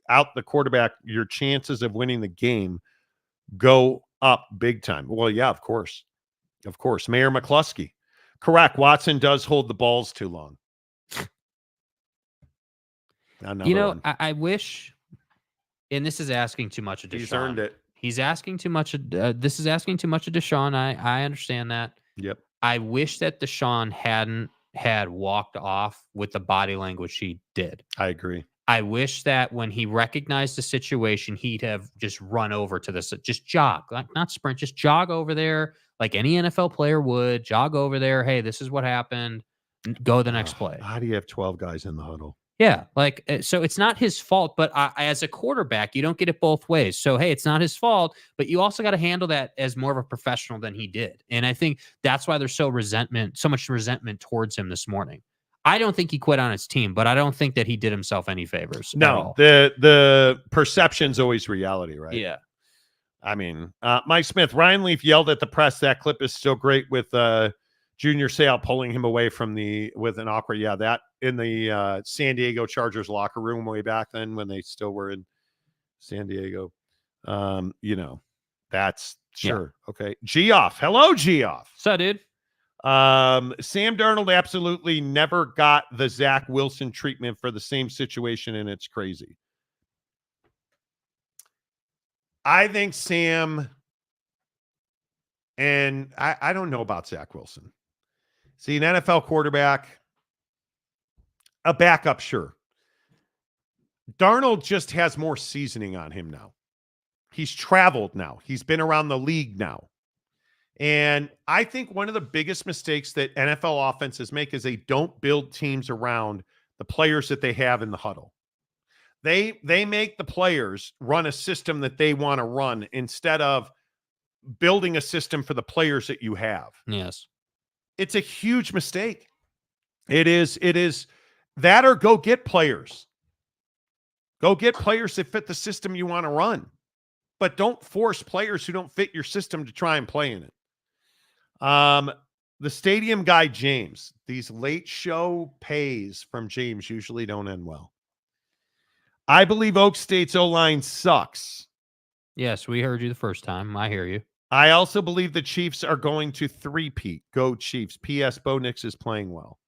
D: out the quarterback, your chances of winning the game go up big time. Well, yeah, of course. Of course. Mayor McCluskey. Correct. Watson does hold the balls too long.
E: I wish, and this is asking too much of Deshaun.
D: He's earned it.
E: He's asking too much. This is asking too much of Deshaun. I understand that.
D: Yep.
E: I wish that Deshaun hadn't had walked off with the body language he did.
D: I agree.
E: I wish that when he recognized the situation, he'd have just run over to this, just jog, like not sprint, just jog over there like any NFL player would. Jog over there. Hey, this is what happened. Go the next play.
D: How do you have 12 guys in the huddle?
E: Yeah, so it's not his fault, but as a quarterback, you don't get it both ways. So, hey, it's not his fault, but you also got to handle that as more of a professional than he did. And I think that's why there's so much resentment towards him this morning. I don't think he quit on his team, but I don't think that he did himself any favors.
D: No, the perception's always reality, right?
E: Yeah.
D: I mean, Mike Smith, Ryan Leaf yelled at the press. That clip is still great with Junior Seau pulling him away from with an awkward. Yeah, that in the San Diego Chargers locker room way back then when they still were in San Diego. That's sure. Yeah. Okay. Geoff. Hello, Geoff.
E: So, dude.
D: Sam Darnold absolutely never got the Zach Wilson treatment for the same situation, and it's crazy. I think Sam, and I don't know about Zach Wilson. See, an NFL quarterback, a backup, sure. Darnold just has more seasoning on him now. He's traveled now. He's been around the league now. And I think one of the biggest mistakes that NFL offenses make is they don't build teams around the players that they have in the huddle. They make the players run a system that they want to run instead of building a system for the players that you have.
E: Yes.
D: It's a huge mistake. It is that, or go get players. Go get players that fit the system you want to run. But don't force players who don't fit your system to try and play in it. The stadium guy, James, these late show pays from James usually don't end well. I believe Oak State's O-line sucks.
E: Yes, we heard you the first time. I hear you.
D: I also believe the Chiefs are going to three-peat. Go Chiefs. P.S. Bo Nix is playing well.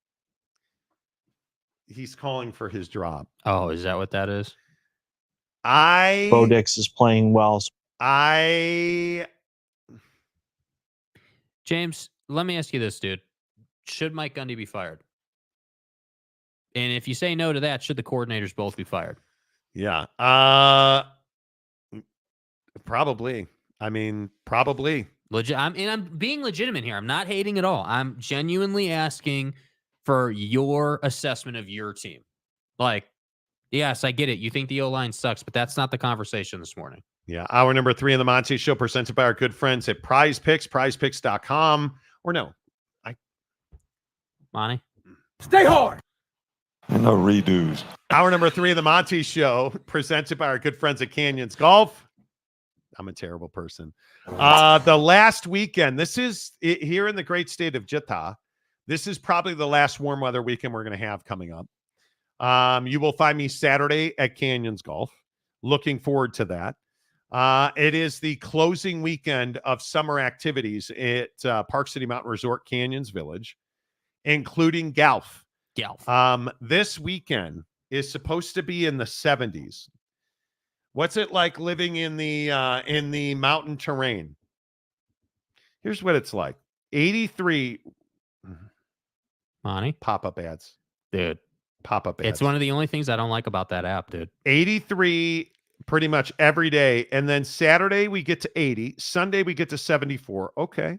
D: He's calling for his drop.
E: Oh, is that what that is?
I: Bo Nix is playing well.
E: James, let me ask you this, dude. Should Mike Gundy be fired? And if you say no to that, should the coordinators both be fired?
D: Yeah. Probably. I mean, probably.
E: I'm being legitimate here. I'm not hating at all. I'm genuinely asking for your assessment of your team. Like, yes, I get it. You think the O-line sucks, but that's not the conversation this morning.
D: Yeah. Hour number 3 of the Monty Show, presented by our good friends at Prize Picks, prizepicks.com. Or no.
E: Monty?
H: Stay hard.
I: No redos.
D: Hour number 3 of the Monty Show, presented by our good friends at Canyons Golf. I'm a terrible person. The last weekend, this is here in the great state of Utah. This is probably the last warm weather weekend we're going to have coming up. You will find me Saturday at Canyons Golf. Looking forward to that. It is the closing weekend of summer activities at Park City Mountain Resort Canyons Village, including golf. This weekend is supposed to be in the 70s. What's it like living in the mountain terrain? Here's what it's like. 83.
E: Monty?
D: Pop-up ads.
E: Dude.
D: Pop-up ads.
E: It's one of the only things I don't like about that app, dude.
D: 83 pretty much every day. And then Saturday we get to 80. Sunday we get to 74. Okay.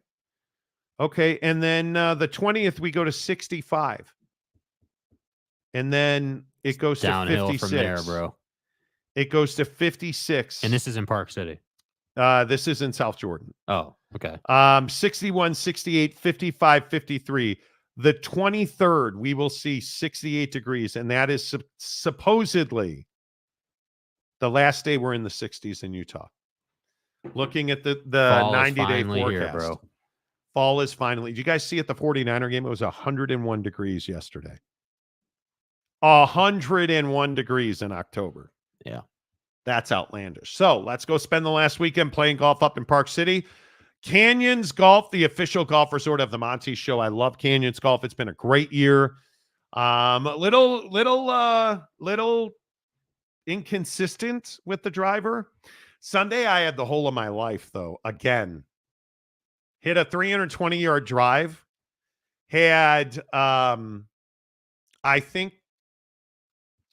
D: And then the 20th we go to 65. And then it goes
E: downhill
D: to 56.
E: From there, bro.
D: It goes to 56.
E: And this is in Park City.
D: This is in South Jordan.
E: Oh, okay.
D: 61, 68, 55, 53. The 23rd, we will see 68 degrees, and that is supposedly the last day we're in the 60s in Utah. Looking at the 90-day forecast. Here, bro. Fall is finally. Did you guys see at the 49er game? It was 101 degrees yesterday. 101 degrees in October.
E: Yeah.
D: That's outlandish. So let's go spend the last weekend playing golf up in Park City. Canyons Golf, the official golf resort of the Monty Show. I love Canyons Golf. It's been a great year. Little inconsistent with the driver. Sunday, I had the hole of my life, though. Again, hit a 320-yard drive. Had, I think,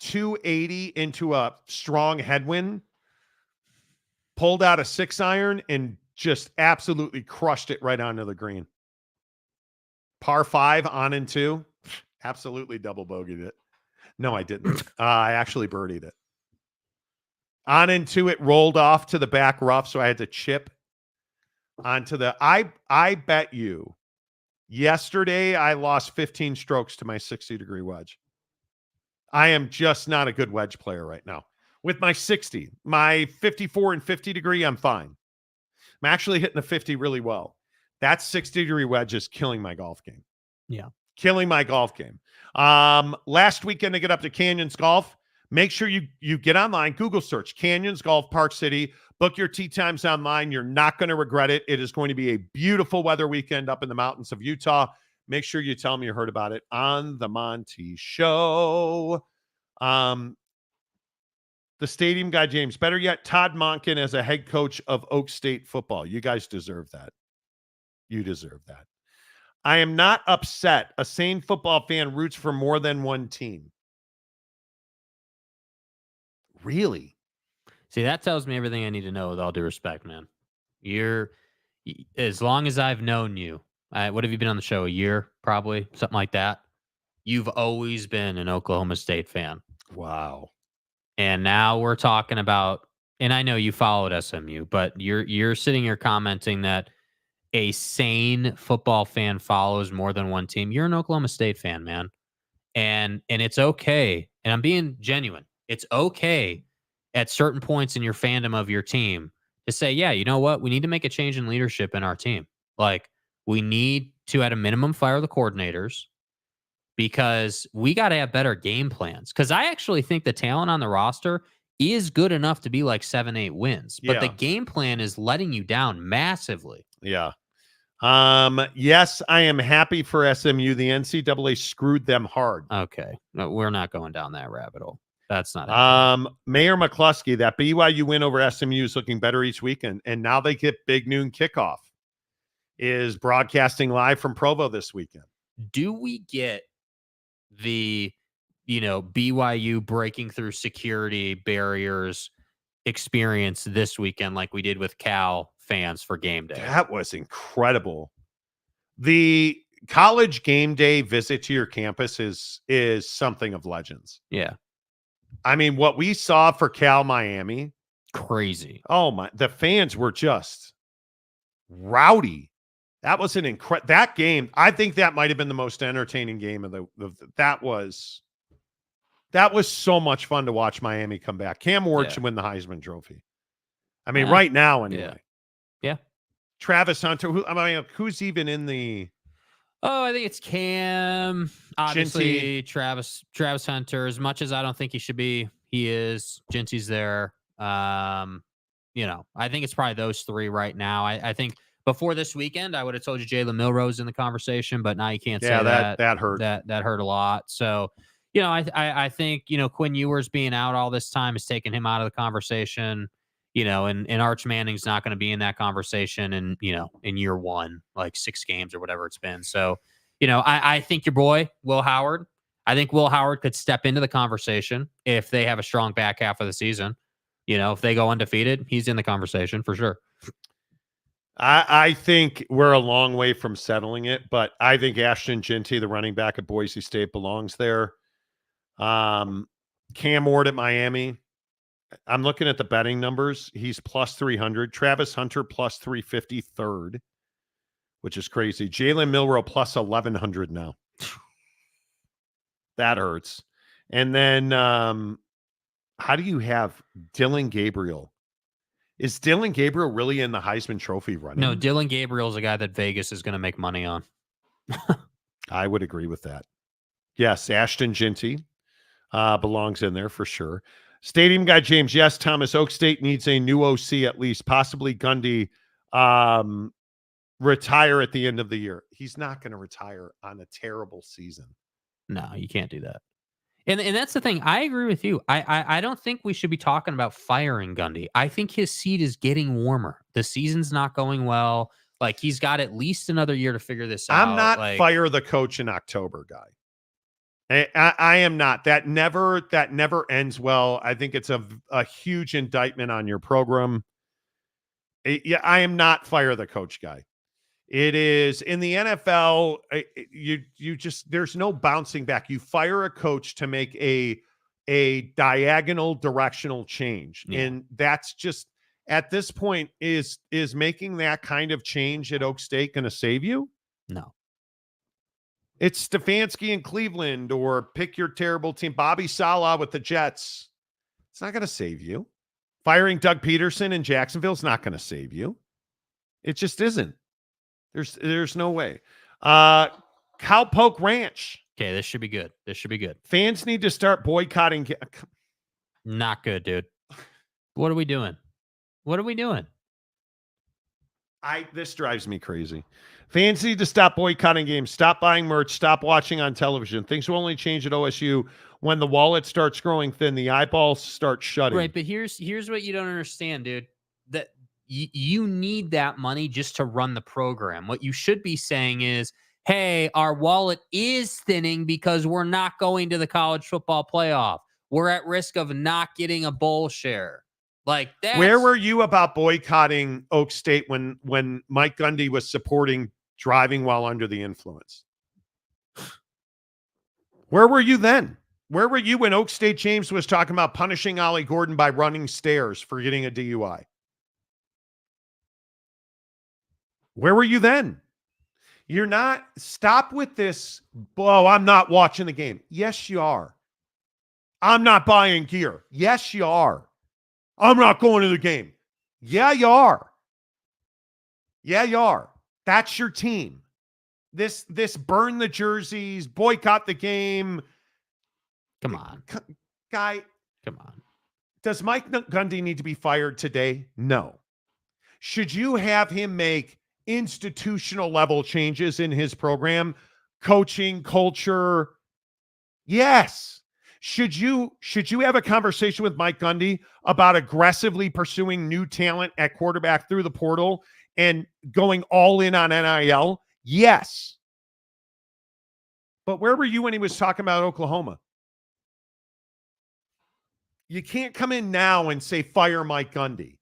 D: 280 into a strong headwind. Pulled out a 6-iron and just absolutely crushed it right onto the green. Par 5 on and 2. Absolutely double bogeyed it. No, I didn't. I actually birdied it. On and 2, it rolled off to the back rough, so I had to chip onto the... I bet you yesterday I lost 15 strokes to my 60-degree wedge. I am just not a good wedge player right now. With my 60, my 54 and 50 degree, I'm fine. I'm actually hitting the 50 really well. That 60-degree wedge is killing my golf game.
E: Yeah.
D: Killing my golf game. Last weekend to get up to Canyons Golf, make sure you get online, Google search Canyons Golf Park City, book your tee times online. You're not going to regret it. It is going to be a beautiful weather weekend up in the mountains of Utah. Make sure you tell them you heard about it on the Monty Show. The stadium guy, James. Better yet, Todd Monken as a head coach of Oak State football. You guys deserve that. You deserve that. I am not upset. A sane football fan roots for more than one team. Really?
E: See, that tells me everything I need to know with all due respect, man. As long as I've known you, what have you been on the show? A year, probably, something like that. You've always been an Oklahoma State fan.
D: Wow.
E: And now we're talking about, and I know you followed SMU, but you're sitting here commenting that a sane football fan follows more than one team. You're an Oklahoma State fan, man. And it's okay. And I'm being genuine. It's okay at certain points in your fandom of your team to say, yeah, you know what? We need to make a change in leadership in our team. Like, we need to, at a minimum, fire the coordinators because we got to have better game plans. Because I actually think the talent on the roster is good enough to be like 7-8 wins. But the game plan is letting you down massively.
D: Yeah. Yes, I am happy for SMU. The NCAA screwed them hard.
E: Okay. No, we're not going down that rabbit hole. That's not happening.
D: Mayor McCluskey, that BYU win over SMU is looking better each weekend. And now they get big noon kickoff. Is broadcasting live from Provo this weekend.
E: Do we get the, BYU breaking through security barriers experience this weekend like we did with Cal fans for game day?
D: That was incredible. The college game day visit to your campus is something of legends.
E: Yeah.
D: I mean, what we saw for Cal Miami,
E: crazy.
D: Oh my, the fans were just rowdy. That was that game. I think that might have been the most entertaining game of that was so much fun to watch Miami come back. Cam Ward should win the Heisman Trophy. I mean, right now anyway.
E: Yeah.
D: Travis Hunter, who's even in the
E: Oh, I think it's Cam. Obviously, Travis Hunter. As much as I don't think he should be, he is. Jinty's there. I think it's probably those three right now. I think before this weekend, I would have told you Jalen Milrose in the conversation, but now you can't say that.
D: That hurt.
E: That hurt a lot. So, I think, Quinn Ewers being out all this time is taking him out of the conversation. And Arch Manning's not going to be in that conversation in year one, like 6 games or whatever it's been. So, I think your boy, Will Howard, I think Will Howard could step into the conversation if they have a strong back half of the season. If they go undefeated, he's in the conversation for sure.
D: I think we're a long way from settling it, but I think Ashton Jinty, the running back at Boise State, belongs there. Cam Ward at Miami. I'm looking at the betting numbers. He's plus 300. Travis Hunter plus 350 third, which is crazy. Jalen Milroe plus 1,100 now. That hurts. And then how do you have Dylan Gabriel? Is Dylan Gabriel really in the Heisman Trophy running?
E: No, Dylan Gabriel's a guy that Vegas is going to make money on.
D: I would agree with that. Yes, Ashton Jinty belongs in there for sure. Stadium guy James, yes, Thomas, Oak State needs a new OC at least, possibly Gundy retire at the end of the year. He's not going to retire on a terrible season.
E: No, you can't do that. And that's the thing. I agree with you. I don't think we should be talking about firing Gundy. I think his seat is getting warmer. The season's not going well. Like, he's got at least another year to figure this out.
D: I'm not fire the coach in October guy. I am not. That never ends well. I think it's a huge indictment on your program. I am not fire the coach guy. It is in the NFL. You just, there's no bouncing back. You fire a coach to make a diagonal directional change. Yeah. And that's just at this point is making that kind of change at Oak State going to save you?
E: No.
D: It's Stefanski in Cleveland, or pick your terrible team. Bobby Saleh with the Jets. It's not going to save you. Firing Doug Peterson in Jacksonville is not going to save you. It just isn't. There's no way. Cowpoke Ranch.
E: Okay, this should be good. This should be good.
D: Fans need to start boycotting.
E: Not good, dude. What are we doing? What are we doing?
D: This drives me crazy. Fans need to stop boycotting games, stop buying merch, stop watching on television. Things will only change at OSU when the wallet starts growing thin, the eyeballs start shutting.
E: Right, but here's what you don't understand, dude. That you need that money just to run the program. What you should be saying is, hey, our wallet is thinning because we're not going to the college football playoff. We're at risk of not getting a bowl share. Like that.
D: Where were you about boycotting Oak State when Mike Gundy was supporting driving while under the influence? Where were you then? Where were you when Oak State James was talking about punishing Ollie Gordon by running stairs for getting a DUI? Where were you then? You're not. Stop with this. Oh, I'm not watching the game. Yes, you are. I'm not buying gear. Yes, you are. I'm not going to the game. Yeah, you are. Yeah, you are. That's your team. This burn the jerseys, boycott the game.
E: Come on.
D: Guy.
E: Come on.
D: Does Mike Gundy need to be fired today? No. Should you have him make institutional level changes in his program, coaching, culture? Yes. Should you have a conversation with Mike Gundy about aggressively pursuing new talent at quarterback through the portal and going all in on NIL? Yes. But where were you when he was talking about Oklahoma? You can't come in now and say fire Mike Gundy.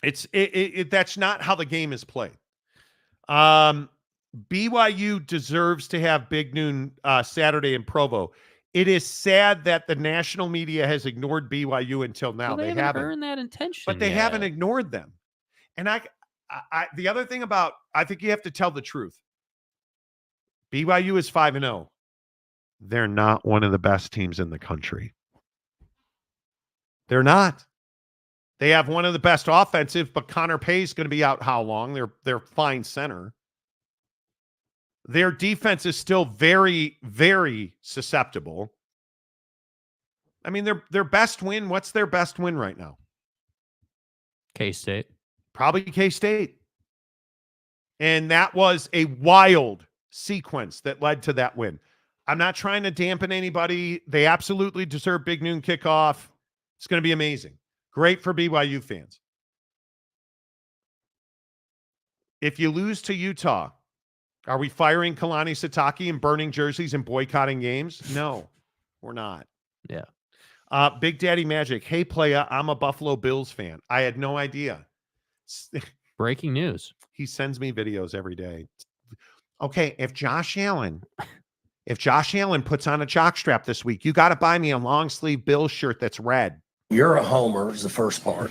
D: That's not how the game is played. BYU deserves to have Big Noon Saturday in Provo. It is sad that the national media has ignored BYU until now.
E: Well, they haven't earned that intention,
D: but they haven't ignored them. And the other thing about, I think you have to tell the truth. BYU is 5-0. They're not one of the best teams in the country. They're not. They have one of the best offensive, but Connor Pay's going to be out how long? They're fine center. Their defense is still very, very susceptible. I mean, their best win, what's their best win right now?
E: K-State.
D: Probably K-State. And that was a wild sequence that led to that win. I'm not trying to dampen anybody. They absolutely deserve Big Noon kickoff. It's going to be amazing. Great for BYU fans. If you lose to Utah, are we firing Kalani Sitake and burning jerseys and boycotting games? No, we're not.
E: Yeah.
D: Big Daddy Magic. Hey, playa, I'm a Buffalo Bills fan. I had no idea.
E: Breaking news.
D: He sends me videos every day. Okay, if Josh Allen puts on a jockstrap this week, you got to buy me a long sleeve Bills shirt that's red.
F: You're a homer is the first part.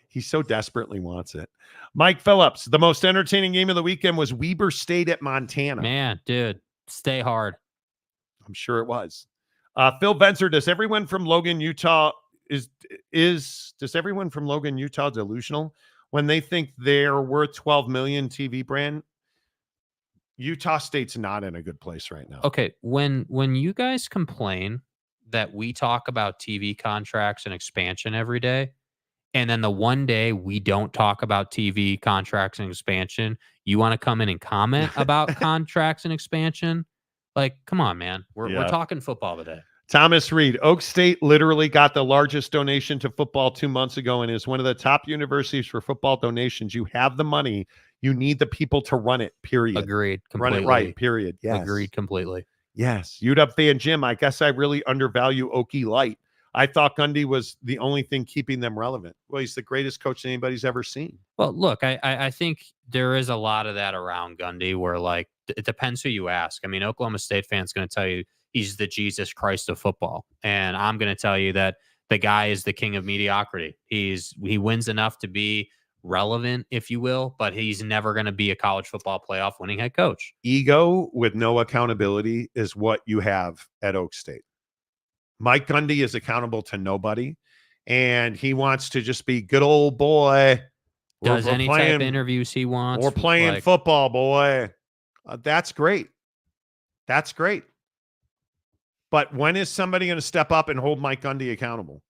D: He so desperately wants it. Mike Phillips, the most entertaining game of the weekend was Weber State at Montana.
E: Man, dude, stay hard.
D: I'm sure it was. Phil Benzer, does everyone from Logan, Utah does everyone from Logan, Utah delusional when they think they're worth 12 million TV brand? Utah State's not in a good place right now.
E: Okay, when you guys complain that we talk about TV contracts and expansion every day, and then the one day we don't talk about TV contracts and expansion, you want to come in and comment about contracts and expansion? Like, come on, man. We're talking football today.
D: Thomas Reed, Oak State literally got the largest donation to football 2 months ago and is one of the top universities for football donations. You have the money. You need the people to run it, period.
E: Agreed. Completely.
D: Run it right, period. Yes.
E: Agreed completely.
D: Yes. UW fan Jim, I guess I really undervalue Okie Light. I thought Gundy was the only thing keeping them relevant. Well, he's the greatest coach anybody's ever seen.
E: Well, look, I think there is a lot of that around Gundy where, like, it depends who you ask. I mean, Oklahoma State fans going to tell you he's the Jesus Christ of football. And I'm going to tell you that the guy is the king of mediocrity. He wins enough to be relevant, if you will, but he's never going to be a college football playoff winning head coach.
D: Ego with no accountability is what you have at Oak State. Mike Gundy is accountable to nobody, and he wants to just be good old boy.
E: Does any type of interviews he wants.
D: We're playing football, boy. That's great. That's great. But when is somebody going to step up and hold Mike Gundy accountable?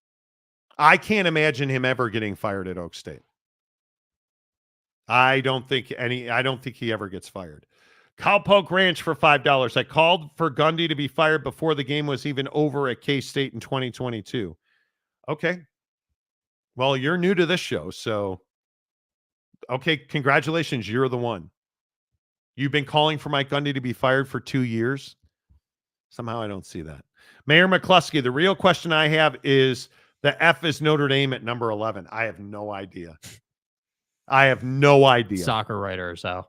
D: I can't imagine him ever getting fired at Oak State. I don't think he ever gets fired. Cowpoke Ranch for $5. I called for Gundy to be fired before the game was even over at K-State in 2022. Okay. Well, you're new to this show, so okay, congratulations. You're the one. You've been calling for Mike Gundy to be fired for 2 years. Somehow I don't see that. Mayor McCluskey, the real question I have is the F is Notre Dame at number 11. I have no idea.
E: Soccer writer, so.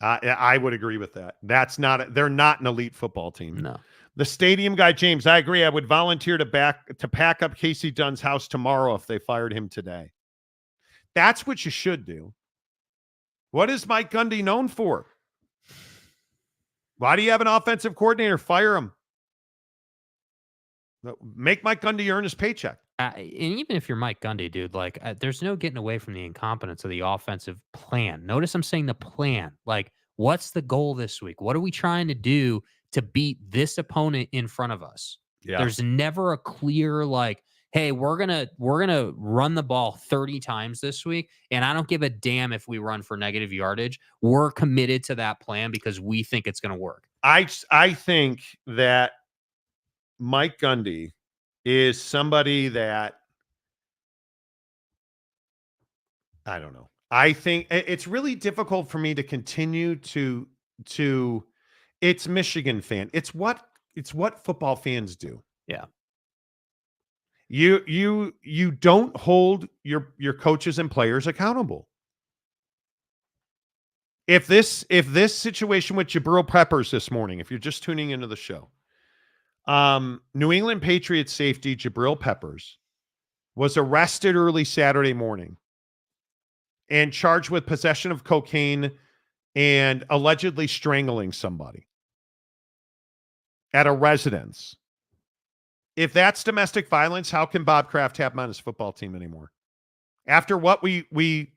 D: I would agree with that. They're not an elite football team.
E: No.
D: The stadium guy, James, I agree. I would volunteer to pack up Casey Dunn's house tomorrow if they fired him today. That's what you should do. What is Mike Gundy known for? Why do you have an offensive coordinator? Fire him. Make Mike Gundy earn his paycheck.
E: And even if you're Mike Gundy, dude, like there's no getting away from the incompetence of the offensive plan. Notice I'm saying the plan. Like, what's the goal this week? What are we trying to do to beat this opponent in front of us?
D: Yeah.
E: There's never a clear like, hey, we're gonna run the ball 30 times this week, and I don't give a damn if we run for negative yardage. We're committed to that plan because we think it's gonna work.
D: I think that Mike Gundy is somebody that I don't know. I think it's really difficult for me to continue to it's Michigan fan. It's what football fans do.
E: Yeah.
D: You don't hold your coaches and players accountable. If this situation with Jabril Peppers this morning, if you're just tuning into the show, New England Patriots safety Jabril Peppers was arrested early Saturday morning and charged with possession of cocaine and allegedly strangling somebody at a residence. If that's domestic violence, how can Bob Kraft have him on his football team anymore? After what we've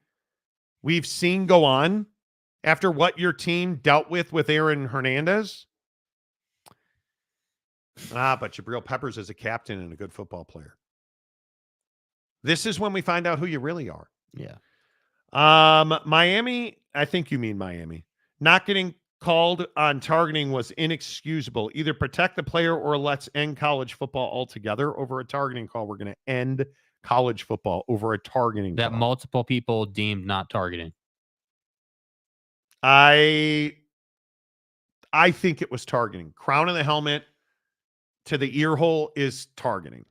D: seen go on, after what your team dealt with Aaron Hernandez. But Jabril Peppers is a captain and a good football player. This is when we find out who you really are.
E: Yeah.
D: Miami, I think you mean Miami. Not getting called on targeting was inexcusable. Either protect the player or let's end college football altogether over a targeting call. We're going to end college football over a targeting
E: that
D: call.
E: Multiple people deemed not targeting.
D: I think it was targeting. Crown of the helmet to the ear hole is targeting.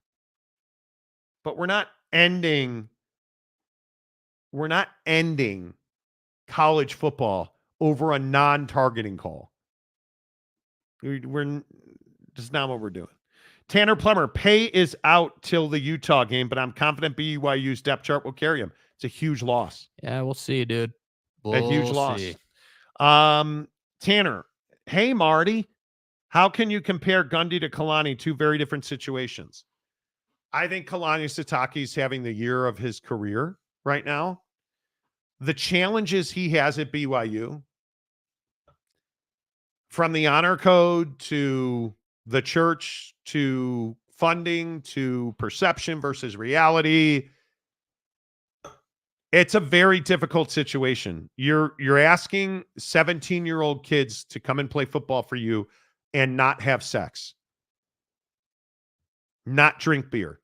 D: But we're not ending college football over a non-targeting call. We're just not what we're doing. Tanner Plummer, Pay is out till the Utah game, but I'm confident BYU's depth chart will carry him. It's a huge loss.
E: Yeah, we'll see, dude.
D: A huge loss. Tanner, hey, Marty, how can you compare Gundy to Kalani? Two very different situations. I think Kalani Sitake's having the year of his career right now. The challenges he has at BYU, from the honor code to the church to funding to perception versus reality, it's a very difficult situation. You're asking 17-year-old kids to come and play football for you and not have sex, not drink beer,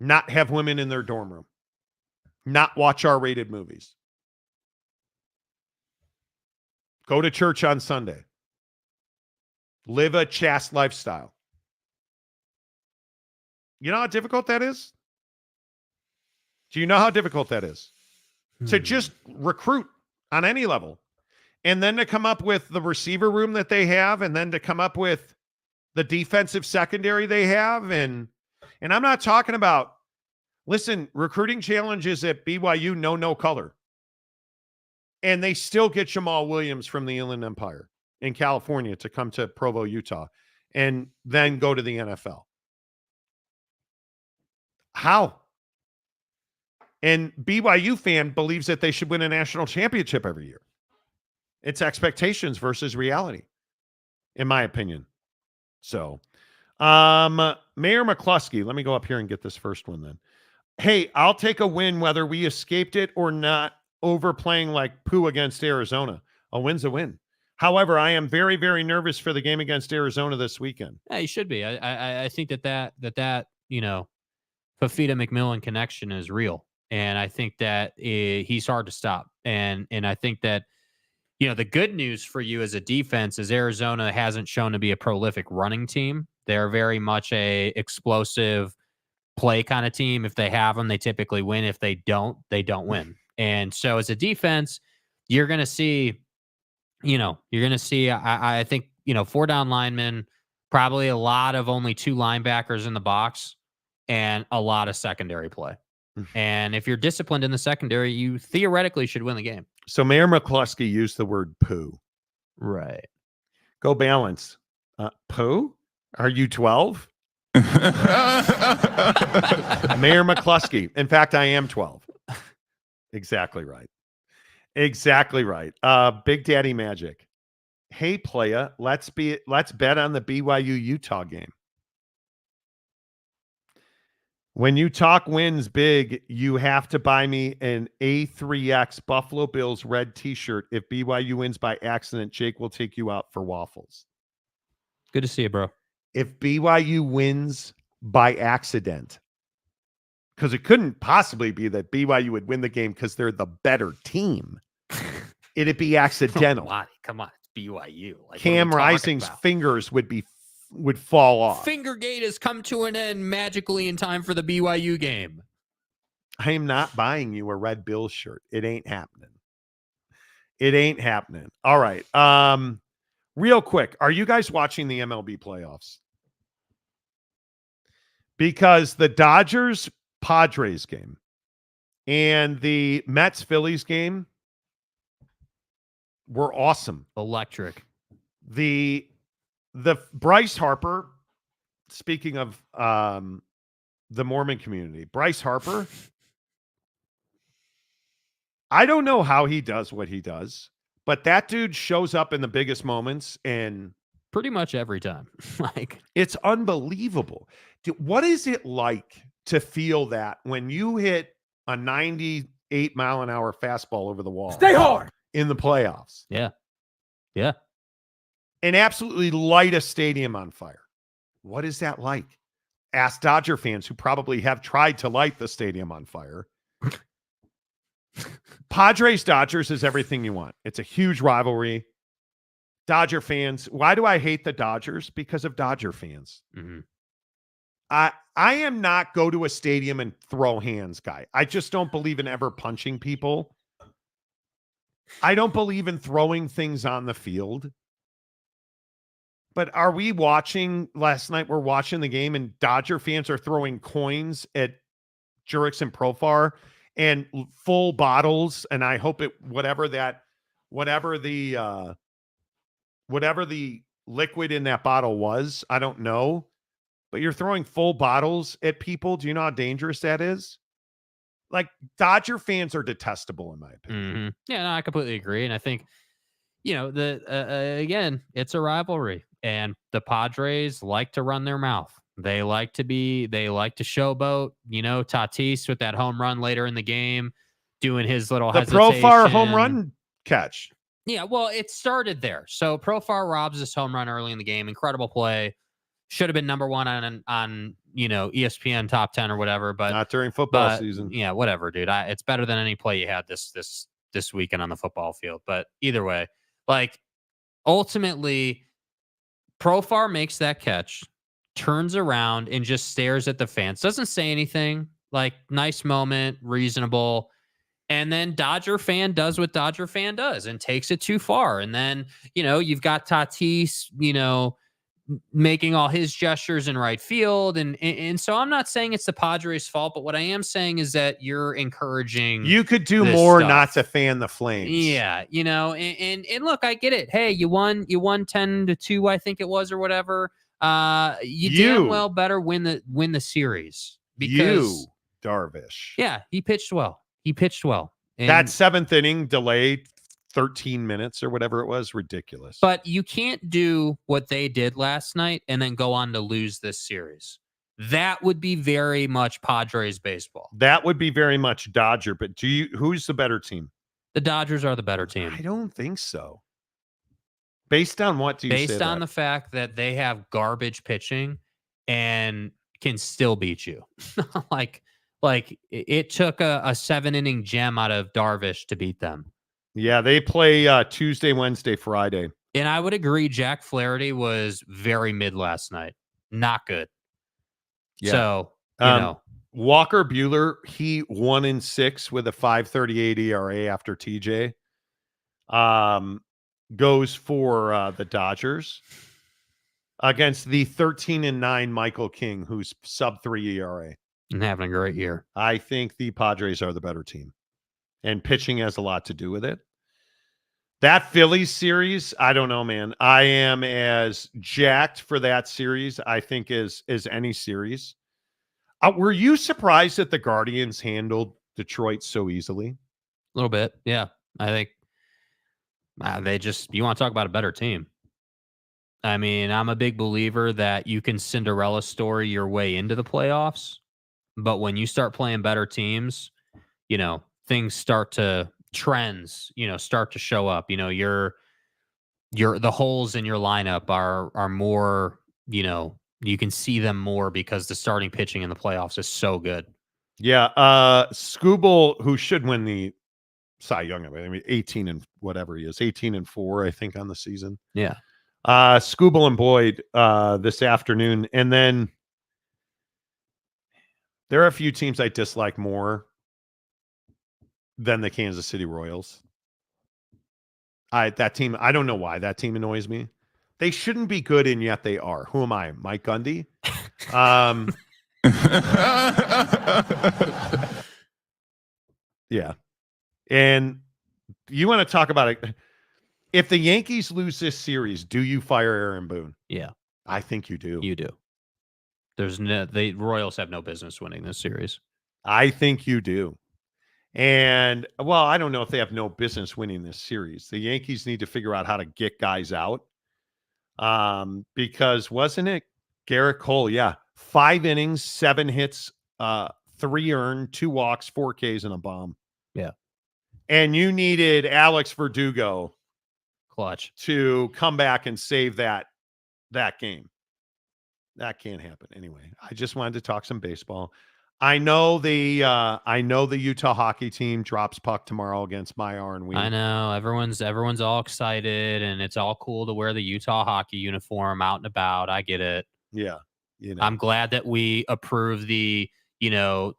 D: not have women in their dorm room, not watch R-rated movies, go to church on Sunday, live a chaste lifestyle. You know how difficult that is? Do you know how difficult that is? To just recruit on any level. And then to come up with the receiver room that they have, and then to come up with the defensive secondary they have. And I'm not talking about, listen, recruiting challenges at BYU, no color. And they still get Jamal Williams from the Inland Empire in California to come to Provo, Utah, and then go to the NFL. How? And BYU fan believes that they should win a national championship every year. It's expectations versus reality, in my opinion. So, Mayor McCluskey, let me go up here and get this first one then. Hey, I'll take a win whether we escaped it or not. overplaying like poo against Arizona. A win's a win. However, I am very, very nervous for the game against Arizona this weekend.
E: Yeah, you should be. I think that Fafita McMillan connection is real, and I think that he's hard to stop. And I think that the good news for you as a defense is Arizona hasn't shown to be a prolific running team. They're very much a explosive play kind of team. If they have them, they typically win. If they don't win. And so as a defense, you're going to see. I think, 4 down linemen, probably a lot of only 2 linebackers in the box, and a lot of secondary play. And if you're disciplined in the secondary, you theoretically should win the game.
D: So Mayor McCluskey used the word poo.
E: Right.
D: Go balance. Poo? Are you 12? Mayor McCluskey. In fact, I am 12. Exactly right. Exactly right. Big Daddy Magic. Hey, playa, let's bet on the BYU Utah game. When you talk wins big, you have to buy me an A3X Buffalo Bills red t-shirt. If BYU wins by accident, Jake will take you out for waffles.
E: Good to see you, bro.
D: If BYU wins by accident, because it couldn't possibly be that BYU would win the game because they're the better team. It'd be accidental.
E: Come on, it's BYU. Like,
D: Cam Rising's fingers would fall off.
E: Fingergate has come to an end magically in time for the BYU game.
D: I am not buying you a red Bills shirt. It ain't happening. It ain't happening. All right. Real quick, are you guys watching the MLB playoffs? Because the Dodgers-Padres game and the Mets-Phillies game were awesome.
E: Electric.
D: The Bryce Harper, speaking of the Mormon community, Bryce Harper, I don't know how he does what he does, but that dude shows up in the biggest moments and
E: pretty much every time.
D: It's unbelievable. Dude, what is it like to feel that when you hit a 98 mile an hour fastball over the wall?
F: Stay hard
D: in the playoffs.
E: Yeah. Yeah.
D: And absolutely light a stadium on fire. What is that like? Ask Dodger fans who probably have tried to light the stadium on fire. Padres Dodgers is everything you want. It's a huge rivalry. Dodger fans. Why do I hate the Dodgers? Because of Dodger fans.
E: Mm-hmm.
D: I am not go to a stadium and throw hands guy. I just don't believe in ever punching people. I don't believe in throwing things on the field. But are we watching last night? We're watching the game and Dodger fans are throwing coins at Jurix and Profar and full bottles. And I hope whatever the liquid in that bottle was, I don't know, but you're throwing full bottles at people. Do you know how dangerous that is? Like, Dodger fans are detestable in my opinion.
E: Mm-hmm. Yeah, no, I completely agree. And I think, again, it's a rivalry. And the Padres like to run their mouth. They like to showboat. Tatis with that home run later in the game, doing his little hesitation.
D: Profar home run catch.
E: Yeah, well, it started there. So Profar robs this home run early in the game. Incredible play. Should have been number one on ESPN top 10 or whatever, but
D: not during football season.
E: Yeah, whatever, dude. It's better than any play you had this weekend on the football field. But either way, ultimately, Profar makes that catch, turns around and just stares at the fans. Doesn't say anything. Nice moment, reasonable. And then Dodger fan does what Dodger fan does and takes it too far. And then, you've got Tatis, making all his gestures in right field. And so I'm not saying it's the Padres' fault, but what I am saying is that you're encouraging.
D: You could do more stuff. Not to fan the flames.
E: Yeah. And look, I get it. Hey, you won 10-2, I think it was, or whatever. You damn well better win the series. Because
D: Darvish.
E: Yeah, he pitched well. And
D: that 7th inning delay, 13 minutes or whatever it was, ridiculous.
E: But you can't do what they did last night and then go on to lose this series. That would be very much Padres baseball.
D: That would be very much Dodger. But who's the better team?
E: The Dodgers are the better team.
D: I don't think so. Based on what do you say?
E: Based on the fact that they have garbage pitching and can still beat you. like it took a 7-inning gem out of Darvish to beat them.
D: Yeah, they play Tuesday, Wednesday, Friday.
E: And I would agree Jack Flaherty was very mid last night. Not good.
D: Yeah.
E: So, you know.
D: Walker Buehler, he 1-6 with a 5.38 ERA after TJ. Goes for the Dodgers against the 13-9 Michael King, who's sub-3 ERA.
E: And having a great year.
D: I think the Padres are the better team. And pitching has a lot to do with it. That Phillies series, I don't know, man. I am as jacked for that series, I think, as any series. Were you surprised that the Guardians handled Detroit so easily?
E: A little bit, yeah. I think you want to talk about a better team. I mean, I'm a big believer that you can Cinderella story your way into the playoffs, but when you start playing better teams, you know, things start to start to show up. You know, the holes in your lineup are more, you know, you can see them more because the starting pitching in the playoffs is so good.
D: Yeah, Skubal, who should win the Cy Young, I mean, 18 and whatever he is, 18-4, I think, on the season.
E: Yeah.
D: Skubal and Boyd this afternoon. And then there are a few teams I dislike more than the Kansas City Royals. That team, I don't know why that team annoys me. They shouldn't be good, and yet they are. Who am I? Mike Gundy? Yeah. And you want to talk about it. If the Yankees lose this series, do you fire Aaron Boone?
E: Yeah.
D: I think you do.
E: You do. The Royals have no business winning this series.
D: I think you do. And, well, I don't know if they have no business winning this series. The Yankees need to figure out how to get guys out. Because wasn't it Garrett Cole? Yeah. 5 innings, 7 hits, 3 earned, 2 walks, 4 Ks, and a bomb.
E: Yeah.
D: And you needed Alex Verdugo
E: clutch
D: to come back and save that game. That can't happen anyway. I just wanted to talk some baseball. I know the Utah hockey team drops puck tomorrow against Maillard and Wien.
E: I know everyone's all excited, and it's all cool to wear the Utah hockey uniform out and about. I get it.
D: Yeah, you know.
E: I'm glad that we approve the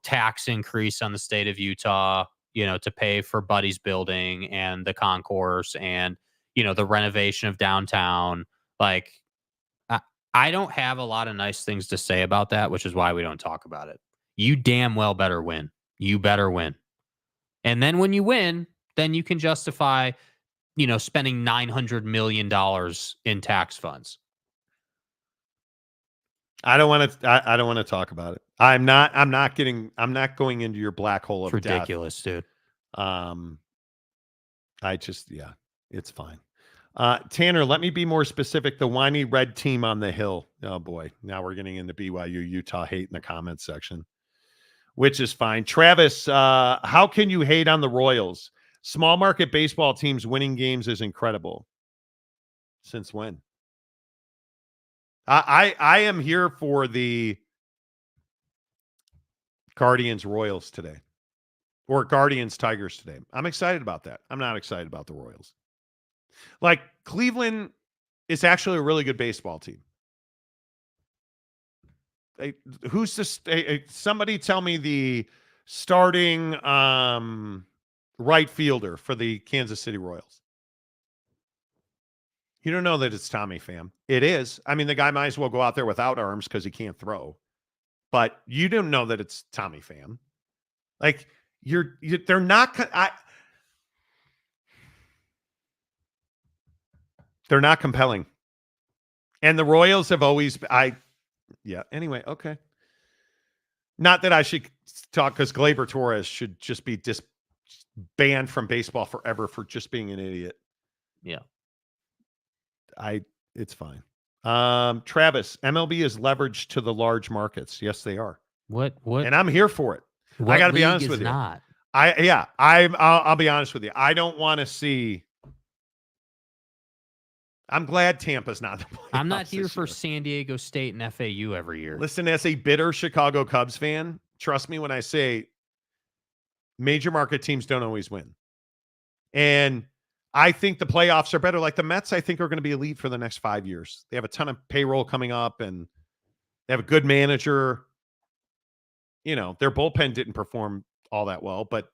E: tax increase on the state of Utah, to pay for Buddy's building and the concourse and the renovation of downtown. Like, I don't have a lot of nice things to say about that, which is why we don't talk about it. You damn well better win. You better win. And then when you win, then you can justify, spending $900 million in tax funds.
D: I don't want to talk about it. I'm not going into your black hole of
E: ridiculous,
D: death.
E: Dude.
D: It's fine. Tanner, let me be more specific. The whiny red team on the hill. Oh boy. Now we're getting into BYU, Utah hate in the comments section, which is fine. Travis, how can you hate on the Royals? Small market baseball teams winning games is incredible. Since when? I am here for the Guardians Royals today, or Guardians Tigers today. I'm excited about that. I'm not excited about the Royals. Like, Cleveland is actually a really good baseball team. Who's this? Somebody tell me the starting right fielder for the Kansas City Royals. You don't know that it's Tommy Pham. It is. I mean, the guy might as well go out there without arms because he can't throw. But you don't know that it's Tommy Pham. Like, they're not. They're not compelling. And the Royals have always. Anyway, okay. Not that I should talk, because Gleyber Torres should just be banned from baseball forever for just being an idiot.
E: Yeah.
D: It's fine. Travis, MLB is leveraged to the large markets. Yes, they are.
E: What?
D: And I'm here for it. I got to be honest with you. I'll be honest with you. I don't want to see. I'm glad Tampa's not the playoffs.
E: I'm not here for San Diego State and FAU every year.
D: Listen, as a bitter Chicago Cubs fan, trust me when I say major market teams don't always win. And I think the playoffs are better. Like the Mets, I think are going to be elite for the next 5 years. They have a ton of payroll coming up and they have a good manager. You know, their bullpen didn't perform all that well, but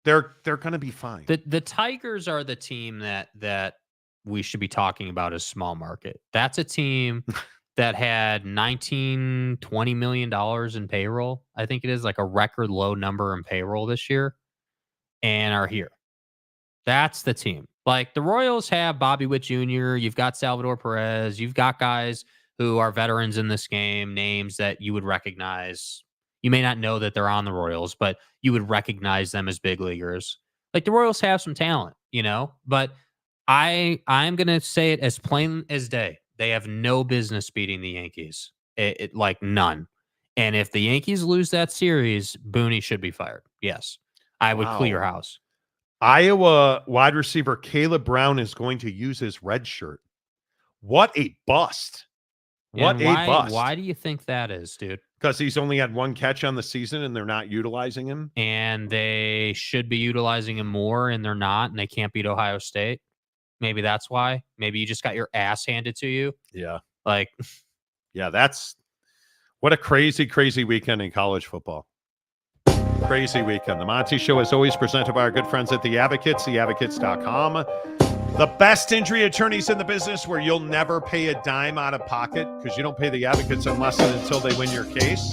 D: they're going to be fine.
E: The Tigers are the team that we should be talking about as small market. That's a team that had $19-20 million in payroll. I think it is like a record low number in payroll this year and are here. That's the team. Like the Royals have Bobby Witt Jr., you've got Salvador Perez, you've got guys who are veterans in this game, names that you would recognize. You may not know that they're on the Royals, but you would recognize them as big leaguers. Like the Royals have some talent, you know, but I'm going to say it as plain as day. They have no business beating the Yankees. Like none. And if the Yankees lose that series, Booney should be fired. Yes. I would clear house.
D: Iowa wide receiver Caleb Brown is going to use his red shirt. What a bust. What a bust.
E: Why do you think that is, dude?
D: Because he's only had one catch on the season and they're not utilizing him.
E: And they should be utilizing him more and they're not, and they can't beat Ohio State. Maybe that's why. Maybe you just got your ass handed to you.
D: Yeah.
E: Like,
D: yeah, that's what a crazy, crazy weekend in college football. Crazy weekend. The Monty Show is always presented by our good friends at The Advocates, theadvocates.com. The best injury attorneys in the business where you'll never pay a dime out of pocket because you don't pay the advocates unless and until they win your case.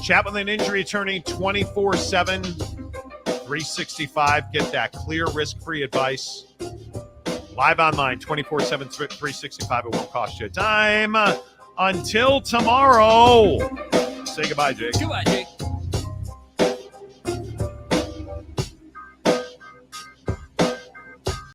D: Chat with an injury attorney 24/7, 365. Get that clear, risk-free advice. Live online, 24/7, 365. It won't cost you a dime. Until tomorrow. Say goodbye, Jake.
E: Goodbye, Jake.